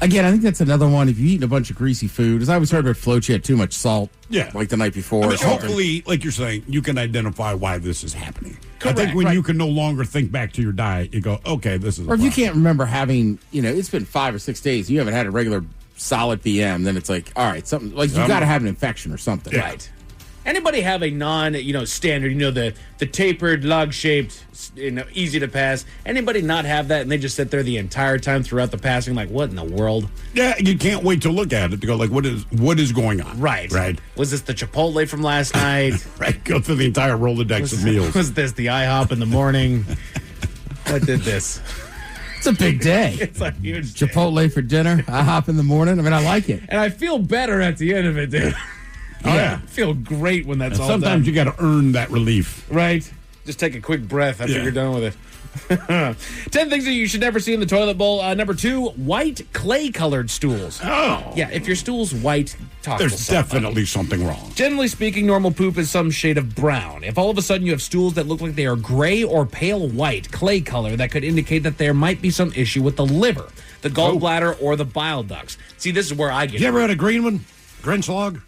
Again, I think that's another one. If you eat a bunch of greasy food, as I always heard, it floats you had too much salt. Yeah. Like the night before. I mean, or something. hopefully, like you're saying, you can identify why this is happening. Correct, I think when right. you can no longer think back to your diet, you go, okay, this is Or if you can't remember having, it's been 5 or 6 days, you haven't had a regular solid PM, then it's like, all right, something, like you got to have an infection or something. Yeah. Right. Anybody have a standard, the tapered, log-shaped, easy to pass? Anybody not have that and they just sit there the entire time throughout the passing like, what in the world? Yeah, you can't wait to look at it to go like, what is going on? Right. Right. Was this the Chipotle from last night? Right. Go through the entire Rolodex of meals. Was this the IHOP in the morning? What did this? It's a big day. It's a huge day. Chipotle for dinner, IHOP in the morning. I mean, I like it. And I feel better at the end of it, dude. Oh, yeah. I feel great when that's And all sometimes done. you got to earn that relief. Right? Just take a quick breath after Yeah. you're done with it. 10 things that you should never see in the toilet bowl. Number 2, white clay-colored stools. Oh. Yeah, if your stool's white, talk to There's somebody. definitely something wrong. Generally speaking, normal poop is some shade of brown. If all of a sudden you have stools that look like they are gray or pale white, clay color, that could indicate that there might be some issue with the liver, the gallbladder, or the bile ducts. See, this is where I get You ever had a green one? Grinch log?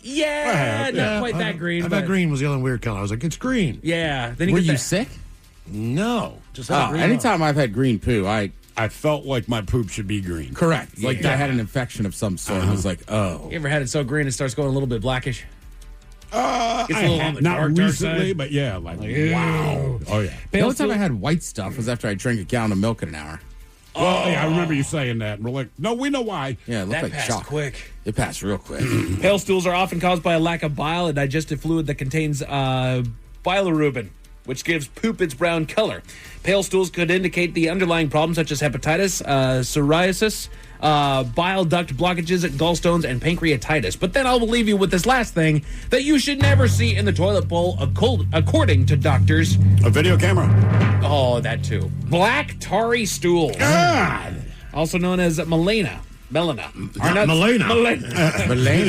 Yeah, not quite that green. I but thought green was the only weird color. I was like, it's green. Yeah. Then Were get you that- sick? No. Just had a green anytime I've had green poo, I felt like my poop should be green. correct. Like Yeah. I had an infection of some sort. I was like, oh. You ever had it so green it starts going a little bit blackish? Gets a I little have on the not dark recently, side. but yeah, like Ew. wow. Oh yeah. The only time I had white stuff was after I drank a gallon of milk in an hour. Well, yeah, I remember you saying that. And we're like, no, we know why. Yeah, it looked That like passed chalk. quick. It passed real quick. Pale stools are often caused by a lack of bile, a digestive fluid that contains bilirubin, which gives poop its brown color. Pale stools could indicate the underlying problems such as hepatitis, psoriasis, bile duct blockages, gallstones, and pancreatitis. But then I'll leave you with this last thing that you should never see in the toilet bowl, according to doctors. A video camera. Oh, that too. Black tarry stools. God. Also known as melena. Melena. Melena.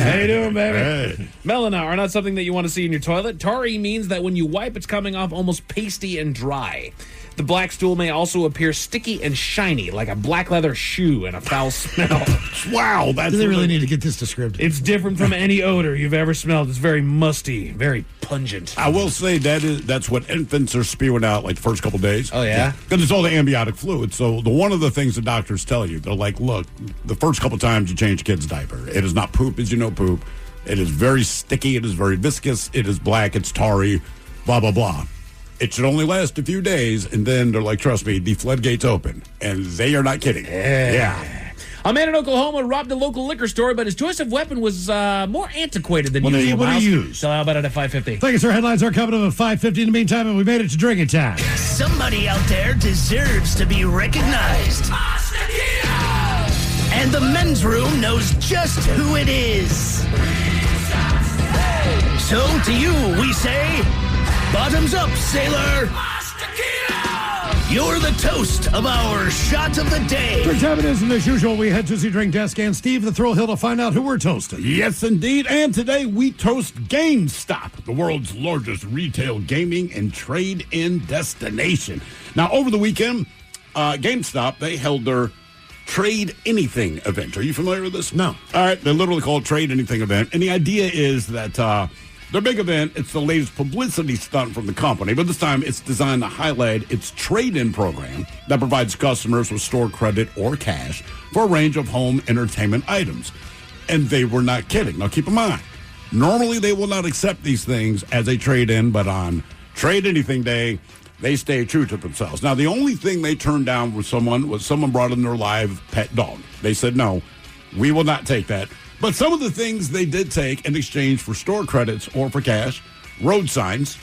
How you doing, baby? Hey. Melena are not something that you want to see in your toilet. Tarry means that when you wipe, it's coming off almost pasty and dry. The black stool may also appear sticky and shiny, like a black leather shoe and a foul smell. Wow, that's Do they really need to get this described? It's different from any odor you've ever smelled. It's very musty, very pungent. I will say that's what infants are spewing out like the first couple days. Oh, yeah? Because it's all the amniotic fluid. So one of the things the doctors tell you, they're like, look, the first couple times you change a kid's diaper, it is not poop as you know poop. It is very sticky. It is very viscous. It is black. It's tarry. Blah blah blah. It should only last a few days, and then they're like, trust me, the floodgates open, and they are not kidding. Yeah. A man in Oklahoma robbed a local liquor store, but his choice of weapon was more antiquated than What did he- usual. what did he Miles. use? So how about it at 5:50? Thank you, sir. Headlines are coming up at 5:50 in the meantime, and we made it to drinking time. Somebody out there deserves to be recognized. And the men's room knows just who it is. So to you, we say, bottoms up, sailor. You're the toast of our shot of the day. Drink time it is, and as usual, we head to the drink desk and Steve the Thrill Hill to find out who we're toasting. Yes, indeed. And today we toast GameStop, the world's largest retail gaming and trade-in destination. Now, over the weekend, GameStop, they held their Trade Anything event. Are you familiar with this? No. All right. They literally call it Trade Anything event. And the idea is that Their big event, it's the latest publicity stunt from the company, but this time it's designed to highlight its trade-in program that provides customers with store credit or cash for a range of home entertainment items. And they were not kidding. Now, keep in mind, normally they will not accept these things as a trade-in, but on Trade Anything Day, they stay true to themselves. Now, the only thing they turned down was someone brought in their live pet dog. They said, no, we will not take that. But some of the things they did take in exchange for store credits or for cash, road signs,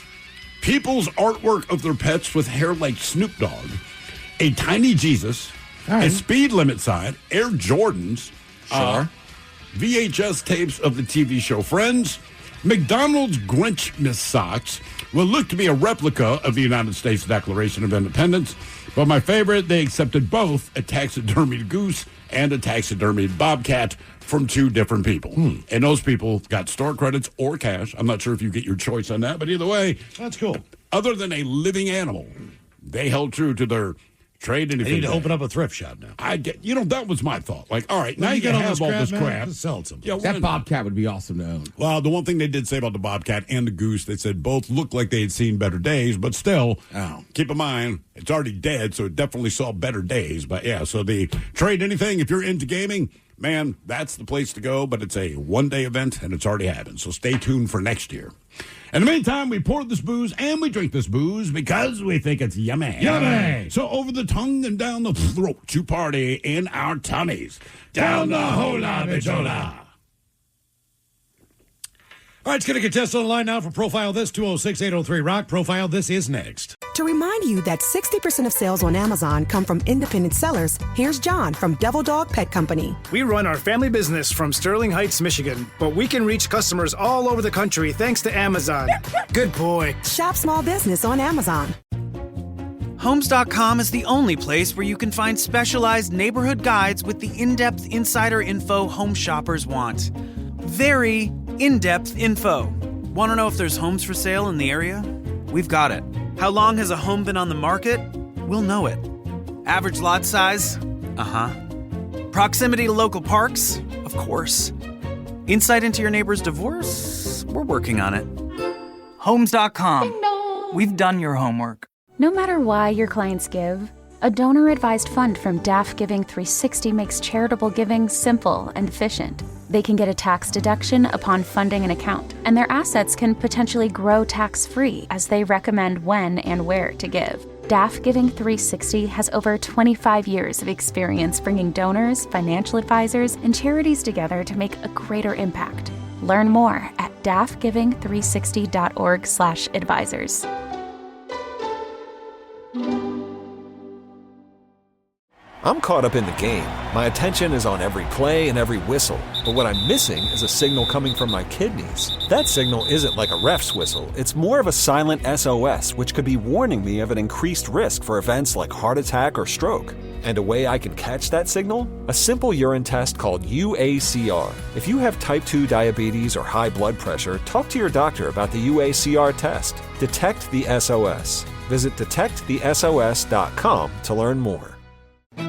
people's artwork of their pets with hair like Snoop Dogg, a tiny Jesus, a speed limit sign, Air Jordans, VHS tapes of the TV show Friends, McDonald's Grinchmas socks, will look to be a replica of the United States Declaration of Independence. But my favorite, they accepted both a taxidermied goose and a taxidermied bobcat from two different people. And those people got store credits or cash. I'm not sure if you get your choice on that, but either way, that's cool. Other than a living animal, they held true to their Trade Anything. They need to Day. open up a thrift shop now. That was my thought. Like, all right, now Well, you can have all this man, crap. just sell it someplace. Yeah, That bobcat would be awesome to own. Well, the one thing they did say about the bobcat and the goose, they said both looked like they had seen better days, but still, keep in mind, it's already dead, so it definitely saw better days. But yeah, so the Trade Anything, if you're into gaming, man, that's the place to go, but it's a one-day event, and it's already happened, so stay tuned for next year. In the meantime, we pour this booze and we drink this booze because we think it's yummy. Yummy! So over the tongue and down the throat to party in our tummies. Down the hola bijola. All right, let's get a contestant on the line now for Profile This, 206-803-ROCK. Profile This is next. To remind you that 60% of sales on Amazon come from independent sellers, here's John from Devil Dog Pet Company. We run our family business from Sterling Heights, Michigan, but we can reach customers all over the country thanks to Amazon. Good boy. Shop small business on Amazon. Homes.com is the only place where you can find specialized neighborhood guides with the in-depth insider info home shoppers want. Very in-depth info. Want to know if there's homes for sale in the area? We've got it. How long has a home been on the market? We'll know it. Average lot size? Proximity to local parks? Of course. Insight into your neighbor's divorce? We're working on it. Homes.com. We've done your homework. No matter why your clients give, a donor-advised fund from DAF Giving 360 makes charitable giving simple and efficient. They can get a tax deduction upon funding an account, and their assets can potentially grow tax-free as they recommend when and where to give. DAF Giving 360 has over 25 years of experience bringing donors, financial advisors, and charities together to make a greater impact. Learn more at dafgiving360.org/advisors. I'm caught up in the game. My attention is on every play and every whistle. But what I'm missing is a signal coming from my kidneys. That signal isn't like a ref's whistle. It's more of a silent SOS, which could be warning me of an increased risk for events like heart attack or stroke. And a way I can catch that signal? A simple urine test called UACR. If you have type 2 diabetes or high blood pressure, talk to your doctor about the UACR test. Detect the SOS. Visit detectthesos.com to learn more.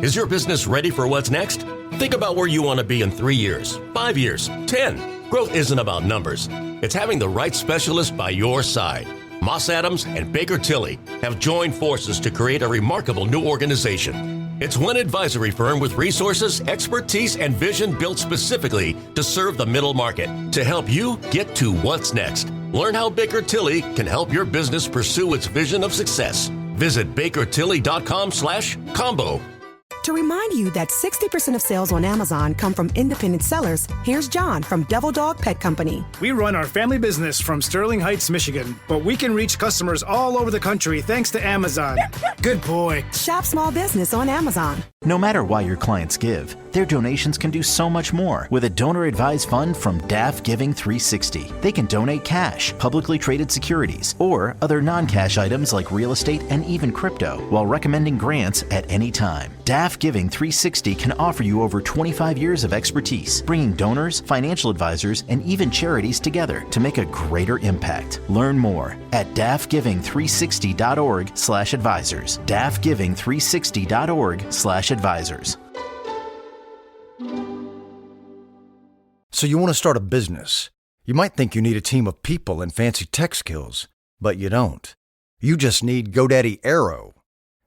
Is your business ready for what's next? Think about where you want to be in 3 years, 5 years, 10. Growth isn't about numbers. It's having the right specialist by your side. Moss Adams and Baker Tilly have joined forces to create a remarkable new organization. It's one advisory firm with resources, expertise, and vision built specifically to serve the middle market to help you get to what's next. Learn how Baker Tilly can help your business pursue its vision of success. Visit bakertilly.com/combo. To remind you that 60% of sales on Amazon come from independent sellers, here's John from Devil Dog Pet Company. We run our family business from Sterling Heights, Michigan, but we can reach customers all over the country thanks to Amazon. Good boy. Shop small business on Amazon. No matter why your clients give, their donations can do so much more with a donor-advised fund from DAF Giving 360. They can donate cash, publicly traded securities, or other non-cash items like real estate and even crypto, while recommending grants at any time. DAF Giving 360 can offer you over 25 years of expertise, bringing donors, financial advisors, and even charities together to make a greater impact. Learn more at dafgiving360.org/advisors. dafgiving360.org/advisors. So you want to start a business. You might think you need a team of people and fancy tech skills, but you don't. You just need GoDaddy Aero.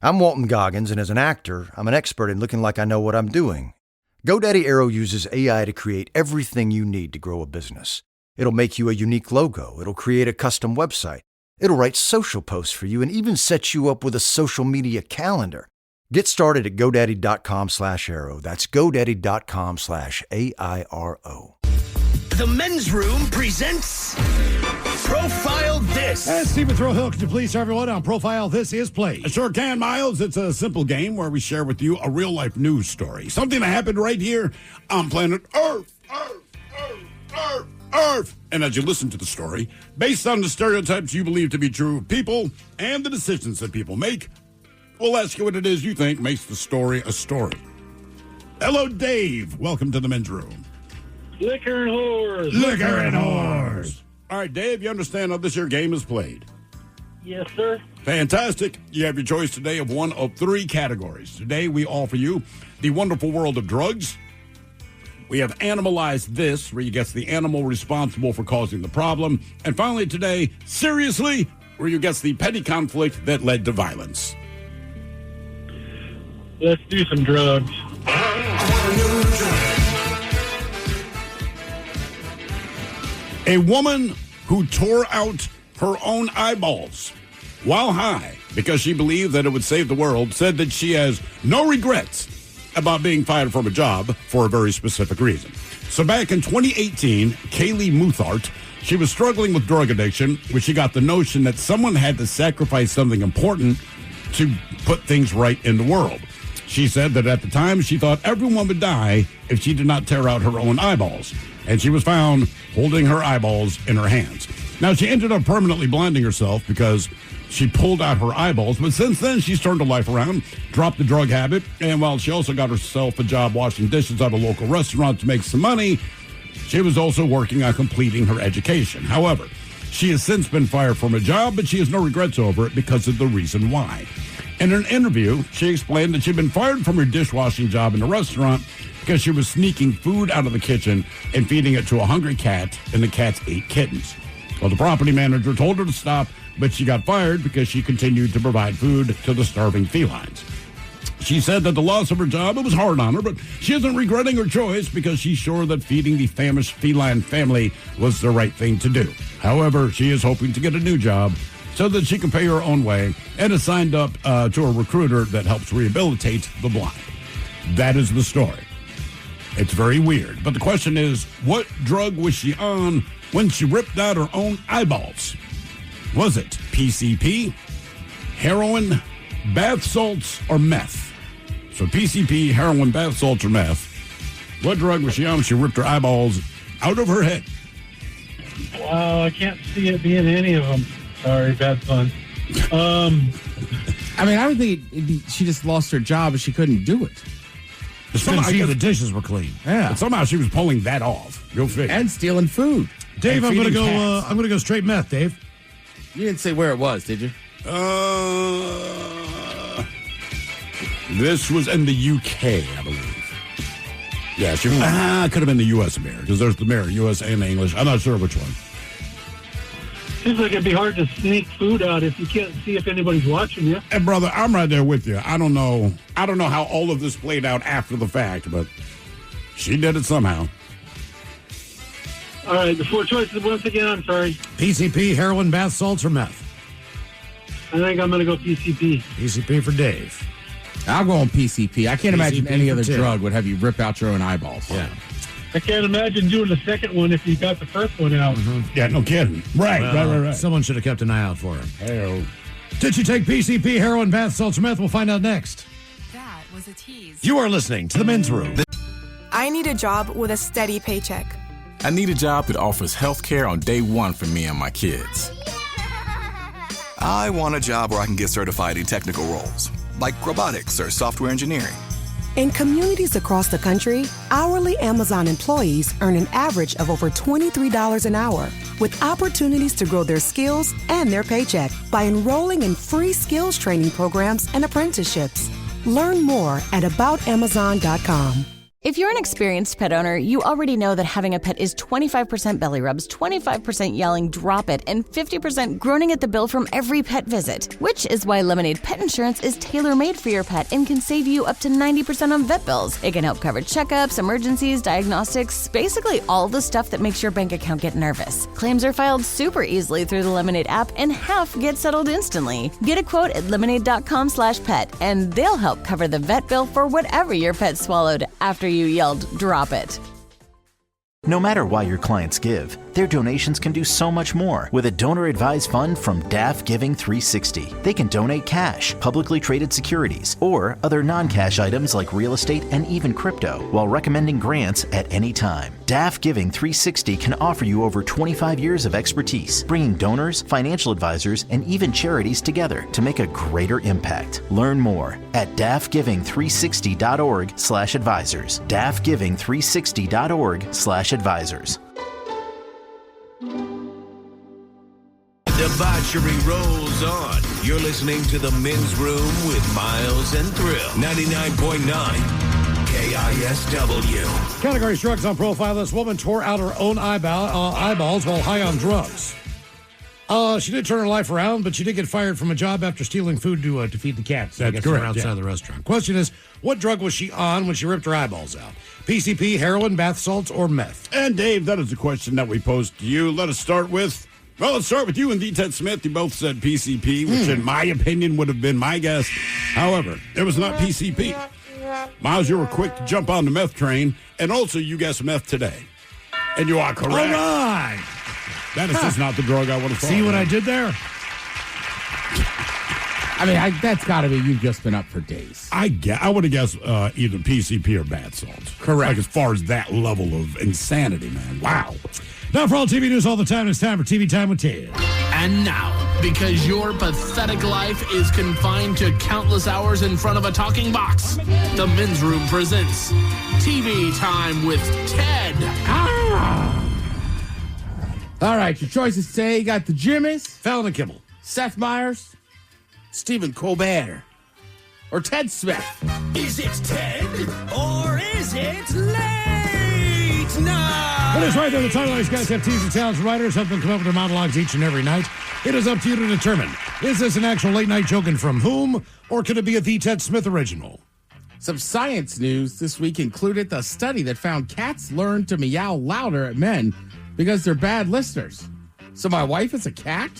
I'm Walton Goggins, and as an actor, I'm an expert in looking like I know what I'm doing. GoDaddy Aero uses AI to create everything you need to grow a business. It'll make you a unique logo. It'll create a custom website. It'll write social posts for you and even set you up with a social media calendar. Get started at GoDaddy.com/Aero. That's GoDaddy.com/AIRO. The Men's Room presents Profile This. And Stephen Throwhill, could you please tell everyone on Profile This is played? I sure can, Miles. It's a simple game where we share with you a real-life news story. Something that happened right here on planet Earth. Earth. And as you listen to the story, based on the stereotypes you believe to be true of people and the decisions that people make, we'll ask you what it is you think makes the story a story. Hello, Dave. Welcome to the Men's Room. Liquor and whores. Liquor and whores. All right, Dave, you understand how this here game is played? Yes, sir. Fantastic. You have your choice today of one of three categories. Today, we offer you the wonderful world of drugs. We have Animalized This, where you guess the animal responsible for causing the problem. And finally today, Seriously, where you guess the petty conflict that led to violence. Let's do some drugs. A woman who tore out her own eyeballs while high because she believed that it would save the world said that she has no regrets about being fired from a job for a very specific reason. So back in 2018, Kaylee Muthart, she was struggling with drug addiction when she got the notion that someone had to sacrifice something important to put things right in the world. She said that at the time she thought everyone would die if she did not tear out her own eyeballs. And she was found holding her eyeballs in her hands. Now, she ended up permanently blinding herself because she pulled out her eyeballs. But since then, she's turned her life around, dropped the drug habit, and while she also got herself a job washing dishes at a local restaurant to make some money, she was also working on completing her education. However, she has since been fired from a job, but she has no regrets over it because of the reason why. In an interview, she explained that she'd been fired from her dishwashing job in the restaurant because she was sneaking food out of the kitchen and feeding it to a hungry cat, and the cats ate kittens. Well, the property manager told her to stop, but she got fired because she continued to provide food to the starving felines. She said that the loss of her job, it was hard on her, but she isn't regretting her choice because she's sure that feeding the famished feline family was the right thing to do. However, she is hoping to get a new job so that she can pay her own way and is signed up to a recruiter that helps rehabilitate the blind. That is the story. It's very weird. But the question is, what drug was she on when she ripped out her own eyeballs? Was it PCP, heroin, bath salts, or meth? So PCP, heroin, bath salts, or meth. What drug was she on when she ripped her eyeballs out of her head? Wow, I can't see it being any of them. Sorry, bad fun. I mean, I would think she just lost her job and she couldn't do it. Couldn't see the dishes were clean. Yeah. But somehow she was pulling that off. Go figure. And stealing food. Dave, And I'm gonna feeding go. cats. I'm gonna go straight meth, Dave. You didn't say where it was, did you? This was in the UK, I believe. Yeah, she could have been the U.S. mayor because there's the mayor, U.S. and English. I'm not sure which one. Seems like it'd be hard to sneak food out if you can't see if anybody's watching you. And brother, I'm right there with you. I don't know how all of this played out after the fact, but she did it somehow. All right, the four choices once again. I'm sorry. PCP, heroin, bath salts, or meth? I think I'm going to go PCP. PCP for Dave. I'll go on PCP. I can't imagine PCP any for other Tim. drug would have you rip out your own eyeballs. Yeah. I can't imagine doing the second one if you got the first one out. Yeah, no kidding. Right. Someone should have kept an eye out for him. Hey-o. Did she take PCP, heroin, bath salts, or meth? We'll find out next. That was a tease. You are listening to The Men's Room. I need a job with a steady paycheck. I need a job that offers health care on day one for me and my kids. I want a job where I can get certified in technical roles, like robotics or software engineering. In communities across the country, hourly Amazon employees earn an average of over $23 an hour, with opportunities to grow their skills and their paycheck by enrolling in free skills training programs and apprenticeships. Learn more at aboutamazon.com. If you're an experienced pet owner, you already know that having a pet is 25% belly rubs, 25% yelling, drop it, and 50% groaning at the bill from every pet visit. Which is why Lemonade Pet Insurance is tailor-made for your pet and can save you up to 90% on vet bills. It can help cover checkups, emergencies, diagnostics, basically all the stuff that makes your bank account get nervous. Claims are filed super easily through the Lemonade app, and half get settled instantly. Get a quote at lemonade.com/pet, and they'll help cover the vet bill for whatever your pet swallowed after you yelled, "Drop it." No matter why your clients give, their donations can do so much more with a donor-advised fund from DAF Giving 360. They can donate cash, publicly traded securities, or other non-cash items like real estate and even crypto, while recommending grants at any time. DAF Giving 360 can offer you over 25 years of expertise, bringing donors, financial advisors, and even charities together to make a greater impact. Learn more at dafgiving360.org/advisors. dafgiving360.org/advisors. Debauchery rolls on. You're listening to The Men's Room with Miles and Thrill. 99.9 KISW. Category strikes on profile. This woman tore out her own eyeballs while high on drugs. She did turn her life around, but she did get fired from a job after stealing food to feed the cats. That's correct. Outside the restaurant. Question is, what drug was she on when she ripped her eyeballs out? PCP, heroin, bath salts, or meth? And Dave, that is the question that we posed to you. Let's start with you and D. Ted Smith. You both said PCP, which in my opinion would have been my guess. However, it was not PCP. Miles, you were quick to jump on the meth train, and also you guessed meth today. And you are correct. All right. That is just not the drug I would have thought. See what I did there? I mean, that's got to be you've just been up for days. I would have guessed either PCP or bath salts. Correct. Like as far as that level of insanity, man. Wow. Now for all TV news all the time, it's time for TV Time with Ted. And now, because your pathetic life is confined to countless hours in front of a talking box, the Men's Room presents TV Time with Ted. All right, your choices today. You got the Jimmys, Fallon and Kimmel, Seth Meyers, Stephen Colbert, or Ted Smith. Is it Ted or is it late night? That is right there. The title these guys have teams and talents. Writers help them come up with their monologues each and every night. It is up to you to determine, is this an actual late night joke and from whom, or could it be a The Ted Smith original? Some science news this week included the study that found cats learn to meow louder at men because they're bad listeners. So my wife is a cat?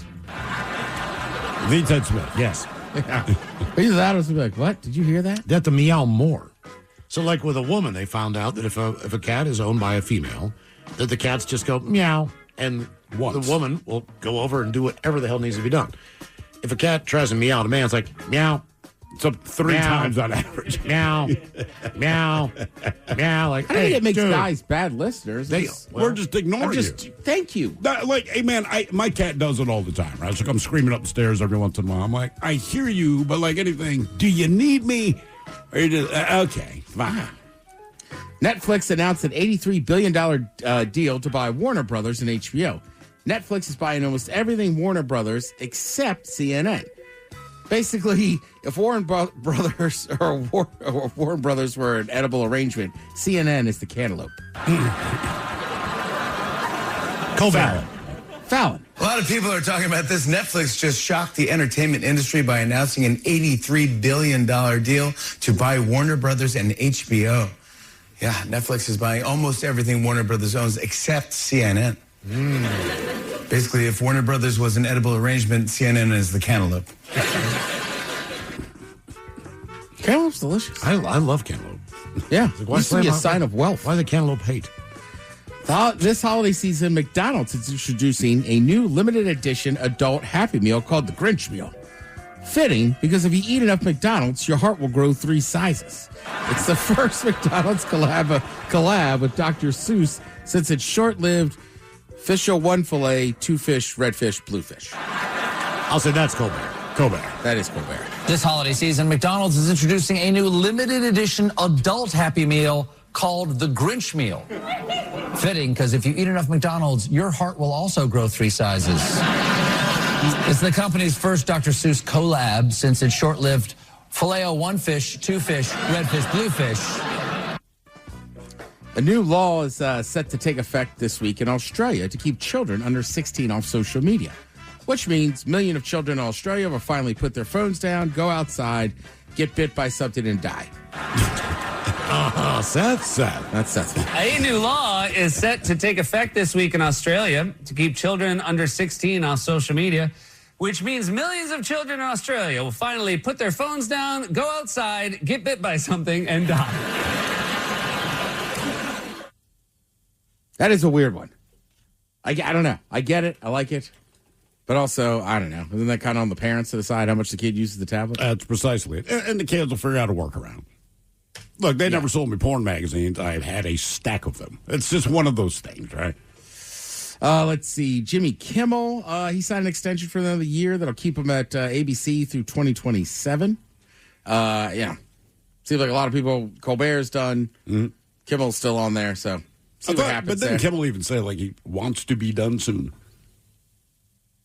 The Ted Smith, yes. Yeah. Either that or something like, what? Did you hear that? They have to meow more. So like with a woman, they found out that if a cat is owned by a female, that the cats just go meow, and the woman will go over and do whatever the hell needs to be done. If a cat tries to meow at a man, it's like, meow. It's up 3 times on average. Meow, meow, meow. Like, I don't think it makes guys bad listeners. We're just ignoring you. Thank you. Hey, man, my cat does it all the time, right? It's like I'm screaming up the stairs every once in a while. I'm like, I hear you, but like anything, do you need me? Or you just, okay, fine. Netflix announced an $83 billion deal to buy Warner Brothers and HBO. Netflix is buying almost everything Warner Brothers except CNN. Basically, if Warren Brothers were an edible arrangement, CNN is the cantaloupe. Fallon. A lot of people are talking about this. Netflix just shocked the entertainment industry by announcing an $83 billion deal to buy Warner Brothers and HBO. Yeah, Netflix is buying almost everything Warner Brothers owns except CNN. Basically, if Warner Brothers was an edible arrangement, CNN is the cantaloupe. Cantaloupe's delicious. I love cantaloupe. Yeah, it used to be a sign of wealth. Why the cantaloupe hate? This holiday season, McDonald's is introducing a new limited edition adult Happy Meal called the Grinch Meal. Fitting, because if you eat enough McDonald's, your heart will grow 3 sizes. It's the first McDonald's collab with Dr. Seuss since its short-lived Fish O' One Filet, 2 fish, red fish, blue fish. I'll say that's Colbert. That is Colbert. This holiday season, McDonald's is introducing a new limited edition adult Happy Meal called the Grinch Meal. Fitting, because if you eat enough McDonald's, your heart will also grow 3 sizes. It's the company's first Dr. Seuss collab since its short-lived Filet-O, 1 fish, 2 fish, red fish, blue fish. A new law is set to take effect this week in Australia to keep children under 16 off social media, which means millions of children in Australia will finally put their phones down, go outside, get bit by something, and die. That's sad. That's sad. A new law is set to take effect this week in Australia to keep children under 16 off social media, which means millions of children in Australia will finally put their phones down, go outside, get bit by something, and die. That is a weird one. I don't know. I get it. I like it. But also, I don't know. Isn't that kind of on the parents to decide how much the kid uses the tablet? That's precisely it. And the kids will figure out a workaround. Look, they never sold me porn magazines. I've had a stack of them. It's just one of those things, right? Let's see. Jimmy Kimmel, he signed an extension for another year that'll keep him at ABC through 2027. Yeah. Seems like a lot of people, Colbert's done. Mm-hmm. Kimmel's still on there, so see what happens. But then Kimmel even said, like, he wants to be done soon.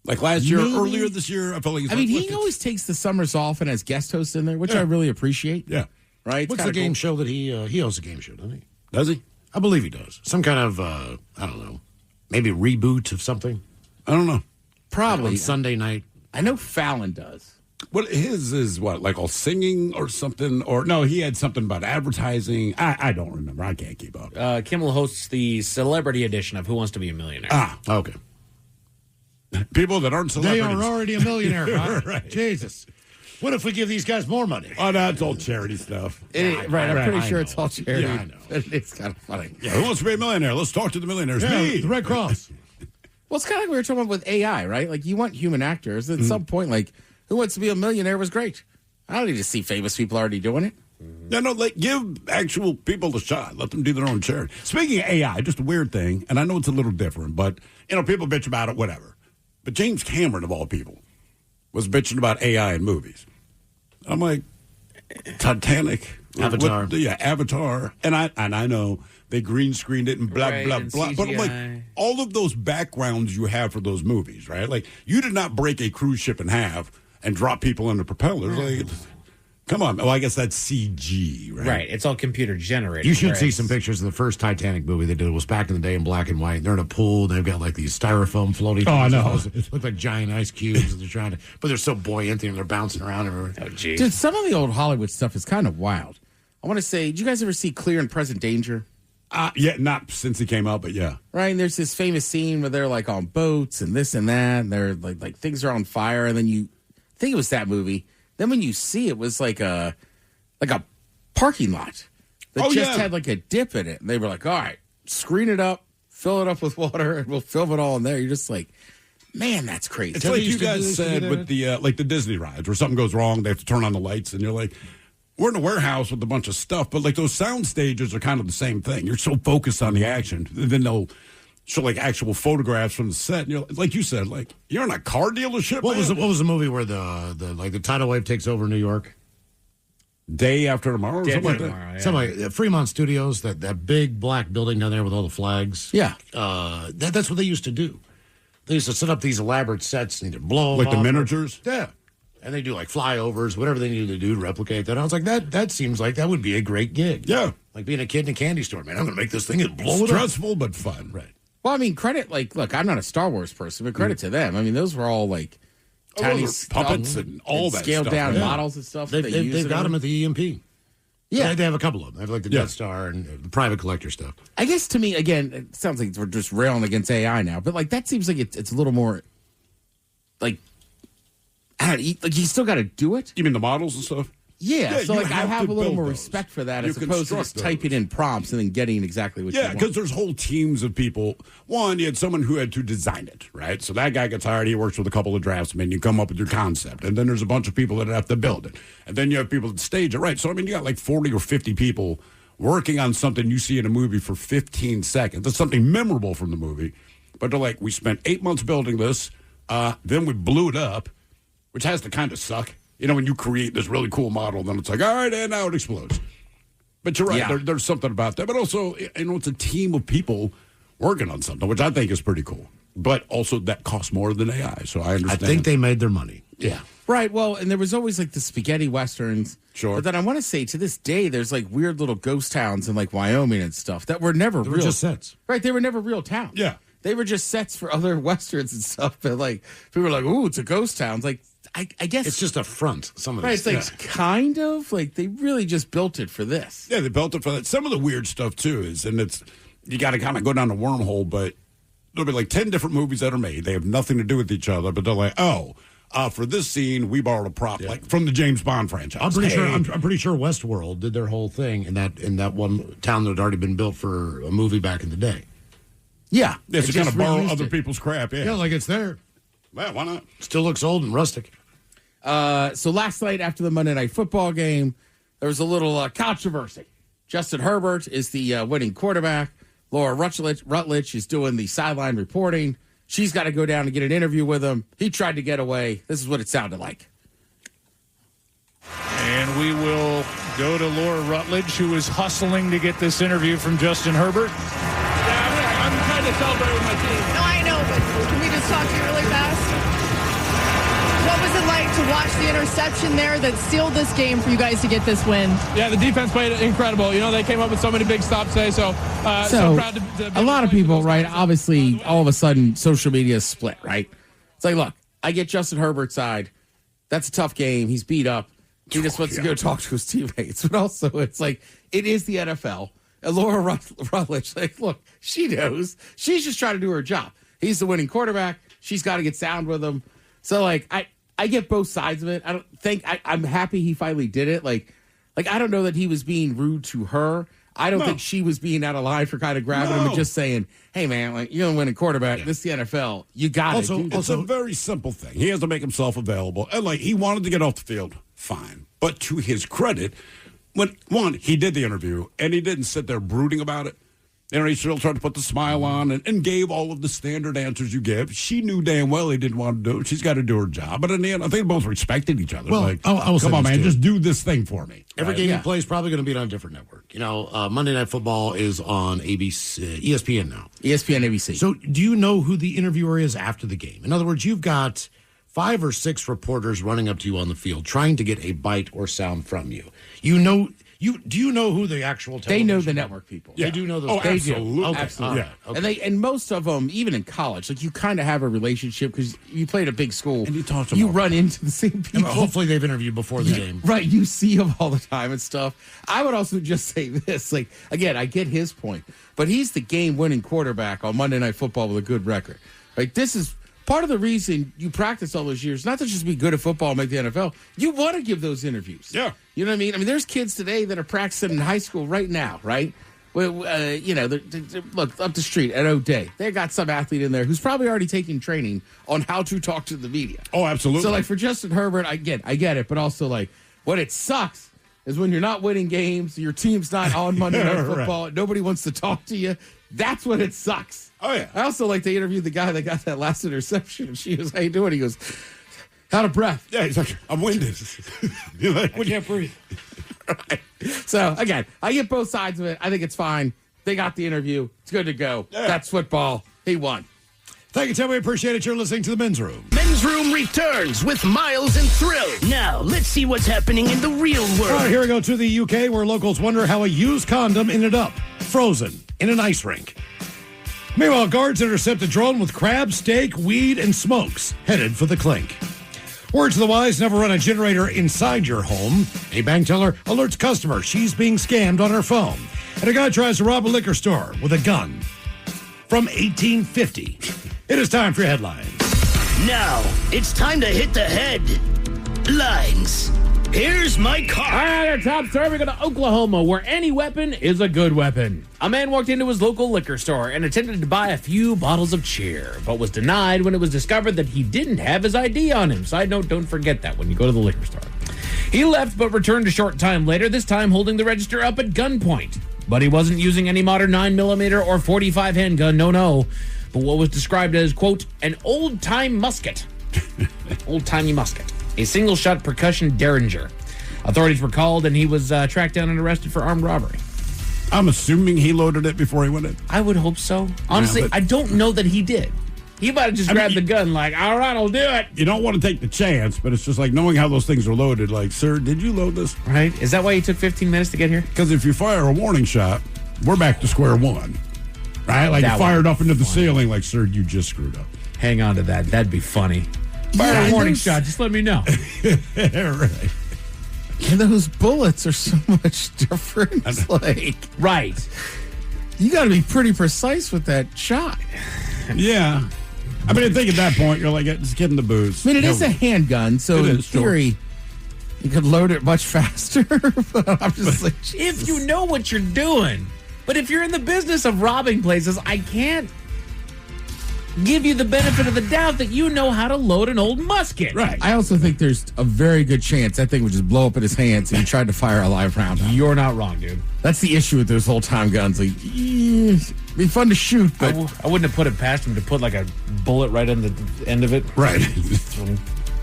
Like last year, earlier this year, I felt like he always takes the summers off and has guest hosts in there, which I really appreciate. Yeah. Right? What's the game show that he hosts a game show, doesn't he? Does he? I believe he does. Some kind of, I don't know, maybe reboot of something. I don't know. Probably. On Sunday night. I know Fallon does. Well, his is what, like all singing or something? Or no, he had something about advertising. I don't remember. I can't keep up. Kimmel hosts the celebrity edition of Who Wants to Be a Millionaire. Ah, okay. People that aren't celebrities. They are already a millionaire, right? Right. Jesus. What if we give these guys more money? Oh, that's all charity stuff. I'm pretty sure it's all charity. Yeah, I know. It's kind of funny. Yeah, who wants to be a millionaire? Let's talk to the millionaires. Yeah, Me. the Red Cross. Well, it's kind of like we were talking about with AI, right? Like, you want human actors. At some point, like, Who Wants to Be a Millionaire was great. I don't need to see famous people already doing it. No, like, give actual people a shot. Let them do their own charity. Speaking of AI, just a weird thing, and I know it's a little different, but, people bitch about it, whatever. But James Cameron, of all people, was bitching about AI in movies. I'm like, Titanic. Avatar. Avatar. And I know they green screened it and blah, blah, and blah. But I'm like, all of those backgrounds you have for those movies, right? Like, you did not break a cruise ship in half and drop people into propellers. Like, come on. Oh, I guess that's CG, right? Right. It's all computer generated. You should see some pictures of the first Titanic movie they did. It was back in the day in black and white. They're in a pool. They've got like these styrofoam floating. Oh, I know. It look like giant ice cubes. And they're trying to, but they're so buoyant and they're bouncing around everywhere. Oh, geez. Dude, some of the old Hollywood stuff is kind of wild. I want to say, did you guys ever see Clear and Present Danger? Yeah, not since he came out, but yeah. Right, and there's this famous scene where they're like on boats and this and that, and they're like things are on fire, and then I think it was that movie. Then when you see it was like a parking lot that had like a dip in it. And they were like, all right, screen it up, fill it up with water, and we'll film it all in there. You're just like, man, that's crazy. It's like you guys said with the the Disney rides where something goes wrong, they have to turn on the lights, and you're like, we're in a warehouse with a bunch of stuff, but like those sound stages are kind of the same thing. You're so focused on the action. Then they'll show like actual photographs from the set. And you're like you said, like you're in a car dealership. What was the movie where the tidal wave takes over New York? Day After Tomorrow, or something like that. Yeah. Something like Fremont Studios, that big black building down there with all the flags. Yeah, that's what they used to do. They used to set up these elaborate sets and either blow them like the miniatures. Yeah, and they do like flyovers, whatever they needed to do to replicate that. I was like, that seems like that would be a great gig. Yeah, like being a kid in a candy store. Man, I'm going to make this thing and blow it up. Stressful but fun. Right. Well, I mean, credit, look, I'm not a Star Wars person, but credit to them. I mean, those were all like tiny puppets and all that scaled stuff, down yeah. models and stuff. They've got them at the EMP. Yeah. They have a couple of them. They have like the Death Star and the private collector stuff. I guess to me, again, it sounds like we're just railing against AI now, but like that seems like it's a little more like, I don't know, like you still got to do it. You mean the models and stuff? Yeah, so you like I have to a little build more those. respect for that You as opposed to just construct typing in prompts and then getting exactly what you want. because there's whole teams of people. One, you had someone who had to design it, right? So that guy gets hired. He works with a couple of draftsmen. You come up with your concept. And then there's a bunch of people that have to build it. And then you have people that stage it, right? So, I mean, you got like 40 or 50 people working on something you see in a movie for 15 seconds. That's something memorable from the movie. But they're like, we spent 8 months building this. Then we blew it up, which has to kind of suck. You know, when you create this really cool model, then it's like, all right, and now it explodes. But you're right. Yeah. There's something about that. But also, it's a team of people working on something, which I think is pretty cool. But also that costs more than AI, so I understand. I think they made their money. Yeah. Right. Well, and there was always like the spaghetti westerns. Sure. But then I want to say to this day, there's like weird little ghost towns in like Wyoming and stuff that were never They real. were just sets. Right. They were never real towns. Yeah. They were just sets for other westerns and stuff. But like people were like, "Ooh, it's a ghost town." It's like I guess It's just a front. Some of right. these It's like kind of like they really just built it for this. Yeah, they built it for that. Some of the weird stuff, too, is, and it's, you got to kind of go down the wormhole, but there'll be like 10 different movies that are made. They have nothing to do with each other, but they're like, for this scene, we borrowed a prop like from the James Bond franchise. I'm pretty sure. I'm pretty sure Westworld did their whole thing in that one town that had already been built for a movie back in the day. Yeah, It's to kind of borrow other people's crap. Yeah, Yeah, like it's there. well, why not? Still looks old and rustic. So last night after the Monday Night Football game, there was a little controversy. Justin Herbert is the winning quarterback. Laura Rutledge is doing the sideline reporting. She's got to go down and get an interview with him. He tried to get away. This is what it sounded like. And we will go to Laura Rutledge, who is hustling to get this interview from Justin Herbert. Yeah, I'm trying to celebrate with my team. No, I know, but can we just talk to you really fast? What was it like to watch the interception there that sealed this game for you guys to get this win? Yeah, the defense played incredible. You know, they came up with so many big stops today, so proud to a lot of people, right, obviously, all of a sudden, social media is split, right? It's like, look, I get Justin Herbert's side. That's a tough game. He's beat up. He just wants to go talk to his teammates. But also, it's like, it is the NFL. And Laura Rutledge, like, look, she knows. She's just trying to do her job. He's the winning quarterback. She's got to get sound with him. So, like, I get both sides of it. I don't think I'm happy he finally did it. Like I don't know that he was being rude to her. I don't think she was being out of line for kind of grabbing him and just saying, "Hey, man, like you're gonna win a quarterback. Yeah. This is the NFL. You got it." It's a very simple thing. He has to make himself available, and like he wanted to get off the field, fine. But to his credit, he did the interview and he didn't sit there brooding about it. And he still tried to put the smile on and gave all of the standard answers you give. She knew damn well he didn't want to do it. She's got to do her job. But in the end, I think they both respected each other. Well, like, I will say come on, this, man, too. just do this thing for me. Every game he plays probably going to be on a different network. You know, Monday Night Football is on ESPN now. ESPN, ABC. So do you know who the interviewer is after the game? In other words, you've got 5 or 6 reporters running up to you on the field trying to get a bite or sound from you. Do you know who the actual They know the network people. Yeah. They do know those They guys. do. Okay. Absolutely. Yeah. Okay. And most of them, even in college, like you kind of have a relationship because you played a big school. And you talk to You them. run into the same people. Hopefully they've interviewed before the game. Right. You see them all the time and stuff. I would also just say this. Like, again, I get his point, but he's the game-winning quarterback on Monday Night Football with a good record. Right. This is part of the reason you practice all those years, not to just be good at football and make the NFL. You want to give those interviews. Yeah. You know what I mean? I mean, there's kids today that are practicing in high school right now, right? Well, you know, look, up the street at O'Day, they got some athlete in there who's probably already taking training on how to talk to the media. Oh, absolutely. So, like, for Justin Herbert, I get it, but also, like, what it sucks is when you're not winning games, your team's not on Monday Night Football, nobody wants to talk to you. That's when it sucks. Oh, yeah. I also like they interviewed the guy that got that last interception. She was, "How you doing?" He goes, "Out of breath." Yeah, he's like, "I'm winded." You're like, I can't breathe. Right. So, again, I get both sides of it. I think it's fine. They got the interview. It's good to go. Yeah. That's football. He won. Thank you, Tim. We appreciate it. You're listening to The Men's Room. Men's Room returns with Miles and Thrill. Now, let's see what's happening in the real world. All right, here we go to the UK, where locals wonder how a used condom ended up frozen in an ice rink. Meanwhile, guards intercept a drone with crab, steak, weed, and smokes, headed for the clink. Words to the wise, never run a generator inside your home. A bank teller alerts customer she's being scammed on her phone. And a guy tries to rob a liquor store with a gun. From 1850. It is time for your headlines. Now, it's time to hit the headlines. Here's my car. All right, our top story. We go to Oklahoma, where any weapon is a good weapon. A man walked into his local liquor store and attempted to buy a few bottles of cheer, but was denied when it was discovered that he didn't have his ID on him. Side note, don't forget that when you go to the liquor store. He left but returned a short time later, this time holding the register up at gunpoint. But he wasn't using any modern 9mm or .45 handgun, no, but what was described as, quote, an old-time musket. Old-timey musket. A single-shot percussion Derringer. Authorities were called, and he was tracked down and arrested for armed robbery. I'm assuming he loaded it before he went in. I would hope so. Honestly, Yeah, but- I don't know that he did. He might have just grabbed the gun like, all right, I'll do it. You don't want to take the chance, but it's just like knowing how those things are loaded. Like, sir, did you load this? Right? Is that why you took 15 minutes to get here? Because if you fire a warning shot, we're back to square one. Right? Like, That fired would up into the funny. ceiling. Like, sir, you just screwed up. Hang on to that. That'd be funny. Fire a warning shot. Just let me know. Right. And those bullets are so much different. Like, right. You got to be pretty precise with that shot. Yeah. I mean, I think at that point, you're like, just getting the booze. I mean, it is a handgun, so It in is, sure. theory, you could load it much faster. But I'm just like, If you know what you're doing. But if you're in the business of robbing places, I can't give you the benefit of the doubt that you know how to load an old musket. Right. I also think there's a very good chance that thing would just blow up in his hands and he tried to fire a live round. You're not wrong, dude. That's the issue with those old-time guns. Like, be fun to shoot, but I wouldn't have put it past him to put like a bullet right on the end of it. Right.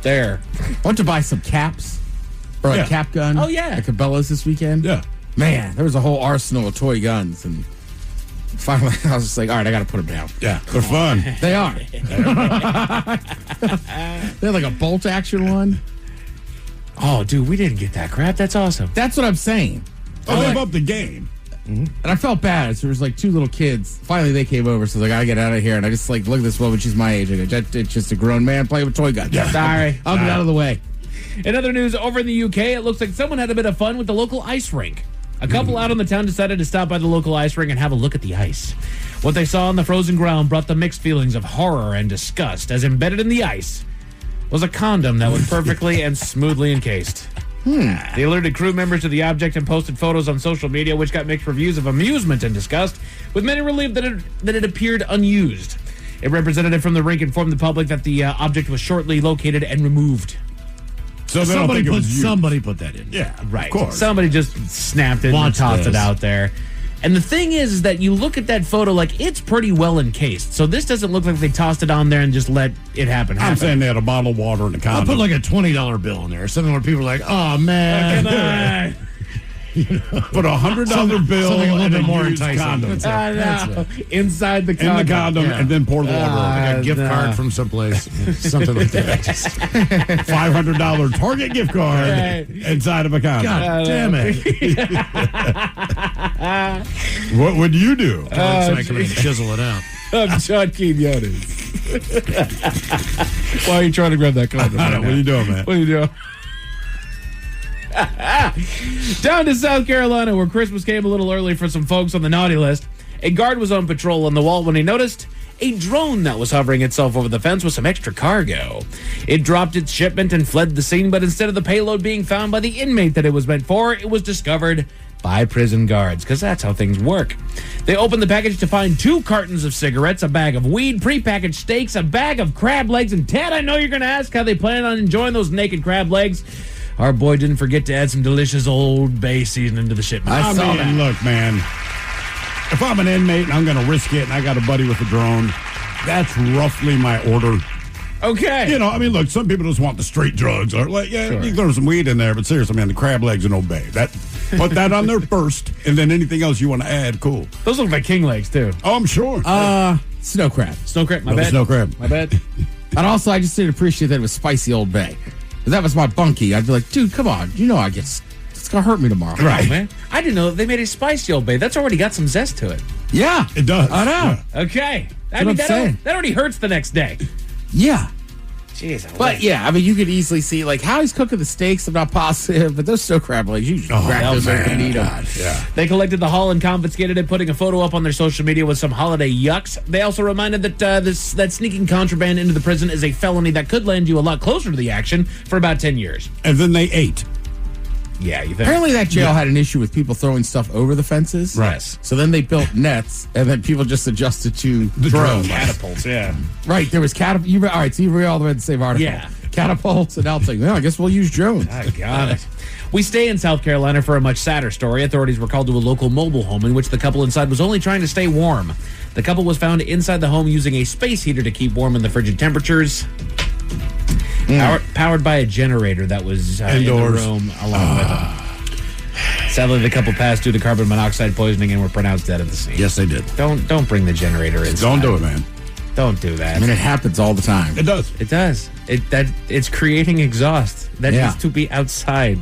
There. I want to buy some caps or a cap gun. Oh, yeah. At Cabela's this weekend. Yeah. Man, there was a whole arsenal of toy guns, and finally I was just like, all right, I got to put them down. Yeah, they're fun. They are. They're like a bolt action one. Oh, dude, we didn't get that crap. That's awesome. That's what I'm saying. Oh, they've upped the game. And I felt bad. So there was like two little kids. Finally, they came over, so I was like, I gotta get out of here. And I just like, look at this woman. She's my age. I go, it's just a grown man playing with toy guns. Yeah. Sorry. I'll get out of the way. In other news, over in the UK, it looks like someone had a bit of fun with the local ice rink. A couple out on the town decided to stop by the local ice rink and have a look at the ice. What they saw on the frozen ground brought them mixed feelings of horror and disgust, as embedded in the ice was a condom that was perfectly and smoothly encased. They alerted crew members to the object and posted photos on social media, which got mixed reviews of amusement and disgust, with many relieved that it appeared unused. A representative from the rink informed the public that the object was shortly located and removed. So they don't think it was used. Somebody put that in. Yeah, Right. of course. Somebody just snapped it and tossed it out there. And the thing is that you look at that photo, like, it's pretty well encased. So this doesn't look like they tossed it on there and just let it happen. I'm saying they had a bottle of water and a condom. I'll put like a $20 bill in there. Something where people are like, oh, man. Put $100 bill something a little and bit a more used enticing. condom. That's it. Inside the condom. In the condom, Yeah. and then pour the water over. Like a gift card from someplace. Something like that. Just, $500 Target gift card inside of a condom. God damn it. What would you do? Somebody come in and chisel it out. I'm John Quinones. Why are you trying to grab that condom? I don't know. What are you doing, man? What are you doing? Down to South Carolina, where Christmas came a little early for some folks on the naughty list. A guard was on patrol on the wall when he noticed a drone that was hovering itself over the fence with some extra cargo. It dropped its shipment and fled the scene, but instead of the payload being found by the inmate that it was meant for, it was discovered by prison guards, because that's how things work. They opened the package to find 2 cartons of cigarettes, a bag of weed, prepackaged steaks, a bag of crab legs, and Ted, I know you're going to ask how they plan on enjoying those naked crab legs. Our boy didn't forget to add some delicious Old Bay seasoning to the shipment. I mean, look, man. If I'm an inmate and I'm going to risk it and I got a buddy with a drone, that's roughly my order. Okay. You know, I mean, look, some people just want the straight drugs. Or like, yeah, you can throw some weed in there, but seriously, man, the crab legs and Old Bay. Put that on there first, and then anything else you want to add, cool. Those look like king legs, too. Oh, I'm sure. Snow crab. Snow crab, my No, bad. snow crab. My bad. And also, I just didn't appreciate that it was spicy Old Bay. If that was my bunkie, I'd be like, dude, come on. You know it's going to hurt me tomorrow. Right, man. I didn't know that they made a spicy Old Bay. That's already got some zest to it. Yeah. It does. I know. Yeah. Okay. That's what I'm saying. That already hurts the next day. Yeah. Jeez. But yeah, I mean, you could easily see like how he's cooking the steaks. I'm not positive, but those snow crab legs, you just crack those open and eat them. Yeah. They collected the haul and confiscated it, putting a photo up on their social media with some holiday yucks. They also reminded that that sneaking contraband into the prison is a felony that could land you a lot closer to the action for about 10 years. And then they ate. Yeah, you think? Apparently, that jail had an issue with people throwing stuff over the fences. Right. So then they built nets, and then people just adjusted to The drones. Catapults, yeah. Right. There was catapult. All right. So you read all the way to the same article. Yeah. Catapults, and now it's like, well, I guess we'll use drones. I got it. We stay in South Carolina for a much sadder story. Authorities were called to a local mobile home in which the couple inside was only trying to stay warm. The couple was found inside the home using a space heater to keep warm in the frigid temperatures. Powered by a generator that was in the room along with them. Sadly, the couple passed due to carbon monoxide poisoning and were pronounced dead at the scene. Yes, they did. Don't bring the generator in. Don't do it, man. Don't do that. I mean, it happens all the time. It does. It does. It's creating exhaust. That needs to be outside.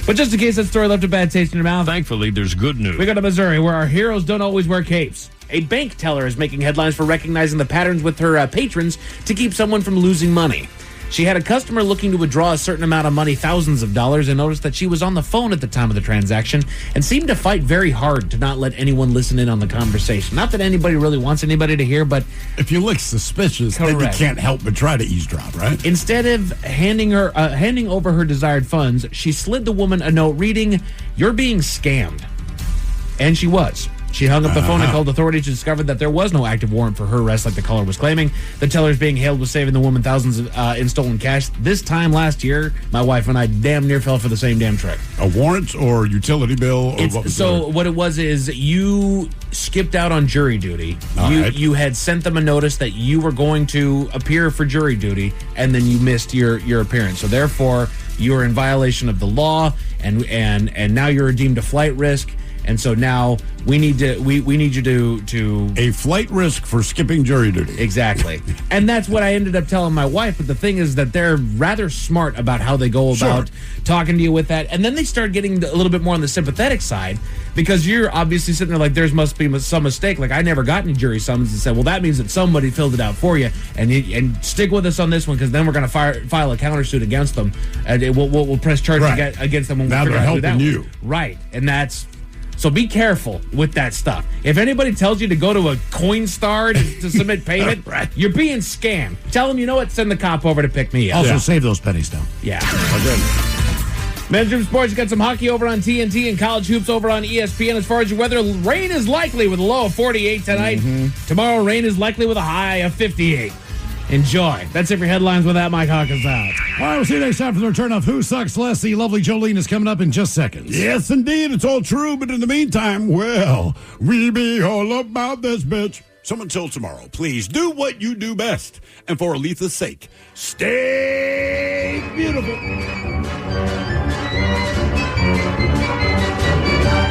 But just in case that story left a bad taste in your mouth, thankfully, there's good news. We go to Missouri, where our heroes don't always wear capes. A bank teller is making headlines for recognizing the patterns with her patrons to keep someone from losing money. She had a customer looking to withdraw a certain amount of money, thousands of dollars, and noticed that she was on the phone at the time of the transaction and seemed to fight very hard to not let anyone listen in on the conversation. Not that anybody really wants anybody to hear, but if you look suspicious, then you can't help but try to eavesdrop, right? Instead of handing over her desired funds, she slid the woman a note reading, "You're being scammed." And she was. She hung up the phone and called authorities to discover that there was no active warrant for her arrest like the caller was claiming. The teller is being hailed with saving the woman thousands in stolen cash. This time last year, my wife and I damn near fell for the same damn trick. A warrant or utility bill? Or what it was is you skipped out on jury duty. You had sent them a notice that you were going to appear for jury duty, and then you missed your appearance. So therefore, you are in violation of the law, and now you're deemed a flight risk. And so now we need you to a flight risk for skipping jury duty. Exactly. And that's what I ended up telling my wife. But the thing is that they're rather smart about how they go about talking to you with that. And then they start getting a little bit more on the sympathetic side, because you're obviously sitting there like there must be some mistake. Like I never got any jury summons, and said, well, that means that somebody filled it out for you. And stick with us on this one, because then we're going to file a countersuit against them, and we'll press charges against them when now we they're helping you. Right. And that's. So be careful with that stuff. If anybody tells you to go to a Coinstar to submit payment, you're being scammed. Tell them, you know what, send the cop over to pick me up. Also, save those pennies, though. Yeah. Men's Room Sports got some hockey over on TNT and college hoops over on ESPN. As far as your weather, rain is likely with a low of 48 tonight. Tomorrow, rain is likely with a high of 58. Enjoy. That's it for headlines with that. Mike Hawkins out. All right, we'll see you next time for the return of Who Sucks Less. The lovely Jolene is coming up in just seconds. Yes, indeed. It's all true. But in the meantime, well, we be all about this bitch. So until tomorrow, please do what you do best. And for Aletha's sake, stay beautiful.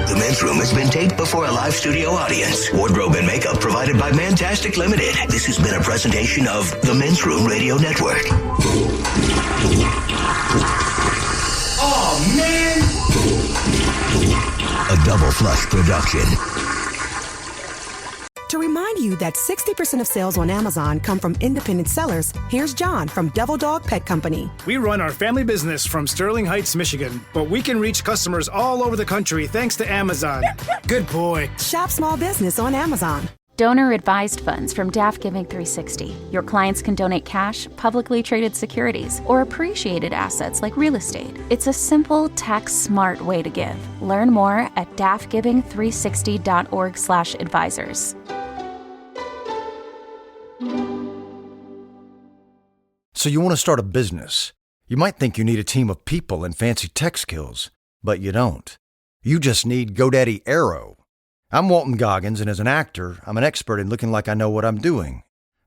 The Men's Room has been taped before a live studio audience. Wardrobe and makeup provided by Mantastic Limited. This has been a presentation of the Men's Room Radio Network. Oh, man! A Double Flush production. To remind you that 60% of sales on Amazon come from independent sellers, here's John from Devil Dog Pet Company. We run our family business from Sterling Heights, Michigan, but we can reach customers all over the country thanks to Amazon. Good boy. Shop small business on Amazon. Donor-advised funds from DAF Giving 360. Your clients can donate cash, publicly traded securities, or appreciated assets like real estate. It's a simple, tax-smart way to give. Learn more at dafgiving360.org/advisors. So you want to start a business. You might think you need a team of people and fancy tech skills, but you don't. You just need GoDaddy Aero. I'm Walton Goggins, and as an actor, I'm an expert in looking like I know what I'm doing.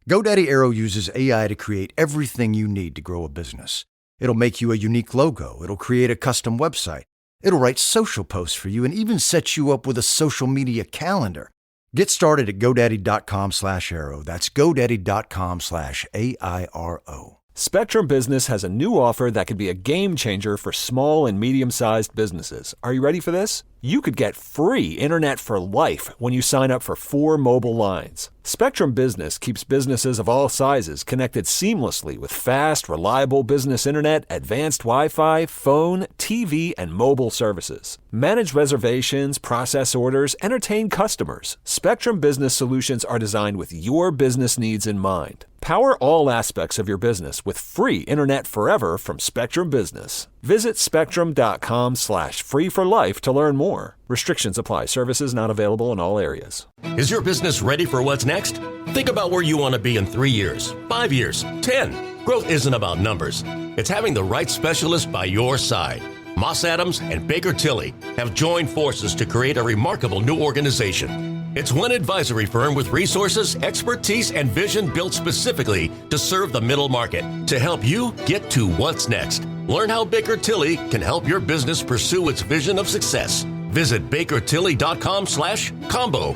GoDaddy Aero uses AI to create everything you need to grow a business. It'll make you a unique logo. It'll create a custom website. It'll write social posts for you and even set you up with a social media calendar. Get started at GoDaddy.com/Aero. That's GoDaddy.com/AIRO. Spectrum Business has a new offer that could be a game changer for small and medium-sized businesses. Are you ready for this? You could get free internet for life when you sign up for 4 mobile lines. Spectrum Business keeps businesses of all sizes connected seamlessly with fast, reliable business internet, advanced Wi-Fi, phone, TV, and mobile services. Manage reservations, process orders, entertain customers. Spectrum Business solutions are designed with your business needs in mind. Power all aspects of your business with free internet forever from Spectrum Business. Visit spectrum.com/free4life to learn more. Restrictions apply. Services not available in all areas. Is your business ready for what's next? Think about where you want to be in 3 years, 5 years, 10. Growth isn't about numbers. It's having the right specialist by your side. Moss Adams and Baker Tilly have joined forces to create a remarkable new organization. It's one advisory firm with resources, expertise, and vision built specifically to serve the middle market to help you get to what's next. Learn how Baker Tilly can help your business pursue its vision of success. Visit bakertilly.com/combo